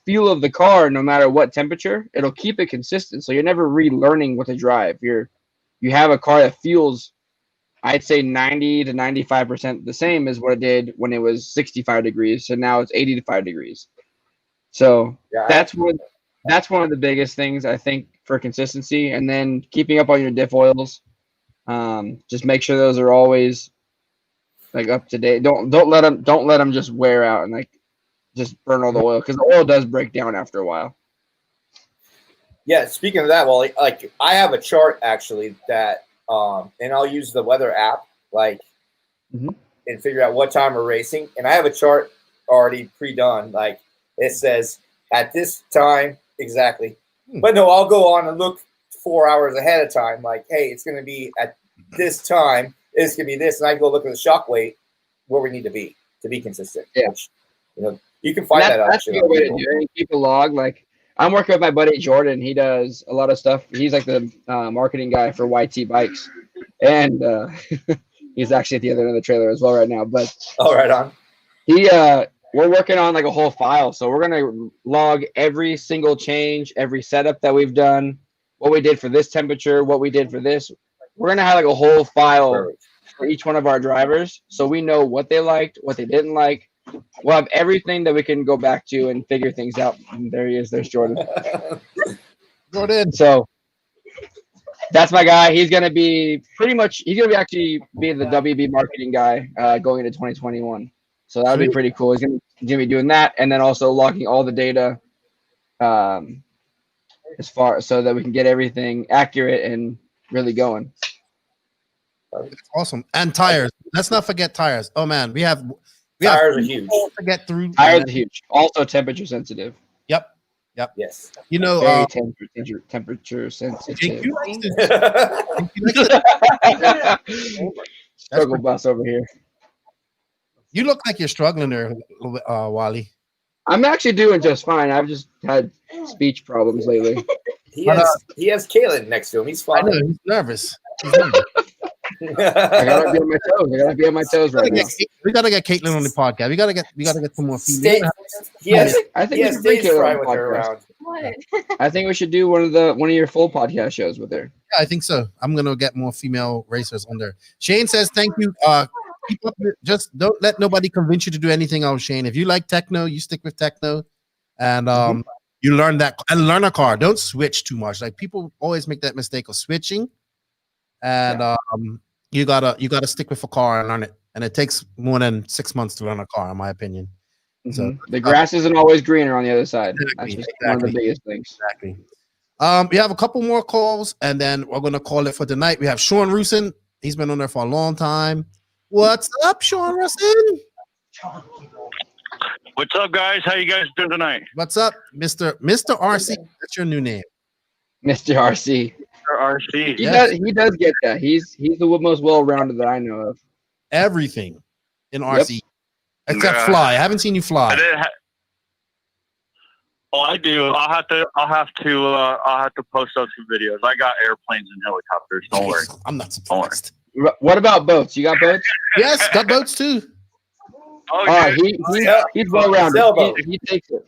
[SPEAKER 3] feel of the car, no matter what temperature, it'll keep it consistent. So you're never relearning what to drive. You have a car that feels I'd say 90 to 95% the same as what it did when it was 65 degrees. So now it's 85 degrees. So that's one of the biggest things I think for consistency. And then keeping up on your diff oils. Just make sure those are always like up to date. Don't let them just wear out and like just burn all the oil, because the oil does break down after a while.
[SPEAKER 4] Yeah, speaking of that, Wally, like I have a chart actually that and I'll use the weather app and figure out what time we're racing. And I have a chart already pre-done. Like it says at this time exactly. But no, I'll go on and look 4 hours ahead of time. Like, hey, it's going to be at this time. It's going to be this. And I go look at the shock weight where we need to be consistent.
[SPEAKER 3] Yeah.
[SPEAKER 4] Which, you can find that out.
[SPEAKER 3] That's a good way to do it. Keep a log. Like I'm working with my buddy Jordan. He does a lot of stuff. He's like the marketing guy for YT Bikes. And he's actually at the other end of the trailer as well right now. But
[SPEAKER 4] right on.
[SPEAKER 3] We're working on like a whole file. So we're going to log every single change, every setup that we've done, what we did for this temperature, what we did for this. We're going to have like a whole file for each one of our drivers. So we know what they liked, what they didn't like. We'll have everything that we can go back to and figure things out. And there he is. There's Jordan. So that's my guy. He's going to be he's going to actually be the WB marketing guy going into 2021. So that would be pretty cool. He's going to be doing that, and then also logging all the data as far so that we can get everything accurate and really going.
[SPEAKER 2] Awesome. And tires. Let's not forget tires. Oh man, we have
[SPEAKER 4] tires are huge.
[SPEAKER 2] To get through.
[SPEAKER 3] Tires are huge. Also temperature sensitive.
[SPEAKER 2] Yep.
[SPEAKER 4] Yes.
[SPEAKER 3] Very temperature sensitive. Struggle bus over here.
[SPEAKER 2] You look like you're struggling there a little bit, Wally.
[SPEAKER 3] I'm actually doing just fine. I've just had speech problems lately.
[SPEAKER 4] He has Kaylin next to him. He's fine.
[SPEAKER 2] I know, he's nervous.
[SPEAKER 3] I gotta be on my toes right now.
[SPEAKER 2] We gotta get Caitlin on the podcast. We gotta get some more female.
[SPEAKER 3] I think we should bring Caitlin on the podcast. I think we should do one of your full podcast shows with her.
[SPEAKER 2] Yeah, I think so. I'm gonna get more female racers on there. Shane says thank you. Keep up, just don't let nobody convince you to do anything else, Shane. If you like Tekno, you stick with Tekno, and you learn that and learn a car. Don't switch too much. Like people always make that mistake of switching, and you gotta stick with a car and learn it. And it takes more than 6 months to learn a car, in my opinion. So
[SPEAKER 3] the grass isn't always greener on the other side.
[SPEAKER 2] Exactly,
[SPEAKER 3] That's just one of the biggest things.
[SPEAKER 2] Exactly. We have a couple more calls, and then we're gonna call it for tonight. We have Sean Rusin. He's been on there for a long time. What's up, Sean Rusin?
[SPEAKER 14] What's up, guys? How you guys doing tonight?
[SPEAKER 2] What's up, Mr. RC? That's your new name.
[SPEAKER 3] Mr. RC.
[SPEAKER 14] Mr. RC.
[SPEAKER 3] He does get that. He's the most well-rounded that I know of.
[SPEAKER 2] Everything in RC. Except fly. I haven't seen you fly.
[SPEAKER 14] I do. I'll have to post up some videos. I got airplanes and helicopters. Don't worry.
[SPEAKER 2] I'm not surprised.
[SPEAKER 3] What about boats? You got boats?
[SPEAKER 2] Yes, got boats too.
[SPEAKER 14] Oh,
[SPEAKER 3] he's well rounded. He takes it.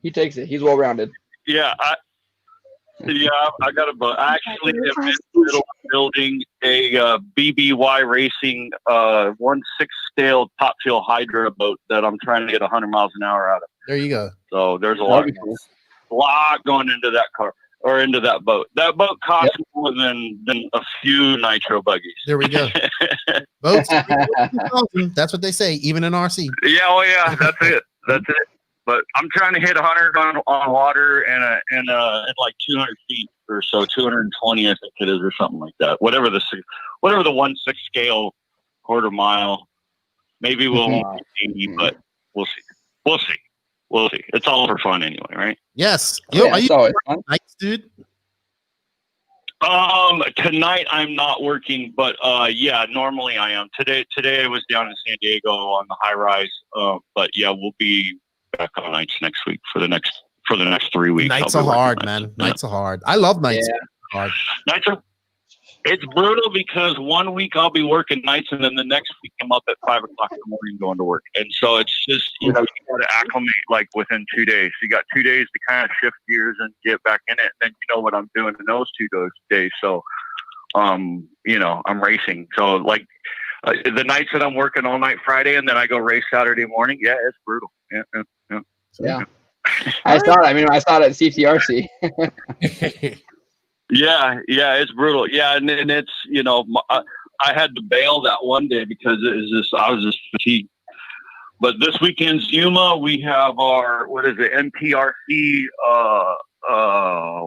[SPEAKER 3] He takes it. He's well rounded.
[SPEAKER 14] Yeah, I got a boat. I actually am in the middle of building a BBY Racing 1/6 scale top fuel Hydra boat that I'm trying to get 100 miles an hour out of.
[SPEAKER 2] There you go.
[SPEAKER 14] So there's a lot going into that car. Or into that boat. That boat costs more than a few nitro buggies.
[SPEAKER 2] There we go. Boats. That's what they say, even in RC.
[SPEAKER 14] Yeah, yeah, that's it. But I'm trying to hit 100 on water and like 200 feet or so, 220 I think it is, or something like that. Whatever the 1/6 scale quarter mile. Maybe we'll 80, but we'll see. We'll see. It's all for fun anyway, right?
[SPEAKER 2] Yes. Are you nights, dude?
[SPEAKER 14] Tonight I'm not working, but yeah, normally I am. Today I was down in San Diego on the high rise. But yeah, we'll be back on nights next week for the next 3 weeks.
[SPEAKER 2] Nights are hard, man. Nights are hard. I love nights.
[SPEAKER 14] Yeah.
[SPEAKER 2] Hard.
[SPEAKER 14] Nights are. It's brutal because 1 week I'll be working nights, and then the next week I'm up at 5 o'clock in the morning going to work. And so it's just, you got to acclimate like within 2 days. You got 2 days to kind of shift gears and get back in it. And then you know what I'm doing in those 2 days. So you know, I'm racing. So like the nights that I'm working all night Friday and then I go race Saturday morning. Yeah, it's brutal.
[SPEAKER 3] Yeah. I saw it. I mean, I saw it at CTRC.
[SPEAKER 14] Yeah, it's brutal. Yeah, and it's, you know, I had to bail that one day because I was just fatigued. But this weekend's Yuma, we have our, what is it, NPRC,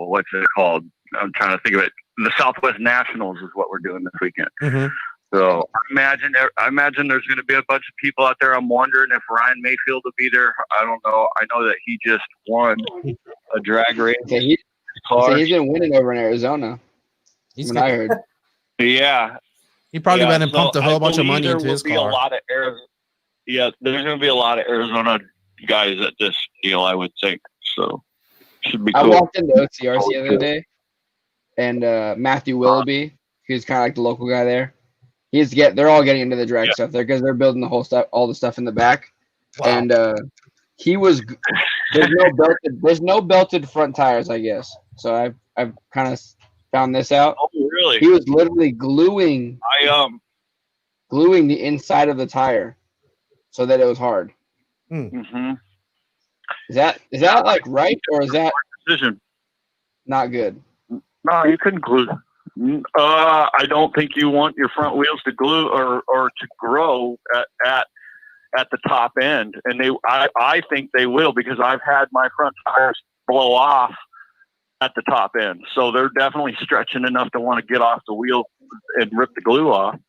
[SPEAKER 14] what's it called? I'm trying to think of it. The Southwest Nationals is what we're doing this weekend.
[SPEAKER 2] Mm-hmm.
[SPEAKER 14] So I imagine there's going to be a bunch of people out there. I'm wondering if Ryan Mayfield will be there. I don't know. I know that he just won a drag race.
[SPEAKER 3] He's been winning over in Arizona. I heard.
[SPEAKER 14] Yeah.
[SPEAKER 2] He probably went and pumped a whole bunch of money into his car.
[SPEAKER 14] There's going to be a lot of Arizona guys at this deal, I would think. So should be cool.
[SPEAKER 3] I walked into OCRC the other day, and Matthew Willoughby, who's kind of like the local guy there, they're all getting into the drag stuff there because they're building the whole stuff, all the stuff in the back. Wow. And he was there's no belted front tires, I guess. So I've kind of found this out.
[SPEAKER 14] Oh, really?
[SPEAKER 3] He was literally gluing the inside of the tire so that it was hard.
[SPEAKER 14] Mm-hmm.
[SPEAKER 3] Is that like right, or is that not good?
[SPEAKER 14] No, you couldn't glue. I don't think you want your front wheels to glue or to grow at the top end, and I think they will, because I've had my front tires blow off at the top end, so they're definitely stretching enough to want to get off the wheel and rip the glue off.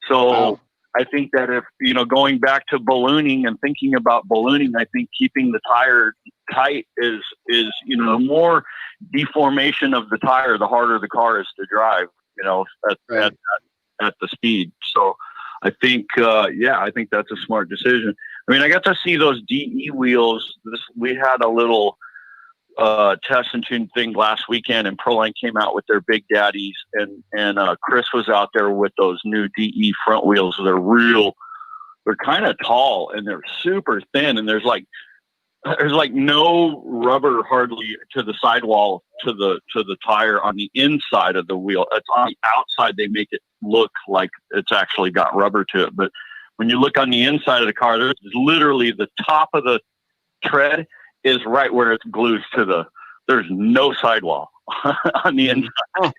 [SPEAKER 14] So I think that if, you know, going back to ballooning and thinking about ballooning, I think keeping the tire tight is, you know, the more deformation of the tire, the harder the car is to drive, you know, at the speed. So I think, I think that's a smart decision. I mean, I got to see those DE wheels. We had a little test and tune thing last weekend, and Proline came out with their Big Daddies, and Chris was out there with those new DE front wheels. They're kind of tall and they're super thin, and there's like no rubber hardly to the sidewall to the tire on the inside of the wheel. It's on the outside. They make it look like it's actually got rubber to it, but when you look on the inside of the car, there's literally the top of the tread is right where it's glued to there's no sidewall on the inside.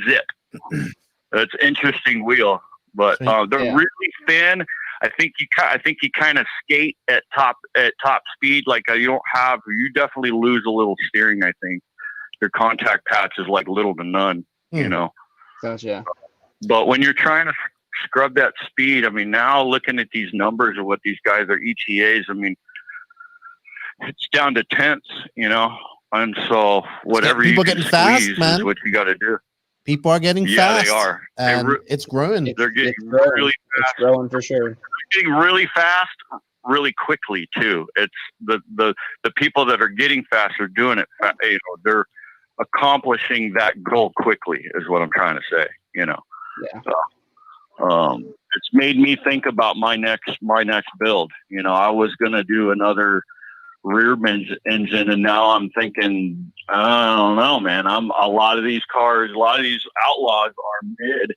[SPEAKER 14] Zip. It's an interesting wheel, but they're really thin. I think you kind of skate at top speed. Like you definitely lose a little steering. I think your contact patch is like little to none, you know?
[SPEAKER 3] Gotcha.
[SPEAKER 14] But when you're trying to scrub that speed, I mean, now looking at these numbers of what these guys are ETAs, I mean, it's down to tenths, you know, and so whatever
[SPEAKER 2] people
[SPEAKER 14] you can
[SPEAKER 2] getting fast,
[SPEAKER 14] squeeze
[SPEAKER 2] man.
[SPEAKER 14] is what you got to do.
[SPEAKER 2] People are getting fast.
[SPEAKER 14] Yeah, they are.
[SPEAKER 2] And it's growing.
[SPEAKER 14] They're getting really fast.
[SPEAKER 3] It's growing for sure.
[SPEAKER 14] They're getting really fast, really quickly too. It's the people that are getting fast are doing it. You know, they're accomplishing that goal quickly, is what I'm trying to say. You know.
[SPEAKER 3] Yeah.
[SPEAKER 14] So, it's made me think about my next build. You know, I was gonna do another rear engine, and now I'm thinking, I don't know, man. A lot of these outlaws are mid,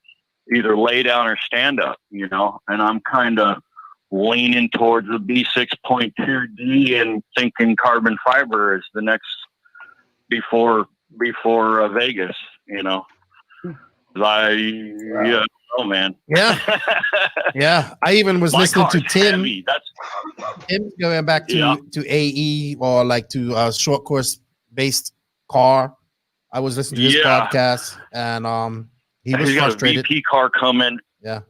[SPEAKER 14] either lay down or stand up, you know, and I'm kind of leaning towards the B6.2D and thinking carbon fiber is the next before Vegas, you know. Oh man.
[SPEAKER 2] Yeah. Yeah. I even was listening to Tim. Tim's going back to AE or like to short course based car. I was listening to his podcast, and he was frustrated.
[SPEAKER 14] Got a VP car coming.
[SPEAKER 2] Yeah.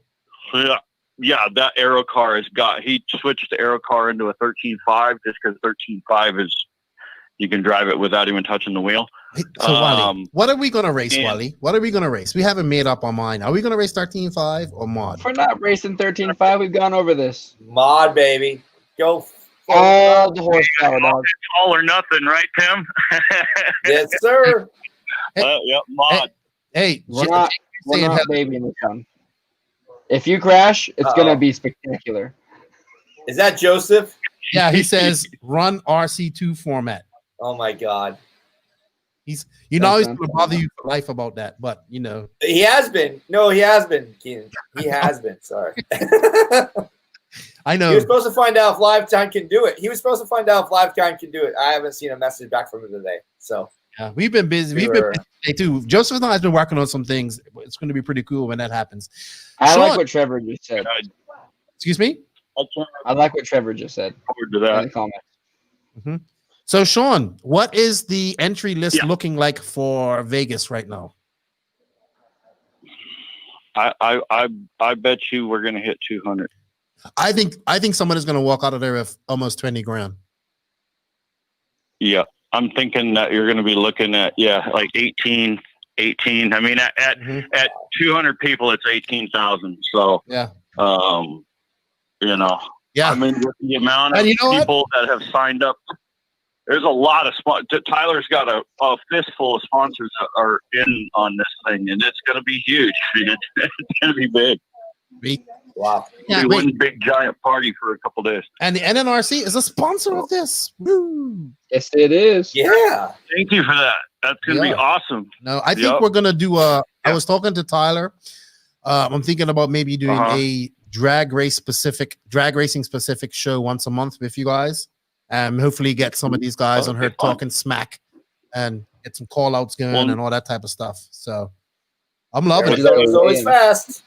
[SPEAKER 14] Yeah, that aero car he switched the aero car into a 13.5 just because 13.5 is, you can drive it without even touching the wheel.
[SPEAKER 2] So, Wally, what are we going to race, Wally? What are we going to race? We haven't made up our mind. Are we going to race 13.5 or mod?
[SPEAKER 3] If we're not racing 13.5, we've gone over this.
[SPEAKER 4] Mod, baby. Go.
[SPEAKER 3] All the horsepower, dog.
[SPEAKER 14] All or nothing, right, Tim?
[SPEAKER 4] Yes, sir.
[SPEAKER 14] Mod.
[SPEAKER 2] Hey,
[SPEAKER 3] we're not babying this one. If you crash, it's going to be spectacular.
[SPEAKER 4] Is that Joseph?
[SPEAKER 2] Yeah, he says run RC2 format.
[SPEAKER 4] Oh my God.
[SPEAKER 2] He's
[SPEAKER 3] Thanks,
[SPEAKER 2] always
[SPEAKER 3] man.
[SPEAKER 2] going to bother you for life about that, but
[SPEAKER 4] He has been. No, he has been, Keenan. He has been. Sorry.
[SPEAKER 2] I know.
[SPEAKER 4] He was supposed to find out if Lifetime can do it. I haven't seen a message back from him today. So
[SPEAKER 2] yeah, we've been busy. We've been busy today too. Joseph and I have been working on some things. It's going to be pretty cool when that happens.
[SPEAKER 3] I
[SPEAKER 2] Sean,
[SPEAKER 3] like what Trevor just said.
[SPEAKER 2] excuse me?
[SPEAKER 3] I like what Trevor just said.
[SPEAKER 14] To that.
[SPEAKER 3] In the comments.
[SPEAKER 2] Mm-hmm. So, Sean, what is the entry list looking like for Vegas right now?
[SPEAKER 14] I bet you we're going to hit 200.
[SPEAKER 2] I think someone is going to walk out of there with almost 20 grand.
[SPEAKER 14] Yeah, I'm thinking that you're going to be looking at like 18. I mean, at 200 people, it's 18,000. So
[SPEAKER 2] yeah,
[SPEAKER 14] you know, I mean, with the amount of people that have signed up, there's a lot of Tyler's got a fistful of sponsors that are in on this thing, and it's going to be huge. It's going to be big.
[SPEAKER 4] Wow.
[SPEAKER 2] Yeah,
[SPEAKER 14] one big giant party for a couple days.
[SPEAKER 2] And the NNRC is a sponsor of this. Woo.
[SPEAKER 3] Yes, it is.
[SPEAKER 4] Yeah.
[SPEAKER 14] Thank you for that. That's going to be awesome.
[SPEAKER 2] No, I think we're going to do I was talking to Tyler. I'm thinking about maybe doing a drag racing specific show once a month with you guys. And hopefully get some of these guys on here talking smack and get some call outs going and all that type of stuff. So I'm loving it.
[SPEAKER 4] Arizona's always fast.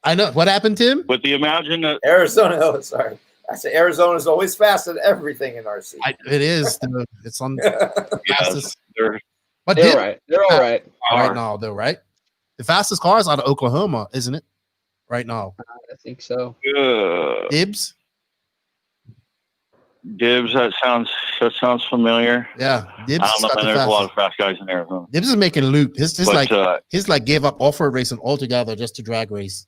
[SPEAKER 2] I know. What happened, Tim?
[SPEAKER 14] With the imagine that
[SPEAKER 4] Arizona. Oh, sorry. I said Arizona's always fast at everything in RC.
[SPEAKER 2] It is. It's on fastest. But
[SPEAKER 3] They're all right. They're all right.
[SPEAKER 2] Right now, though, right? The fastest car is out of Oklahoma, isn't it? Right now.
[SPEAKER 3] I think so.
[SPEAKER 2] Dibs.
[SPEAKER 14] That sounds familiar.
[SPEAKER 2] Yeah, Dibs.
[SPEAKER 14] I don't know, man. There's a lot of fast guys in Arizona.
[SPEAKER 2] Dibs is making loop. His gave up off-road racing altogether just to drag race.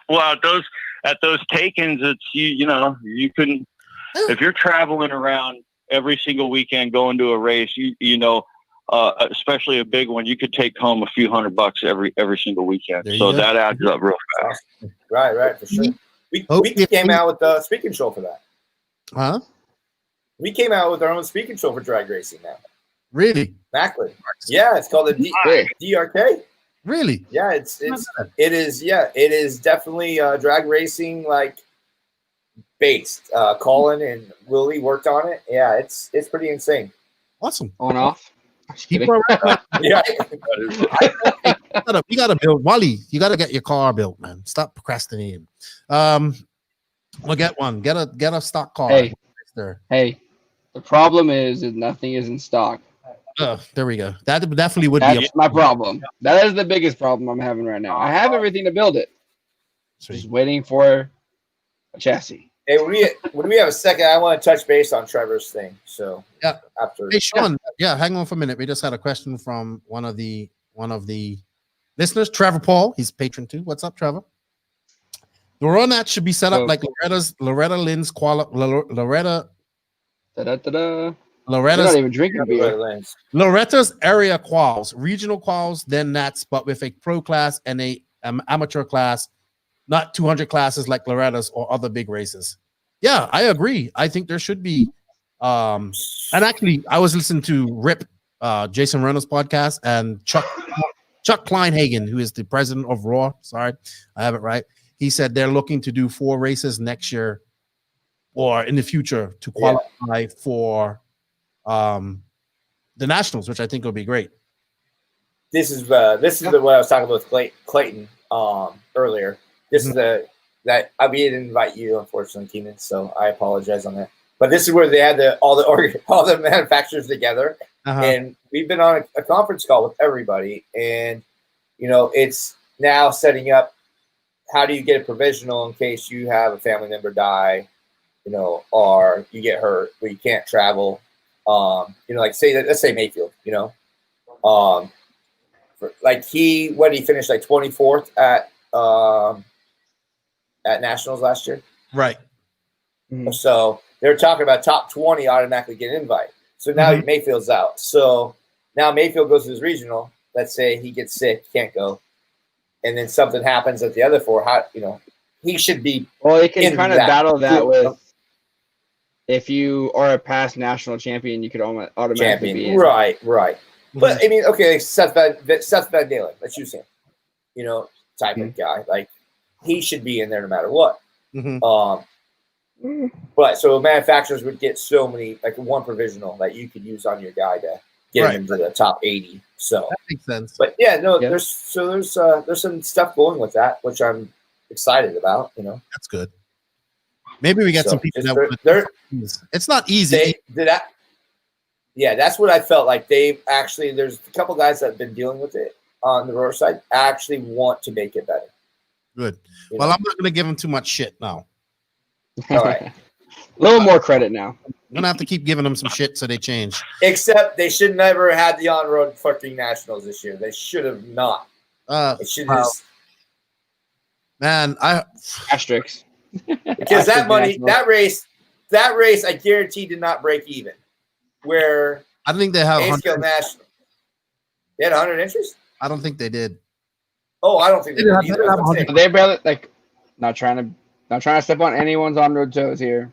[SPEAKER 14] Well, at those take-ins, it's you couldn't if you're traveling around every single weekend going to a race, especially a big one, you could take home a few $100 every single weekend. So that adds up real fast.
[SPEAKER 4] Right, for sure. We came out with the speaking show for that.
[SPEAKER 2] Huh?
[SPEAKER 4] We came out with our own speaking show for drag racing now.
[SPEAKER 2] Really?
[SPEAKER 4] Exactly. Yeah, it's called the DRK.
[SPEAKER 2] Really?
[SPEAKER 4] Yeah, it is definitely drag racing based. Colin and Willie worked on it. Yeah, it's pretty insane.
[SPEAKER 2] Awesome.
[SPEAKER 3] On off.
[SPEAKER 4] Yeah.
[SPEAKER 2] You gotta build Wallie. You gotta get your car built, man. Stop procrastinating. We'll get one. Get a stock car.
[SPEAKER 3] Hey, the problem is that nothing is in stock.
[SPEAKER 2] There we go. That definitely would
[SPEAKER 3] That's
[SPEAKER 2] be
[SPEAKER 3] my problem. That is the biggest problem I'm having right now. I have everything to build it. Just waiting for a chassis.
[SPEAKER 4] Hey, when we have a second, I want to touch base on Trevor's thing. So
[SPEAKER 2] yeah,
[SPEAKER 4] after.
[SPEAKER 2] Hey, Sean. Yeah, hang on for a minute. We just had a question from one of the listeners, Trevor Paul. He's a patron too. What's up, Trevor? The Ronat should be set up like Loretta Lynn's Loretta. Loretta's
[SPEAKER 3] not even drinking beer.
[SPEAKER 2] Loretta's area quals, regional quals, then Nats, but with a pro class and a amateur class, not 200 classes like Loretta's or other big races. Yeah, I agree. I think there should be. And actually, I was listening to Rip, Jason Reynolds' podcast, and Chuck Kleinhagen, who is the president of Raw. Sorry, I have it right. He said they're looking to do 4 races next year or in the future to qualify for the Nationals, which I think will be great.
[SPEAKER 4] This is what I was talking about with Clayton earlier. This is that I didn't invite you, unfortunately, Keenan, so I apologize on that. But this is where they had all the manufacturers together, and we've been on a conference call with everybody, and it's now setting up. How do you get a provisional in case you have a family member die, or you get hurt where you can't travel? Let's say Mayfield, he finished like 24th at Nationals last year.
[SPEAKER 2] Right.
[SPEAKER 4] Mm-hmm. So they're talking about top 20 automatically get an invite. So now Mayfield's out. So now Mayfield goes to his regional. Let's say he gets sick, can't go. And then something happens at the other 4. He should be.
[SPEAKER 3] Well, they can kind of battle that with. if you are a past national champion, you could automatically be in.
[SPEAKER 4] Right. But I mean, okay, Seth Van Dalen, let's use him. You know, type of guy. Like he should be in there no matter what. But so manufacturers would get so many, like one provisional that you could use on your guy to get him into the top 80. So
[SPEAKER 2] that makes sense.
[SPEAKER 4] But yeah, no, there's some stuff going with that, which I'm excited about. You know,
[SPEAKER 2] that's good. Maybe we get some people it's not easy.
[SPEAKER 4] Yeah, that's what I felt like. They've actually, there's a couple guys that have been dealing with it on the road side, actually want to make it better.
[SPEAKER 2] Good. Well, I'm not going to give them too much shit now.
[SPEAKER 4] All right.
[SPEAKER 3] A little more credit now.
[SPEAKER 2] I'm going to have to keep giving them some shit so they change.
[SPEAKER 4] Except they should never have had the on-road fucking nationals this year. They should have not. It should have
[SPEAKER 2] Man,
[SPEAKER 3] asterisks.
[SPEAKER 4] Because that money, that race, I guarantee did not break even. Where
[SPEAKER 2] I think they have
[SPEAKER 4] A-scale national. They had 100 entries?
[SPEAKER 2] I don't think they did.
[SPEAKER 4] Oh, I don't think they did either.
[SPEAKER 3] They barely not trying to step on anyone's on-road toes here.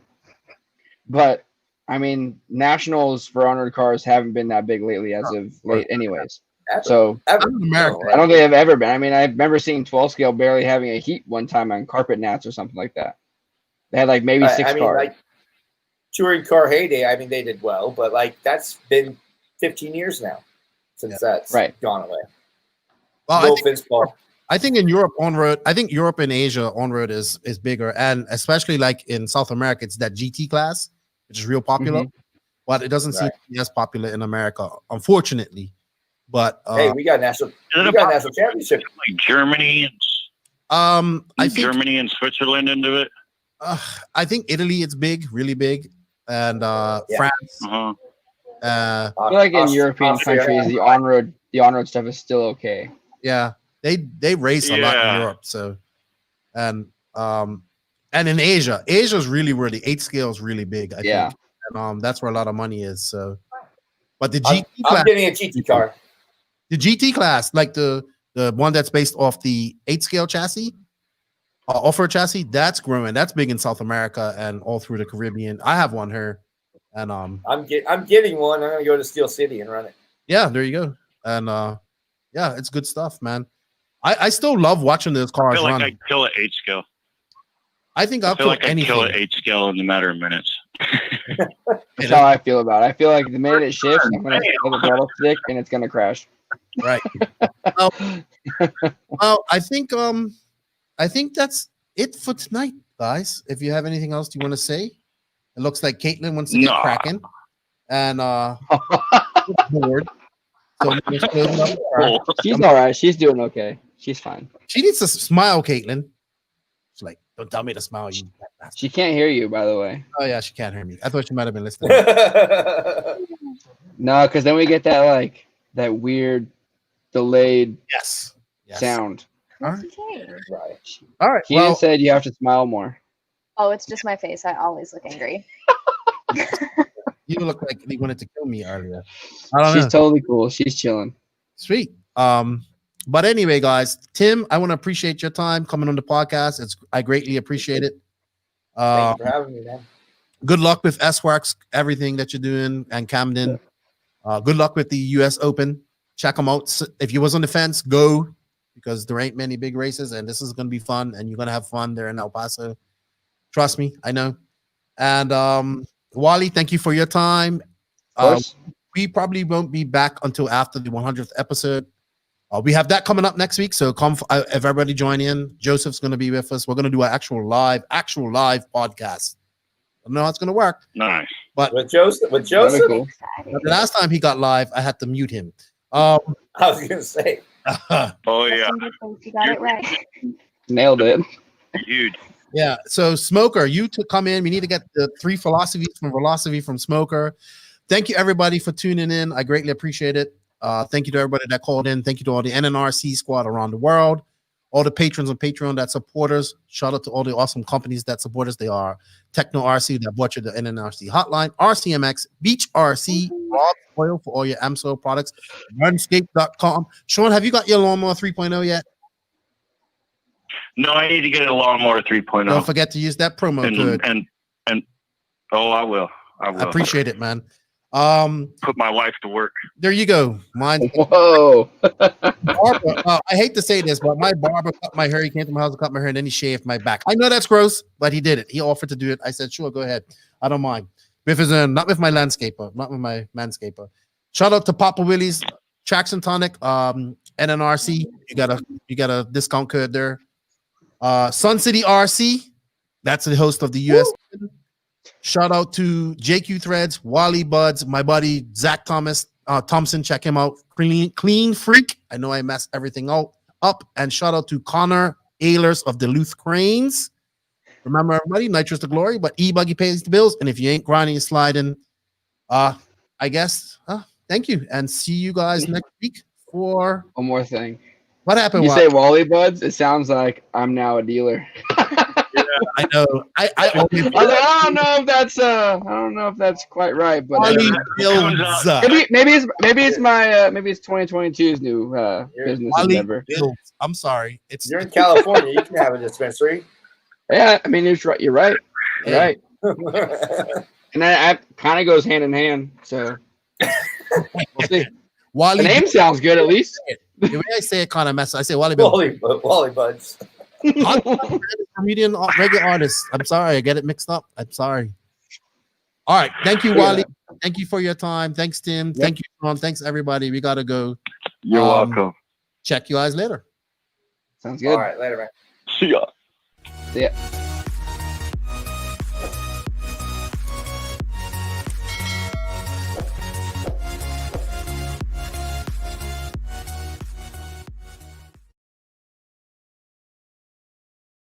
[SPEAKER 3] But I mean, nationals for on-road cars haven't been that big lately as of late anyways. So I don't think they've ever been. I mean, I remember seeing 12 scale barely having a heat one time on carpet nats or something like that. They had like maybe 6 cars.
[SPEAKER 4] Like, touring car heyday, I mean, they did well, but like that's been 15 years now since that's gone away.
[SPEAKER 2] Well, I think in Europe on road, I think Europe and Asia on road is bigger, and especially like in South America, it's that GT class, which is real popular, but it doesn't seem to be as popular in America, unfortunately. But
[SPEAKER 4] hey, we got national championship,
[SPEAKER 14] like Germany.
[SPEAKER 2] I think
[SPEAKER 14] Germany and Switzerland into it.
[SPEAKER 2] I think Italy, it's big, really big, and France.
[SPEAKER 3] I feel like in European countries, the on-road stuff is still okay.
[SPEAKER 2] Yeah, they race a lot in Europe. So, and in Asia, Asia's really where the 8 scale is really big. I think. And that's where a lot of money is. So, but the GT class,
[SPEAKER 4] I'm getting a GT car.
[SPEAKER 2] The GT class, like the one that's based off the 8 scale chassis, off-road chassis, that's growing. That's big in South America and all through the Caribbean. I have one here, and
[SPEAKER 4] I'm getting one. I'm gonna go to Steel City and run it.
[SPEAKER 2] Yeah, there you go. And yeah, it's good stuff, man. I still love watching those cars
[SPEAKER 14] I feel
[SPEAKER 2] run.
[SPEAKER 14] like I'd kill an 8 scale.
[SPEAKER 2] I think
[SPEAKER 14] I feel like
[SPEAKER 2] anything.
[SPEAKER 14] I'd kill an 8 scale in a matter of minutes.
[SPEAKER 3] That's how I feel about it. I feel like the minute it shifts, I'm gonna pull the throttle stick and it's gonna crash.
[SPEAKER 2] Right. Well, I think that's it for tonight, guys. If you have anything else you want to say, it looks like Caitlin wants to get cracking, and bored. So
[SPEAKER 3] she's all right. She's doing okay. She's fine.
[SPEAKER 2] She needs to smile, Caitlin. She's like, don't tell me to smile. You.
[SPEAKER 3] She can't hear you, by the way.
[SPEAKER 2] Oh yeah, she can't hear me. I thought she might have been listening.
[SPEAKER 3] No, because then we get that weird delayed sound.
[SPEAKER 2] All right.
[SPEAKER 4] Right.
[SPEAKER 2] All right.
[SPEAKER 3] Keenan said you have to smile more.
[SPEAKER 15] Oh, it's just my face. I always look angry.
[SPEAKER 2] You look like they wanted to kill me earlier.
[SPEAKER 3] She's totally cool. She's chilling.
[SPEAKER 2] Sweet. But anyway, guys, Tim, I want to appreciate your time coming on the podcast. I greatly appreciate it.
[SPEAKER 4] Thank you for having me, man.
[SPEAKER 2] Good luck with SWORKz, everything that you're doing, and Camden. Good luck with the US Open. Check them out. If you was on the fence, go, because there ain't many big races, and this is going to be fun, and you're going to have fun there in El Paso. Trust me, I know. And Wally, thank you for your time. We probably won't be back until after the 100th episode. We have that coming up next week, so come if everybody join in. Joseph's going to be with us. We're going to do an actual live podcast. I don't know how it's going to work.
[SPEAKER 14] Nice.
[SPEAKER 2] But
[SPEAKER 4] with Joseph,
[SPEAKER 2] cool. The last time he got live, I had to mute him.
[SPEAKER 4] I was going to say.
[SPEAKER 14] Oh yeah,
[SPEAKER 15] you got it right.
[SPEAKER 3] Nailed it.
[SPEAKER 14] Huge.
[SPEAKER 2] Yeah. So Smoker, you to come in. We need to get the 3 philosophies from Smoker. Thank you everybody for tuning in. I greatly appreciate it. Thank you to everybody that called in. Thank you to all the NNRC squad around the world, all the patrons on Patreon that support us. Shout out to all the awesome companies that support us. They are Tekno RC that bought you the NNRC Hotline, RCMX, Beach RC, Rob's Oil for all your AMSO products, Manscaped.com. Sean, have you got your lawnmower 3.0 yet?
[SPEAKER 14] No, I need to get a lawnmower 3.0.
[SPEAKER 2] Don't forget to use that promo code.
[SPEAKER 14] And Oh, I will.
[SPEAKER 2] I appreciate it, man.
[SPEAKER 14] Put my wife to work.
[SPEAKER 2] There you go. Mine.
[SPEAKER 3] Whoa.
[SPEAKER 2] Barber, I hate to say this, but my barber cut my hair. He came to my house and cut my hair, and then he shaved my back. I know that's gross, but he did it. He offered to do it. I said, sure, go ahead. I don't mind. Not with my landscaper, not with my manscaper. Shout out to Papa Willie's Traction Tonic, NNRC. You got a discount code there. Sun City RC, that's the host of the US. Shout out to JQ Threads, Wally Buds, my buddy Zach Thompson. Check him out. Clean freak. I know I messed everything up. And shout out to Connor Ahlers of Duluth Cranes. Remember, everybody, nitrous to glory, but e-buggy pays the bills. And if you ain't grinding and sliding, I guess, thank you. And see you guys next week for
[SPEAKER 3] one more thing.
[SPEAKER 2] What happened?
[SPEAKER 3] You say Wally Buds? It sounds like I'm now a dealer.
[SPEAKER 2] I know. I
[SPEAKER 3] don't know if that's quite right, but maybe it's 2022's new business endeavor.
[SPEAKER 2] I'm sorry.
[SPEAKER 4] You're in California. You can have a dispensary.
[SPEAKER 3] Yeah, I mean, you're right. Right. And that kind of goes hand in hand. So we'll see.
[SPEAKER 2] Wally,
[SPEAKER 3] the name sounds good at least.
[SPEAKER 2] The way I say it kind of mess. I say Wally
[SPEAKER 4] Buds.
[SPEAKER 2] Comedian, regular artist. I'm sorry, I get it mixed up. I'm sorry. All right, thank you, Wally. Thank you for your time. Thanks, Tim. Yep. Thank you, Tom. Thanks, everybody. We gotta go.
[SPEAKER 14] You're welcome.
[SPEAKER 2] Check you guys later.
[SPEAKER 3] Sounds good.
[SPEAKER 4] All right, later, man.
[SPEAKER 14] See ya.
[SPEAKER 3] See ya.